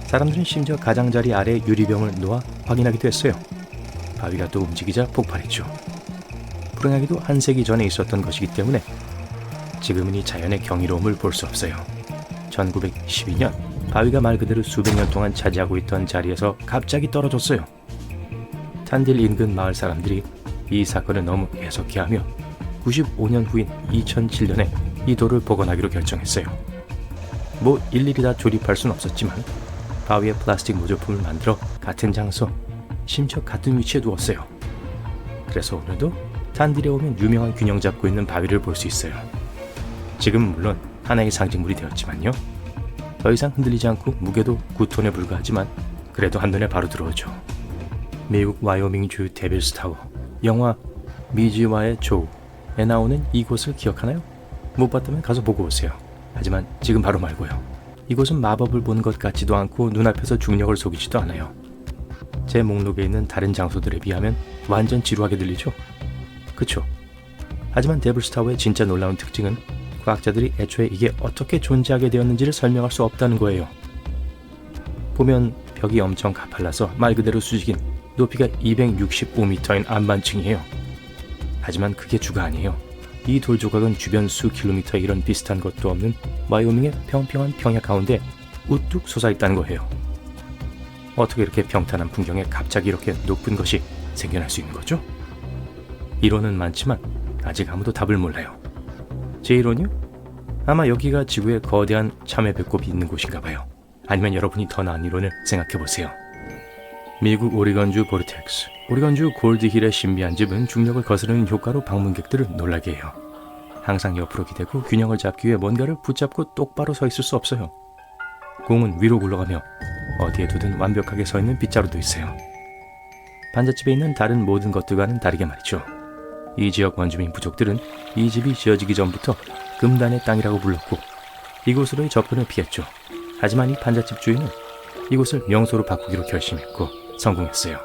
사람들은 심지어 가장자리 아래 유리병을 놓아 확인하기도 했어요. 바위가 또 움직이자 폭발했죠. 불행하게도 한 세기 전에 있었던 것이기 때문에 지금은 이 자연의 경이로움을 볼 수 없어요. 1912년 바위가 말 그대로 수백 년 동안 차지하고 있던 자리에서 갑자기 떨어졌어요. 탄딜 인근 마을 사람들이 이 사건을 너무 애석해하며 95년 후인 2007년에 이 돌을 복원하기로 결정했어요. 뭐 일일이 다 조립할 순 없었지만 바위에 플라스틱 모조품을 만들어 같은 장소, 심지어 같은 위치에 두었어요. 그래서 오늘도 탄딜에 오면 유명한 균형 잡고 있는 바위를 볼 수 있어요. 지금은 물론 하나의 상징물이 되었지만요. 더 이상 흔들리지 않고 무게도 9톤에 불과하지만 그래도 한눈에 바로 들어오죠. 미국 와이오밍주 데빌스타워, 영화 미지와의 조우에 나오는 이곳을 기억하나요? 못 봤다면 가서 보고 오세요. 하지만 지금 바로 말고요. 이곳은 마법을 보는 것 같지도 않고 눈앞에서 중력을 속이지도 않아요. 제 목록에 있는 다른 장소들에 비하면 완전 지루하게 들리죠? 그쵸? 하지만 데블스타워의 진짜 놀라운 특징은 과학자들이 애초에 이게 어떻게 존재하게 되었는지를 설명할 수 없다는 거예요. 보면 벽이 엄청 가팔라서 말 그대로 수직인 높이가 265m인 안반층이에요. 하지만 그게 주가 아니에요. 이 돌 조각은 주변 수 킬로미터 이런 비슷한 것도 없는 와이오밍의 평평한 평야 가운데 우뚝 솟아있다는 거예요. 어떻게 이렇게 평탄한 풍경에 갑자기 이렇게 높은 것이 생겨날 수 있는 거죠? 이론은 많지만 아직 아무도 답을 몰라요. 제 이론이요? 아마 여기가 지구에 거대한 참외 배꼽이 있는 곳인가 봐요. 아니면 여러분이 더 나은 이론을 생각해보세요. 미국 오리건주 보르텍스, 오리건주 골드힐의 신비한 집은 중력을 거스르는 효과로 방문객들을 놀라게 해요. 항상 옆으로 기대고 균형을 잡기 위해 뭔가를 붙잡고 똑바로 서 있을 수 없어요. 공은 위로 굴러가며 어디에 두든 완벽하게 서 있는 빗자루도 있어요. 반잣집에 있는 다른 모든 것들과는 다르게 말이죠. 이 지역 원주민 부족들은 이 집이 지어지기 전부터 금단의 땅이라고 불렀고 이곳으로의 접근을 피했죠. 하지만 이 반잣집 주인은 이곳을 명소로 바꾸기로 결심했고 성공했어요.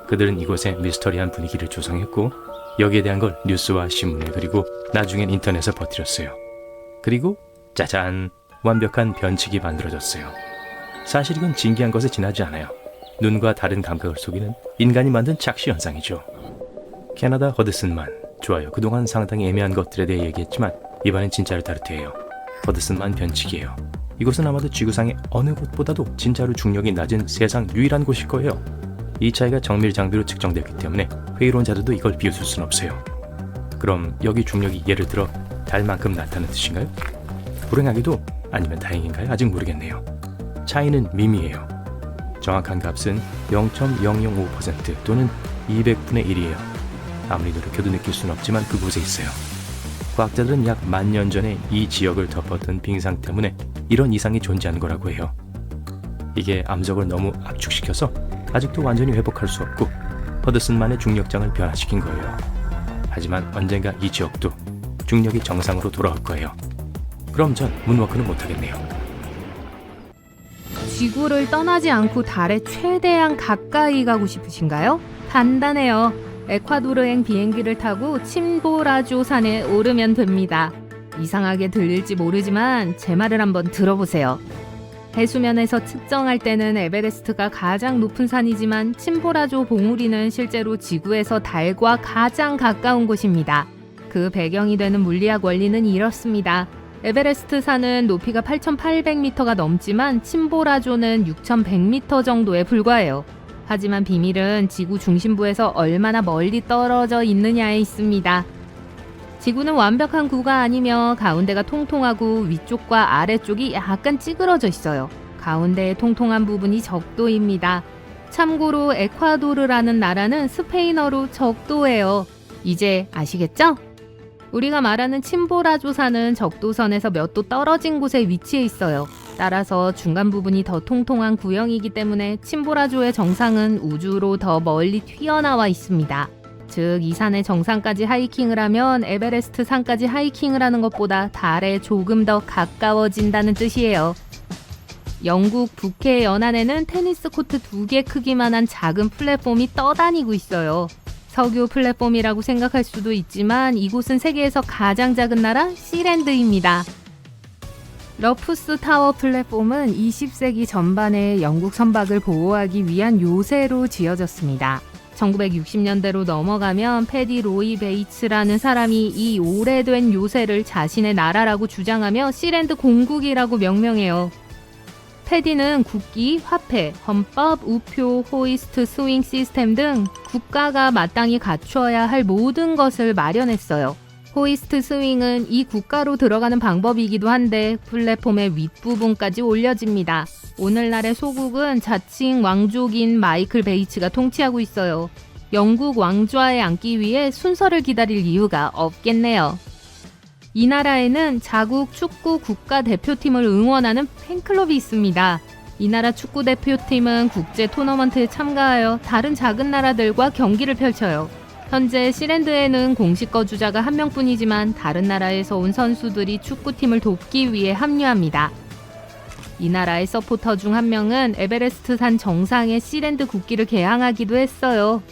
그들은 이곳에 미스터리한 분위기를 조성했고 여기에 대한 걸 뉴스와 신문에 그리고 나중엔 인터넷에 퍼뜨렸어요. 그리고 짜잔! 완벽한 변칙이 만들어졌어요. 사실 이건 진기한 것에 지나지 않아요. 눈과 다른 감각을 속이는 인간이 만든 착시 현상이죠. 캐나다 허드슨만. 좋아요. 그동안 상당히 애매한 것들에 대해 얘기했지만 이번엔 진짜를 다루테예요. 허드슨만 변칙이에요. 이곳은 아마도 지구상의 어느 곳보다도 진짜로 중력이 낮은 세상 유일한 곳일 거예요. 이 차이가 정밀 장비로 측정되었기 때문에 회의론자들도 이걸 비웃을 순 없어요. 그럼 여기 중력이 예를 들어 달만큼 낮다는 뜻인가요? 불행하게도 아니면 다행인가요? 아직 모르겠네요. 차이는 미미해요. 정확한 값은 0.005% 또는 200분의 1이에요. 아무리 노력해도 느낄 수는 없지만 그곳에 있어요. 과학자들은 약 10,000년 전에 이 지역을 덮었던 빙상 때문에 이런 이상이 존재하는 거라고 해요. 이게 암석을 너무 압축시켜서 아직도 완전히 회복할 수 없고 허드슨만의 중력장을 변화시킨 거예요. 하지만 언젠가 이 지역도 중력이 정상으로 돌아올 거예요. 그럼 전 문워크는 못하겠네요. 지구를 떠나지 않고 달에 최대한 가까이 가고 싶으신가요? 간단해요. 에콰도르행 비행기를 타고 침보라조 산에 오르면 됩니다. 이상하게 들릴지 모르지만 제 말을 한번 들어보세요. 해수면에서 측정할 때는 에베레스트가 가장 높은 산이지만 침보라조 봉우리는 실제로 지구에서 달과 가장 가까운 곳입니다. 그 배경이 되는 물리학 원리는 이렇습니다. 에베레스트 산은 높이가 8,800m가 넘지만 침보라조는 6,100m 정도에 불과해요. 하지만 비밀은 지구 중심부에서 얼마나 멀리 떨어져 있느냐에 있습니다. 지구는 완벽한 구가 아니며 가운데가 통통하고 위쪽과 아래쪽이 약간 찌그러져 있어요. 가운데의 통통한 부분이 적도입니다. 참고로 에콰도르라는 나라는 스페인어로 적도예요. 이제 아시겠죠? 우리가 말하는 침보라조 산은 적도선에서 몇 도 떨어진 곳에 위치해 있어요. 따라서 중간 부분이 더 통통한 구형이기 때문에 침보라조의 정상은 우주로 더 멀리 튀어나와 있습니다. 즉, 이 산의 정상까지 하이킹을 하면 에베레스트 산까지 하이킹을 하는 것보다 달에 조금 더 가까워진다는 뜻이에요. 영국 북해 연안에는 테니스 코트 2개 크기만한 작은 플랫폼이 떠다니고 있어요. 석유 플랫폼이라고 생각할 수도 있지만 이곳은 세계에서 가장 작은 나라 시랜드입니다. 러푸스 타워 플랫폼은 20세기 전반에 영국 선박을 보호하기 위한 요새로 지어졌습니다. 1960년대로 넘어가면 패디 로이 베이츠라는 사람이 이 오래된 요새를 자신의 나라라고 주장하며 시랜드 공국이라고 명명해요. 패디는 국기, 화폐, 헌법, 우표, 호이스트, 스윙 시스템 등 국가가 마땅히 갖춰야 할 모든 것을 마련했어요. 호이스트 스윙은 이 국가로 들어가는 방법이기도 한데 플랫폼의 윗부분까지 올려집니다. 오늘날의 소국은 자칭 왕족인 마이클 베이츠가 통치하고 있어요. 영국 왕좌에 앉기 위해 순서를 기다릴 이유가 없겠네요. 이 나라에는 자국 축구 국가대표팀을 응원하는 팬클럽이 있습니다. 이 나라 축구대표팀은 국제 토너먼트에 참가하여 다른 작은 나라들과 경기를 펼쳐요. 현재 시랜드에는 공식 거주자가 1명뿐이지만 다른 나라에서 온 선수들이 축구팀을 돕기 위해 합류합니다. 이 나라의 서포터 중 1명은 에베레스트 산 정상에 시랜드 국기를 개항하기도 했어요.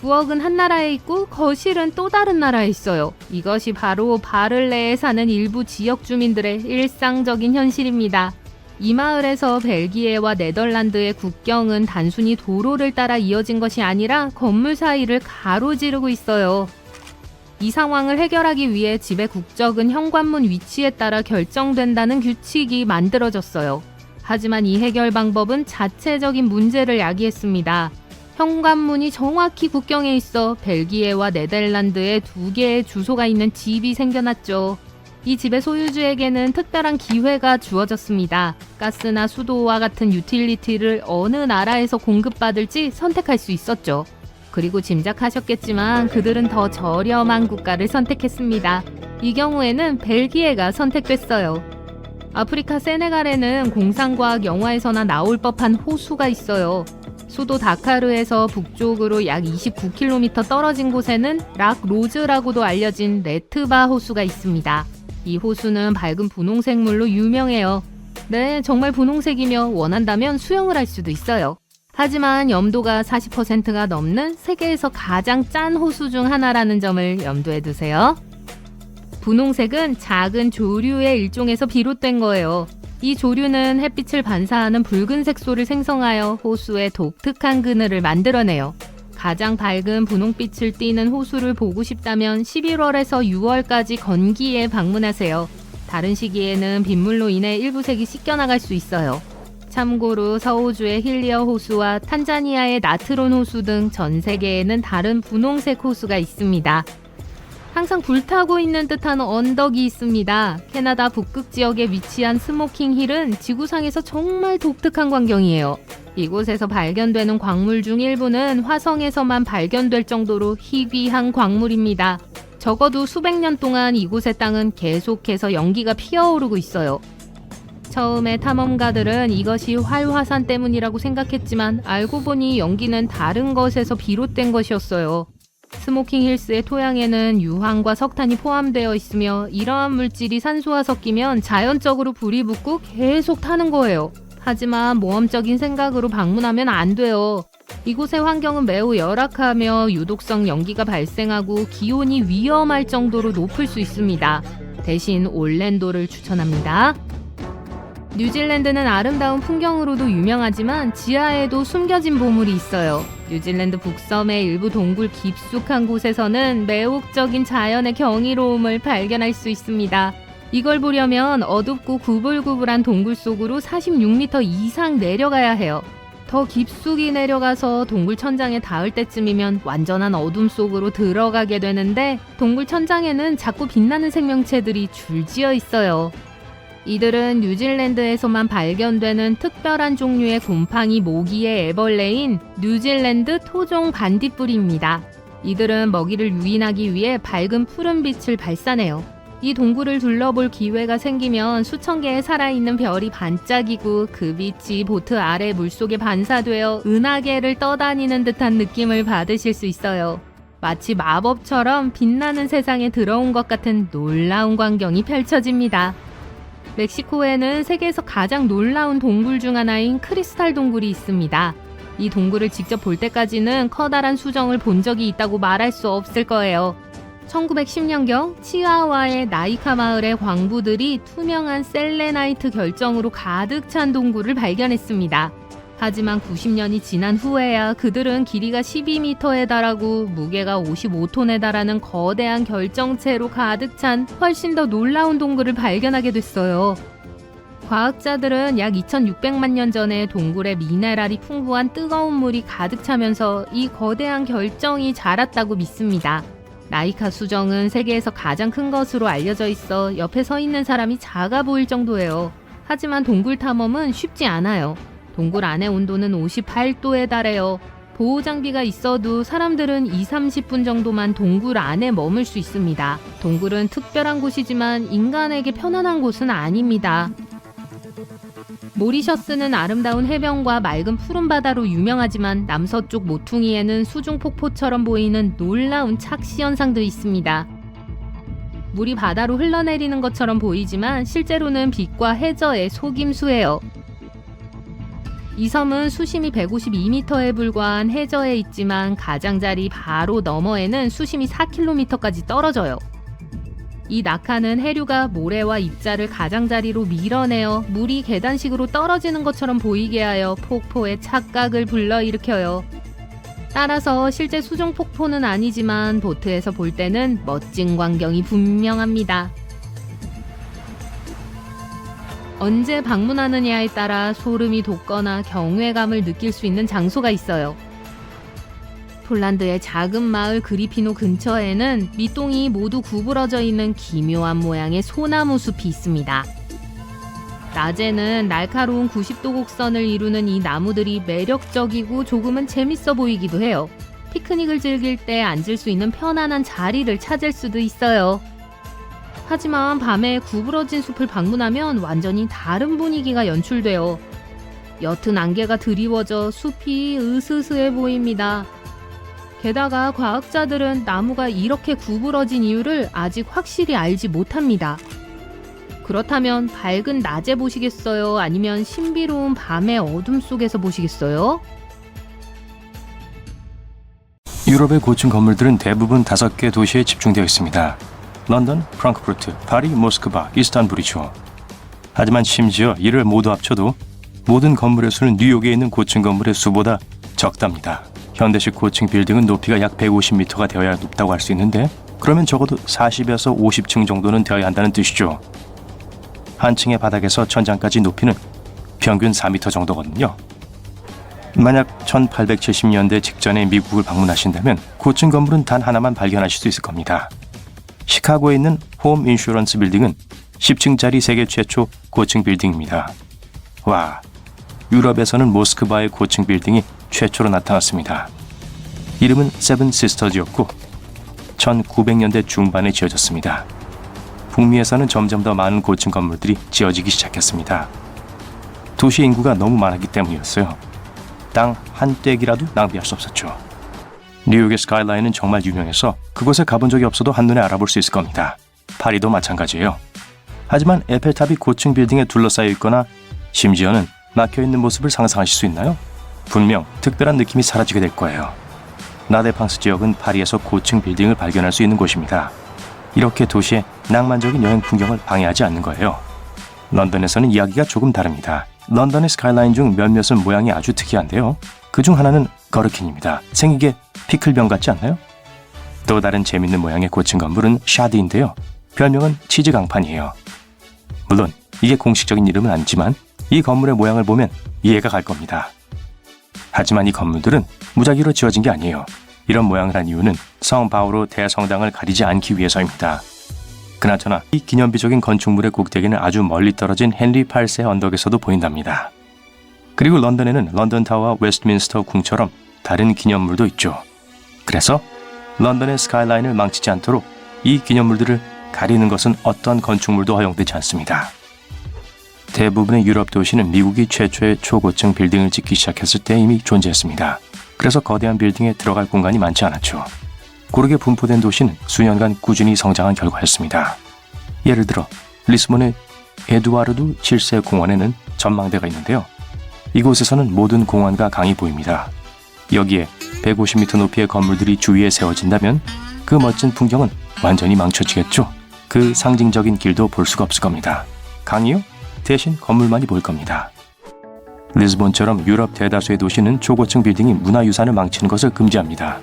부엌은 한 나라에 있고 거실은 또 다른 나라에 있어요. 이것이 바로 바를레에 사는 일부 지역 주민들의 일상적인 현실입니다. 이 마을에서 벨기에와 네덜란드의 국경은 단순히 도로를 따라 이어진 것이 아니라 건물 사이를 가로지르고 있어요. 이 상황을 해결하기 위해 집의 국적은 현관문 위치에 따라 결정된다는 규칙이 만들어졌어요. 하지만 이 해결 방법은 자체적인 문제를 야기했습니다. 현관문이 정확히 국경에 있어 벨기에와 네덜란드에 2개의 주소가 있는 집이 생겨났죠. 이 집의 소유주에게는 특별한 기회가 주어졌습니다. 가스나 수도와 같은 유틸리티를 어느 나라에서 공급받을지 선택할 수 있었죠. 그리고 짐작하셨겠지만 그들은 더 저렴한 국가를 선택했습니다. 이 경우에는 벨기에가 선택됐어요. 아프리카 세네갈에는 공상과학 영화에서나 나올 법한 호수가 있어요. 수도 다카르에서 북쪽으로 약 29km 떨어진 곳에는 락 로즈라고도 알려진 레트바 호수가 있습니다. 이 호수는 밝은 분홍색 물로 유명해요. 네, 정말 분홍색이며 원한다면 수영을 할 수도 있어요. 하지만 염도가 40%가 넘는 세계에서 가장 짠 호수 중 하나라는 점을 염두에 두세요. 분홍색은 작은 조류의 일종에서 비롯된 거예요. 이 조류는 햇빛을 반사하는 붉은 색소를 생성하여 호수의 독특한 그늘을 만들어내요. 가장 밝은 분홍빛을 띠는 호수를 보고 싶다면 11월에서 6월까지 건기에 방문하세요. 다른 시기에는 빗물로 인해 일부 색이 씻겨나갈 수 있어요. 참고로 서호주의 힐리어 호수와 탄자니아의 나트론 호수 등 전 세계에는 다른 분홍색 호수가 있습니다. 항상 불타고 있는 듯한 언덕이 있습니다. 캐나다 북극 지역에 위치한 스모킹 힐은 지구상에서 정말 독특한 광경이에요. 이곳에서 발견되는 광물 중 일부는 화성에서만 발견될 정도로 희귀한 광물입니다. 적어도 수백 년 동안 이곳의 땅은 계속해서 연기가 피어오르고 있어요. 처음에 탐험가들은 이것이 활화산 때문이라고 생각했지만 알고 보니 연기는 다른 것에서 비롯된 것이었어요. 스모킹 힐스의 토양에는 유황과 석탄이 포함되어 있으며 이러한 물질이 산소와 섞이면 자연적으로 불이 붙고 계속 타는 거예요. 하지만 모험적인 생각으로 방문하면 안 돼요. 이곳의 환경은 매우 열악하며 유독성 연기가 발생하고 기온이 위험할 정도로 높을 수 있습니다. 대신 올랜도를 추천합니다. 뉴질랜드는 아름다운 풍경으로도 유명하지만 지하에도 숨겨진 보물이 있어요. 뉴질랜드 북섬의 일부 동굴 깊숙한 곳에서는 매혹적인 자연의 경이로움을 발견할 수 있습니다. 이걸 보려면 어둡고 구불구불한 동굴 속으로 46m 이상 내려가야 해요. 더 깊숙이 내려가서 동굴 천장에 닿을 때쯤이면 완전한 어둠 속으로 들어가게 되는데 동굴 천장에는 자꾸 빛나는 생명체들이 줄지어 있어요. 이들은 뉴질랜드에서만 발견되는 특별한 종류의 곰팡이 모기의 애벌레인 뉴질랜드 토종 반딧불이입니다. 이들은 먹이를 유인하기 위해 밝은 푸른 빛을 발산해요. 이 동굴을 둘러볼 기회가 생기면 수천 개의 살아있는 별이 반짝이고 그 빛이 보트 아래 물속에 반사되어 은하계를 떠다니는 듯한 느낌을 받으실 수 있어요. 마치 마법처럼 빛나는 세상에 들어온 것 같은 놀라운 광경이 펼쳐집니다. 멕시코에는 세계에서 가장 놀라운 동굴 중 하나인 크리스탈 동굴이 있습니다. 이 동굴을 직접 볼 때까지는 커다란 수정을 본 적이 있다고 말할 수 없을 거예요. 1910년경 치아와의 나이카 마을의 광부들이 투명한 셀레나이트 결정으로 가득 찬 동굴을 발견했습니다. 하지만 90년이 지난 후에야 그들은 길이가 12m에 달하고 무게가 55톤에 달하는 거대한 결정체로 가득 찬 훨씬 더 놀라운 동굴을 발견하게 됐어요. 과학자들은 약 2600만 년 전에 동굴에 미네랄이 풍부한 뜨거운 물이 가득 차면서 이 거대한 결정이 자랐다고 믿습니다. 나이카 수정은 세계에서 가장 큰 것으로 알려져 있어 옆에 서 있는 사람이 작아 보일 정도예요. 하지만 동굴 탐험은 쉽지 않아요. 동굴 안의 온도는 58도에 달해요. 보호 장비가 있어도 사람들은 20-30분 정도만 동굴 안에 머물 수 있습니다. 동굴은 특별한 곳이지만 인간에게 편안한 곳은 아닙니다. 모리셔스는 아름다운 해변과 맑은 푸른 바다로 유명하지만 남서쪽 모퉁이에는 수중 폭포처럼 보이는 놀라운 착시 현상도 있습니다. 물이 바다로 흘러내리는 것처럼 보이지만 실제로는 빛과 해저의 속임수예요. 이 섬은 수심이 152m에 불과한 해저에 있지만 가장자리 바로 너머에는 수심이 4km까지 떨어져요. 이 낙하는 해류가 모래와 입자를 가장자리로 밀어내어 물이 계단식으로 떨어지는 것처럼 보이게 하여 폭포의 착각을 불러일으켜요. 따라서 실제 수중 폭포는 아니지만 보트에서 볼 때는 멋진 광경이 분명합니다. 언제 방문하느냐에 따라 소름이 돋거나 경외감을 느낄 수 있는 장소가 있어요. 폴란드의 작은 마을 그리피노 근처에는 밑동이 모두 구부러져 있는 기묘한 모양의 소나무 숲이 있습니다. 낮에는 날카로운 90도 곡선을 이루는 이 나무들이 매력적이고 조금은 재밌어 보이기도 해요. 피크닉을 즐길 때 앉을 수 있는 편안한 자리를 찾을 수도 있어요. 하지만 밤에 구부러진 숲을 방문하면 완전히 다른 분위기가 연출돼요. 옅은 안개가 드리워져 숲이 으스스해 보입니다. 게다가 과학자들은 나무가 이렇게 구부러진 이유를 아직 확실히 알지 못합니다. 그렇다면 밝은 낮에 보시겠어요? 아니면 신비로운 밤의 어둠 속에서 보시겠어요? 유럽의 고층 건물들은 대부분 5개 도시에 집중되어 있습니다. 런던, 프랑크푸르트, 파리, 모스크바, 이스탄불이죠. 하지만 심지어 이를 모두 합쳐도 모든 건물의 수는 뉴욕에 있는 고층 건물의 수보다 적답니다. 현대식 고층 빌딩은 높이가 약 150m가 되어야 높다고 할 수 있는데 그러면 적어도 40에서 50층 정도는 되어야 한다는 뜻이죠. 한 층의 바닥에서 천장까지 높이는 평균 4m 정도거든요. 만약 1870년대 직전에 미국을 방문하신다면 고층 건물은 단 하나만 발견하실 수 있을 겁니다. 시카고에 있는 홈 인슈런스 빌딩은 10층짜리 세계 최초 고층 빌딩입니다. 와, 유럽에서는 모스크바의 고층 빌딩이 최초로 나타났습니다. 이름은 세븐 시스터즈였고 1900년대 중반에 지어졌습니다. 북미에서는 점점 더 많은 고층 건물들이 지어지기 시작했습니다. 도시 인구가 너무 많았기 때문이었어요. 땅 한 떼기라도 낭비할 수 없었죠. 뉴욕의 스카이라인은 정말 유명해서 그곳에 가본 적이 없어도 한눈에 알아볼 수 있을 겁니다. 파리도 마찬가지예요. 하지만 에펠탑이 고층 빌딩에 둘러싸여 있거나 심지어는 막혀있는 모습을 상상하실 수 있나요? 분명 특별한 느낌이 사라지게 될 거예요. 나데팡스 지역은 파리에서 고층 빌딩을 발견할 수 있는 곳입니다. 이렇게 도시의 낭만적인 여행 풍경을 방해하지 않는 거예요. 런던에서는 이야기가 조금 다릅니다. 런던의 스카이라인 중 몇몇은 모양이 아주 특이한데요. 그중 하나는 거르킨입니다. 생기게 피클병 같지 않나요? 또 다른 재밌는 모양의 고층 건물은 샤드인데요. 별명은 치즈 강판이에요. 물론 이게 공식적인 이름은 아니지만 이 건물의 모양을 보면 이해가 갈 겁니다. 하지만 이 건물들은 무작위로 지어진 게 아니에요. 이런 모양을 한 이유는 성 바오로 대성당을 가리지 않기 위해서입니다. 그나저나 이 기념비적인 건축물의 꼭대기는 아주 멀리 떨어진 헨리 8세 언덕에서도 보인답니다. 그리고 런던에는 런던 타워와 웨스트민스터 궁처럼 다른 기념물도 있죠. 그래서 런던의 스카이라인을 망치지 않도록 이 기념물들을 가리는 것은 어떤 건축물도 허용되지 않습니다. 대부분의 유럽 도시는 미국이 최초의 초고층 빌딩을 짓기 시작했을 때 이미 존재했습니다. 그래서 거대한 빌딩에 들어갈 공간이 많지 않았죠. 고르게 분포된 도시는 수년간 꾸준히 성장한 결과였습니다. 예를 들어 리스본의 에두아르두 7세 공원에는 전망대가 있는데요. 이곳에서는 모든 공원과 강이 보입니다. 여기에 150m 높이의 건물들이 주위에 세워진다면 그 멋진 풍경은 완전히 망쳐지겠죠. 그 상징적인 길도 볼 수가 없을 겁니다. 강이요? 대신 건물만이 보일 겁니다. 리스본처럼 유럽 대다수의 도시는 초고층 빌딩이 문화유산을 망치는 것을 금지합니다.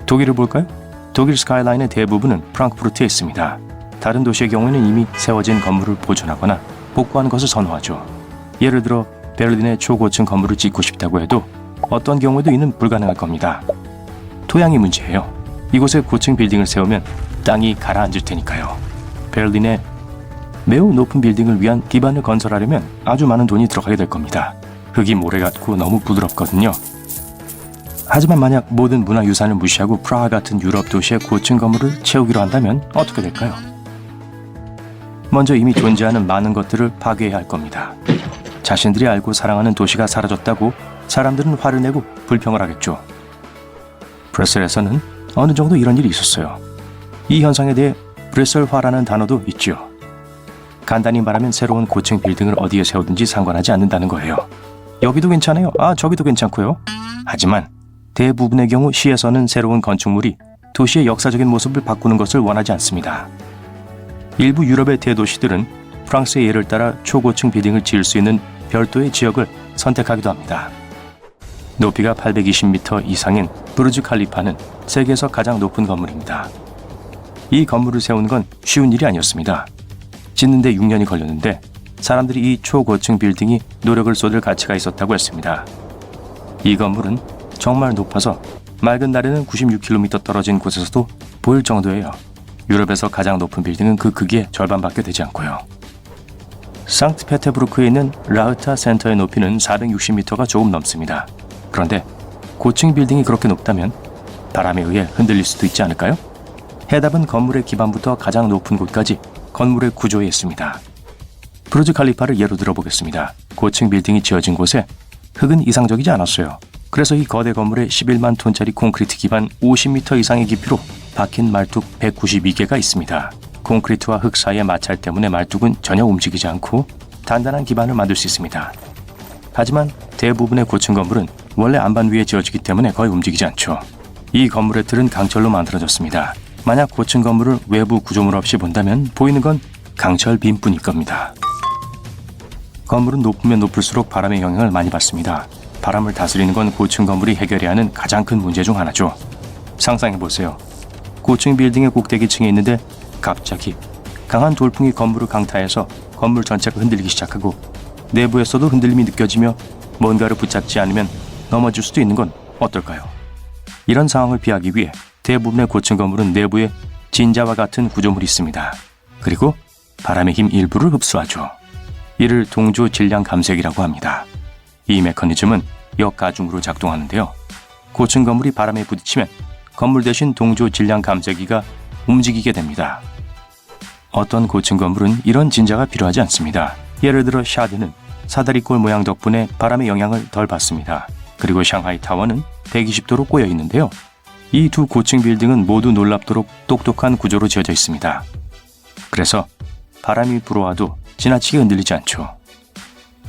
독일을 볼까요? 독일 스카이라인의 대부분은 프랑크푸르트에 있습니다. 다른 도시의 경우에는 이미 세워진 건물을 보존하거나 복구하는 것을 선호하죠. 예를 들어 베를린의 초고층 건물을 짓고 싶다고 해도 어떤 경우에도 이는 불가능할 겁니다. 토양이 문제예요. 이곳에 고층 빌딩을 세우면 땅이 가라앉을 테니까요. 베를린에 매우 높은 빌딩을 위한 기반을 건설하려면 아주 많은 돈이 들어가게 될 겁니다. 흙이 모래 같고 너무 부드럽거든요. 하지만 만약 모든 문화유산을 무시하고 프라하 같은 유럽 도시의 고층 건물을 채우기로 한다면 어떻게 될까요? 먼저 이미 존재하는 많은 것들을 파괴해야 할 겁니다. 자신들이 알고 사랑하는 도시가 사라졌다고 사람들은 화를 내고 불평을 하겠죠. 브뤼셀에서는 어느 정도 이런 일이 있었어요. 이 현상에 대해 브뤼셀화라는 단어도 있죠. 간단히 말하면 새로운 고층 빌딩을 어디에 세우든지 상관하지 않는다는 거예요. 여기도 괜찮아요. 저기도 괜찮고요. 하지만 대부분의 경우 시에서는 새로운 건축물이 도시의 역사적인 모습을 바꾸는 것을 원하지 않습니다. 일부 유럽의 대도시들은 프랑스의 예를 따라 초고층 빌딩을 지을 수 있는 별도의 지역을 선택하기도 합니다. 높이가 820m 이상인 부르즈 칼리파는 세계에서 가장 높은 건물입니다. 이 건물을 세우는 건 쉬운 일이 아니었습니다. 짓는데 6년이 걸렸는데 사람들이 이 초고층 빌딩이 노력을 쏟을 가치가 있었다고 했습니다. 이 건물은 정말 높아서 맑은 날에는 96km 떨어진 곳에서도 보일 정도예요. 유럽에서 가장 높은 빌딩은 그 크기의 절반밖에 되지 않고요. 상트페테부르크에 있는 라흐타 센터의 높이는 460m가 조금 넘습니다. 그런데 고층 빌딩이 그렇게 높다면 바람에 의해 흔들릴 수도 있지 않을까요? 해답은 건물의 기반부터 가장 높은 곳까지 건물의 구조에 있습니다. 부르즈 칼리파를 예로 들어보겠습니다. 고층 빌딩이 지어진 곳에 흙은 이상적이지 않았어요. 그래서 이 거대 건물에 11만 톤짜리 콘크리트 기반 50m 이상의 깊이로 박힌 말뚝 192개가 있습니다. 콘크리트와 흙 사이의 마찰 때문에 말뚝은 전혀 움직이지 않고 단단한 기반을 만들 수 있습니다. 하지만 대부분의 고층 건물은 원래 안반 위에 지어지기 때문에 거의 움직이지 않죠. 이 건물의 틀은 강철로 만들어졌습니다. 만약 고층 건물을 외부 구조물 없이 본다면 보이는 건 강철 빔뿐일 겁니다. 건물은 높으면 높을수록 바람의 영향을 많이 받습니다. 바람을 다스리는 건 고층 건물이 해결해야 하는 가장 큰 문제 중 하나죠. 상상해보세요. 고층 빌딩의 꼭대기층에 있는데 갑자기 강한 돌풍이 건물을 강타해서 건물 전체가 흔들리기 시작하고 내부에서도 흔들림이 느껴지며 뭔가를 붙잡지 않으면 넘어질 수도 있는 건 어떨까요? 이런 상황을 피하기 위해 대부분의 고층 건물은 내부에 진자와 같은 구조물이 있습니다. 그리고 바람의 힘 일부를 흡수하죠. 이를 동조 질량 감색이라고 합니다. 이 메커니즘은 역가중으로 작동하는데요. 고층 건물이 바람에 부딪히면 건물 대신 동조 질량 감색기가 움직이게 됩니다. 어떤 고층 건물은 이런 진자가 필요하지 않습니다. 예를 들어 샤드는 사다리꼴 모양 덕분에 바람의 영향을 덜 받습니다. 그리고 샹하이 타워는 120도로 꼬여 있는데요. 이 두 고층 빌딩은 모두 놀랍도록 똑똑한 구조로 지어져 있습니다. 그래서 바람이 불어와도 지나치게 흔들리지 않죠.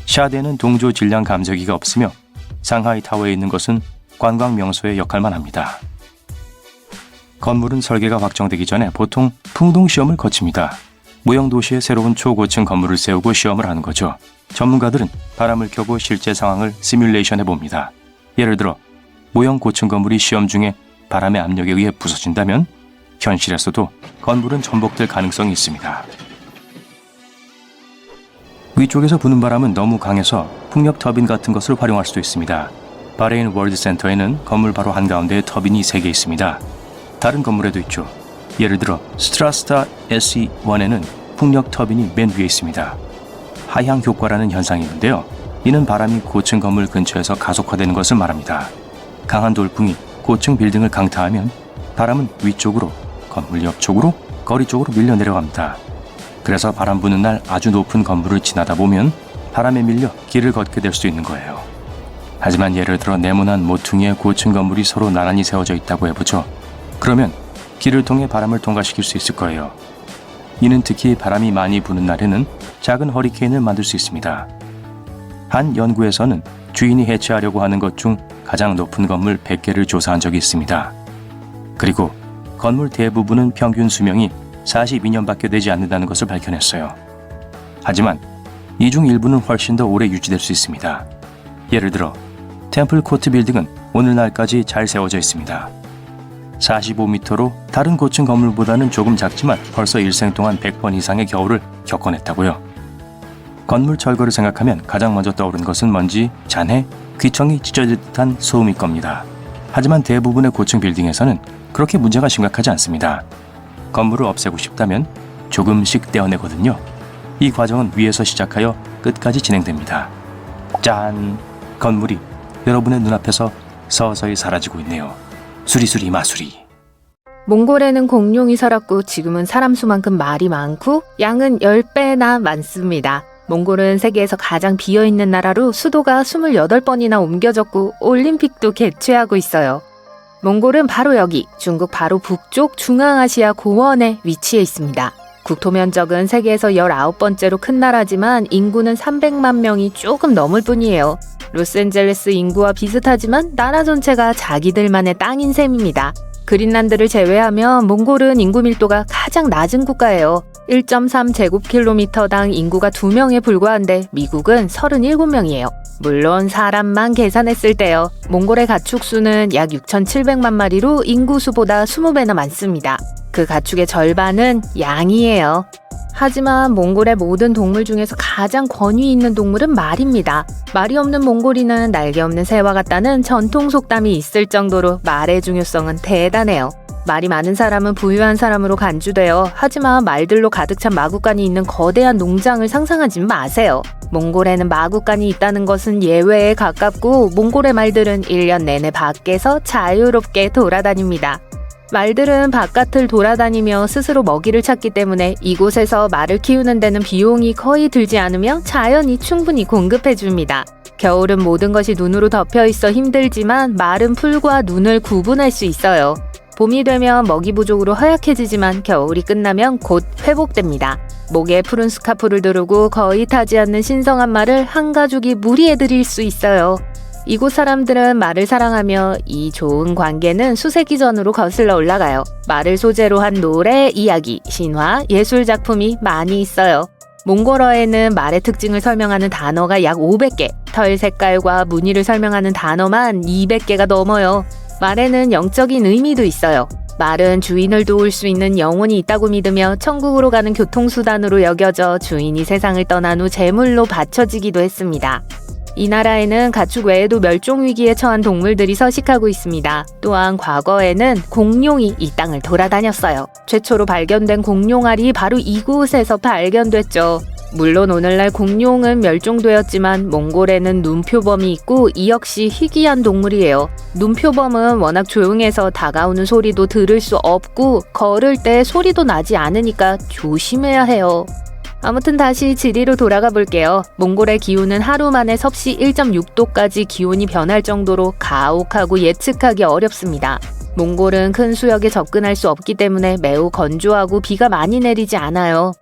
샤대는 동조 질량 감지기가 없으며 상하이 타워에 있는 것은 관광 명소의 역할만 합니다. 건물은 설계가 확정되기 전에 보통 풍동 시험을 거칩니다. 모형 도시에 새로운 초고층 건물을 세우고 시험을 하는 거죠. 전문가들은 바람을 켜고 실제 상황을 시뮬레이션 해봅니다. 예를 들어 모형 고층 건물이 시험 중에 바람의 압력에 의해 부서진다면 현실에서도 건물은 전복될 가능성이 있습니다. 위쪽에서 부는 바람은 너무 강해서 풍력 터빈 같은 것을 활용할 수도 있습니다. 바레인 월드 센터에는 건물 바로 한가운데에 터빈이 3개 있습니다. 다른 건물에도 있죠. 예를 들어 스트라스타 SE1에는 풍력 터빈이 맨 위에 있습니다. 하향 효과라는 현상이 있는데요. 이는 바람이 고층 건물 근처에서 가속화되는 것을 말합니다. 강한 돌풍이 고층 빌딩을 강타하면 바람은 위쪽으로, 건물 옆쪽으로, 거리 쪽으로 밀려 내려갑니다. 그래서 바람 부는 날 아주 높은 건물을 지나다 보면 바람에 밀려 길을 걷게 될 수도 있는 거예요. 하지만 예를 들어 네모난 모퉁이의 고층 건물이 서로 나란히 세워져 있다고 해보죠. 그러면 길을 통해 바람을 통과시킬 수 있을 거예요. 이는 특히 바람이 많이 부는 날에는 작은 허리케인을 만들 수 있습니다. 한 연구에서는 주인이 해체하려고 하는 것 중 가장 높은 건물 100개를 조사한 적이 있습니다. 그리고 건물 대부분은 평균 수명이 42년밖에 되지 않는다는 것을 밝혀냈어요. 하지만 이 중 일부는 훨씬 더 오래 유지될 수 있습니다. 예를 들어 템플 코트 빌딩은 오늘날까지 잘 세워져 있습니다. 45m로 다른 고층 건물보다는 조금 작지만 벌써 일생 동안 100번 이상의 겨울을 겪어냈다고요. 건물 철거를 생각하면 가장 먼저 떠오르는 것은 먼지, 잔해, 귀청이 찢어질 듯한 소음일 겁니다. 하지만 대부분의 고층 빌딩에서는 그렇게 문제가 심각하지 않습니다. 건물을 없애고 싶다면 조금씩 떼어내거든요. 이 과정은 위에서 시작하여 끝까지 진행됩니다. 짠! 건물이 여러분의 눈앞에서 서서히 사라지고 있네요. 수리수리 마수리. 몽골에는 공룡이 살았고 지금은 사람 수만큼 말이 많고 양은 10배나 많습니다. 몽골은 세계에서 가장 비어있는 나라로 수도가 28번이나 옮겨졌고 올림픽도 개최하고 있어요. 몽골은 바로 여기 중국 바로 북쪽 중앙아시아 고원에 위치해 있습니다. 국토 면적은 세계에서 19번째로 큰 나라지만 인구는 300만 명이 조금 넘을 뿐이에요. 로스앤젤레스 인구와 비슷하지만 나라 전체가 자기들만의 땅인 셈입니다. 그린란드를 제외하면 몽골은 인구 밀도가 가장 낮은 국가예요. 1.3제곱킬로미터당 인구가 2명에 불과한데 미국은 37명이에요. 물론 사람만 계산했을 때요. 몽골의 가축 수는 약 6,700만 마리로 인구 수보다 20배나 많습니다. 그 가축의 절반은 양이에요. 하지만 몽골의 모든 동물 중에서 가장 권위 있는 동물은 말입니다. 말이 없는 몽골인은 날개 없는 새와 같다는 전통 속담이 있을 정도로 말의 중요성은 대단해요. 말이 많은 사람은 부유한 사람으로 간주돼요. 하지만 말들로 가득 찬 마구간이 있는 거대한 농장을 상상하지 마세요. 몽골에는 마구간이 있다는 것은 예외에 가깝고 몽골의 말들은 1년 내내 밖에서 자유롭게 돌아다닙니다. 말들은 바깥을 돌아다니며 스스로 먹이를 찾기 때문에 이곳에서 말을 키우는 데는 비용이 거의 들지 않으며 자연이 충분히 공급해줍니다. 겨울은 모든 것이 눈으로 덮여 있어 힘들지만 말은 풀과 눈을 구분할 수 있어요. 봄이 되면 먹이 부족으로 허약해지지만 겨울이 끝나면 곧 회복됩니다. 목에 푸른 스카프를 두르고 거의 타지 않는 신성한 말을 한 가족이 무리해드릴 수 있어요. 이곳 사람들은 말을 사랑하며 이 좋은 관계는 수세기 전으로 거슬러 올라가요. 말을 소재로 한 노래, 이야기, 신화, 예술 작품이 많이 있어요. 몽골어에는 말의 특징을 설명하는 단어가 약 500개, 털 색깔과 무늬를 설명하는 단어만 200개가 넘어요. 말에는 영적인 의미도 있어요. 말은 주인을 도울 수 있는 영혼이 있다고 믿으며 천국으로 가는 교통수단으로 여겨져 주인이 세상을 떠난 후 제물로 바쳐지기도 했습니다. 이 나라에는 가축 외에도 멸종위기에 처한 동물들이 서식하고 있습니다. 또한 과거에는 공룡이 이 땅을 돌아다녔어요. 최초로 발견된 공룡알이 바로 이곳에서 발견됐죠. 물론 오늘날 공룡은 멸종되었지만 몽골에는 눈표범이 있고 이 역시 희귀한 동물이에요. 눈표범은 워낙 조용해서 다가오는 소리도 들을 수 없고 걸을 때 소리도 나지 않으니까 조심해야 해요. 아무튼 다시 지리로 돌아가 볼게요. 몽골의 기후는 하루 만에 섭씨 1.6도까지 기온이 변할 정도로 가혹하고 예측하기 어렵습니다. 몽골은 큰 수역에 접근할 수 없기 때문에 매우 건조하고 비가 많이 내리지 않아요.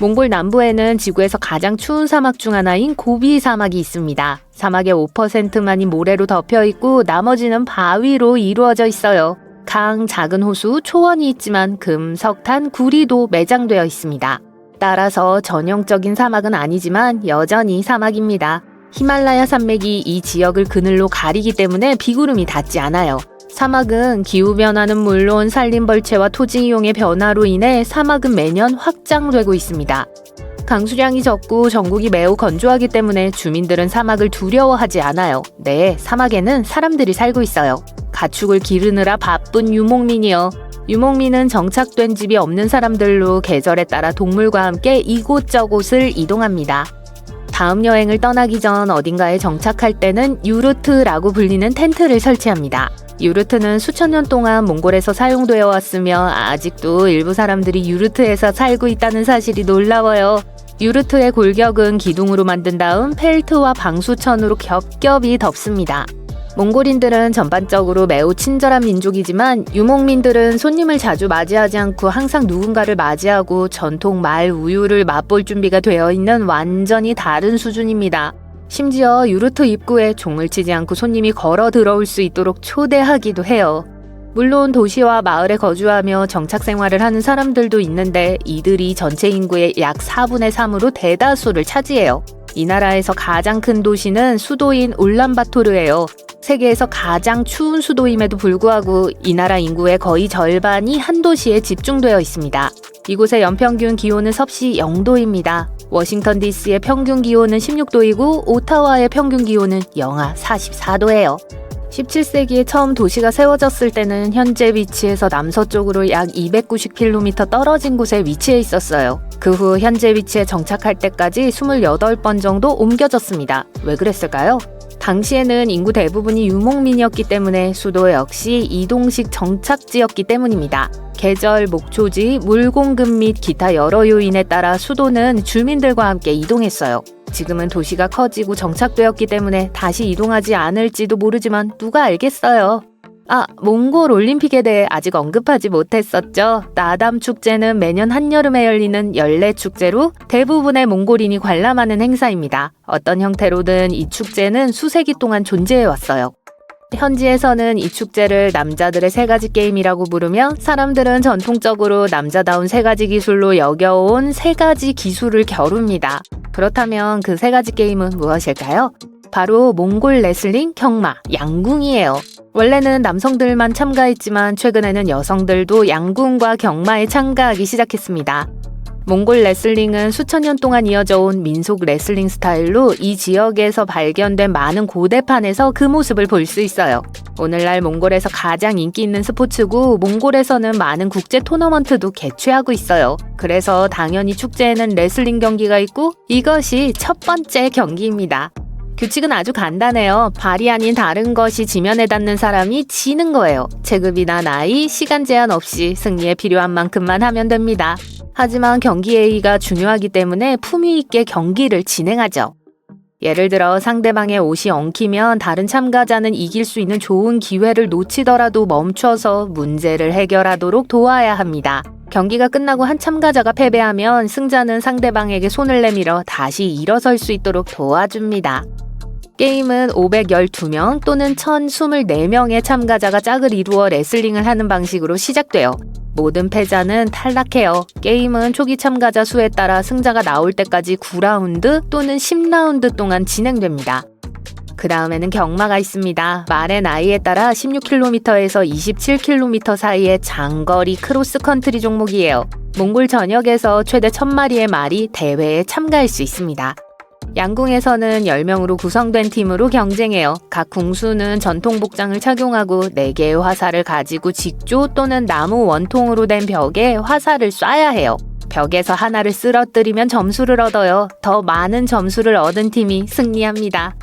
몽골 남부에는 지구에서 가장 추운 사막 중 하나인 고비 사막이 있습니다. 사막의 5%만이 모래로 덮여 있고 나머지는 바위로 이루어져 있어요. 강, 작은 호수, 초원이 있지만 금, 석탄, 구리도 매장되어 있습니다. 따라서 전형적인 사막은 아니지만 여전히 사막입니다. 히말라야 산맥이 이 지역을 그늘로 가리기 때문에 비구름이 닿지 않아요. 사막은 기후변화는 물론 산림벌채와 토지이용의 변화로 인해 사막은 매년 확장되고 있습니다. 강수량이 적고 전국이 매우 건조하기 때문에 주민들은 사막을 두려워하지 않아요. 네, 사막에는 사람들이 살고 있어요. 가축을 기르느라 바쁜 유목민이요. 유목민은 정착된 집이 없는 사람들로 계절에 따라 동물과 함께 이곳저곳을 이동합니다. 다음 여행을 떠나기 전 어딘가에 정착할 때는 유르트라고 불리는 텐트를 설치합니다. 유르트는 수천 년 동안 몽골에서 사용되어 왔으며 아직도 일부 사람들이 유르트에서 살고 있다는 사실이 놀라워요. 유르트의 골격은 기둥으로 만든 다음 펠트와 방수천으로 겹겹이 덮습니다. 몽골인들은 전반적으로 매우 친절한 민족이지만 유목민들은 손님을 자주 맞이하지 않고 항상 누군가를 맞이하고 전통 말 우유를 맛볼 준비가 되어 있는 완전히 다른 수준입니다. 심지어 유르트 입구에 종을 치지 않고 손님이 걸어 들어올 수 있도록 초대하기도 해요. 물론 도시와 마을에 거주하며 정착 생활을 하는 사람들도 있는데 이들이 전체 인구의 약 4분의 3으로 대다수를 차지해요. 이 나라에서 가장 큰 도시는 수도인 울란바토르예요. 세계에서 가장 추운 수도임에도 불구하고 이 나라 인구의 거의 절반이 한 도시에 집중되어 있습니다. 이곳의 연평균 기온은 섭씨 0도입니다. 워싱턴 DC의 평균 기온은 16도이고 오타와의 평균 기온은 영하 44도예요. 17세기에 처음 도시가 세워졌을 때는 현재 위치에서 남서쪽으로 약 290km 떨어진 곳에 위치해 있었어요. 그 후 현재 위치에 정착할 때까지 28번 정도 옮겨졌습니다. 왜 그랬을까요? 당시에는 인구 대부분이 유목민이었기 때문에 수도 역시 이동식 정착지였기 때문입니다. 계절, 목초지, 물 공급 및 기타 여러 요인에 따라 수도는 주민들과 함께 이동했어요. 지금은 도시가 커지고 정착되었기 때문에 다시 이동하지 않을지도 모르지만 누가 알겠어요. 몽골 올림픽에 대해 아직 언급하지 못했었죠. 나담 축제는 매년 한여름에 열리는 연례 축제로 대부분의 몽골인이 관람하는 행사입니다. 어떤 형태로든 이 축제는 수세기 동안 존재해왔어요. 현지에서는 이 축제를 남자들의 세 가지 게임이라고 부르며 사람들은 전통적으로 남자다운 세 가지 기술로 여겨온 세 가지 기술을 겨룹니다. 그렇다면 그 세 가지 게임은 무엇일까요? 바로 몽골 레슬링, 경마, 양궁이에요. 원래는 남성들만 참가했지만 최근에는 여성들도 양궁과 경마에 참가하기 시작했습니다. 몽골 레슬링은 수천 년 동안 이어져 온 민속 레슬링 스타일로 이 지역에서 발견된 많은 고대판에서 그 모습을 볼 수 있어요. 오늘날 몽골에서 가장 인기 있는 스포츠고 몽골에서는 많은 국제 토너먼트도 개최하고 있어요. 그래서 당연히 축제에는 레슬링 경기가 있고 이것이 첫 번째 경기입니다. 규칙은 아주 간단해요. 발이 아닌 다른 것이 지면에 닿는 사람이 지는 거예요. 체급이나 나이, 시간 제한 없이 승리에 필요한 만큼만 하면 됩니다. 하지만 경기 예의가 중요하기 때문에 품위 있게 경기를 진행하죠. 예를 들어 상대방의 옷이 엉키면 다른 참가자는 이길 수 있는 좋은 기회를 놓치더라도 멈춰서 문제를 해결하도록 도와야 합니다. 경기가 끝나고 한 참가자가 패배하면 승자는 상대방에게 손을 내밀어 다시 일어설 수 있도록 도와줍니다. 게임은 512명 또는 1024명의 참가자가 짝을 이루어 레슬링을 하는 방식으로 시작돼요. 모든 패자는 탈락해요. 게임은 초기 참가자 수에 따라 승자가 나올 때까지 9라운드 또는 10라운드 동안 진행됩니다. 그 다음에는 경마가 있습니다. 말의 나이에 따라 16km에서 27km 사이의 장거리 크로스컨트리 종목이에요. 몽골 전역에서 최대 1000마리의 말이 대회에 참가할 수 있습니다. 양궁에서는 10명으로 구성된 팀으로 경쟁해요. 각 궁수는 전통 복장을 착용하고 4개의 화살을 가지고 직조 또는 나무 원통으로 된 벽에 화살을 쏴야 해요. 벽에서 하나를 쓰러뜨리면 점수를 얻어요. 더 많은 점수를 얻은 팀이 승리합니다.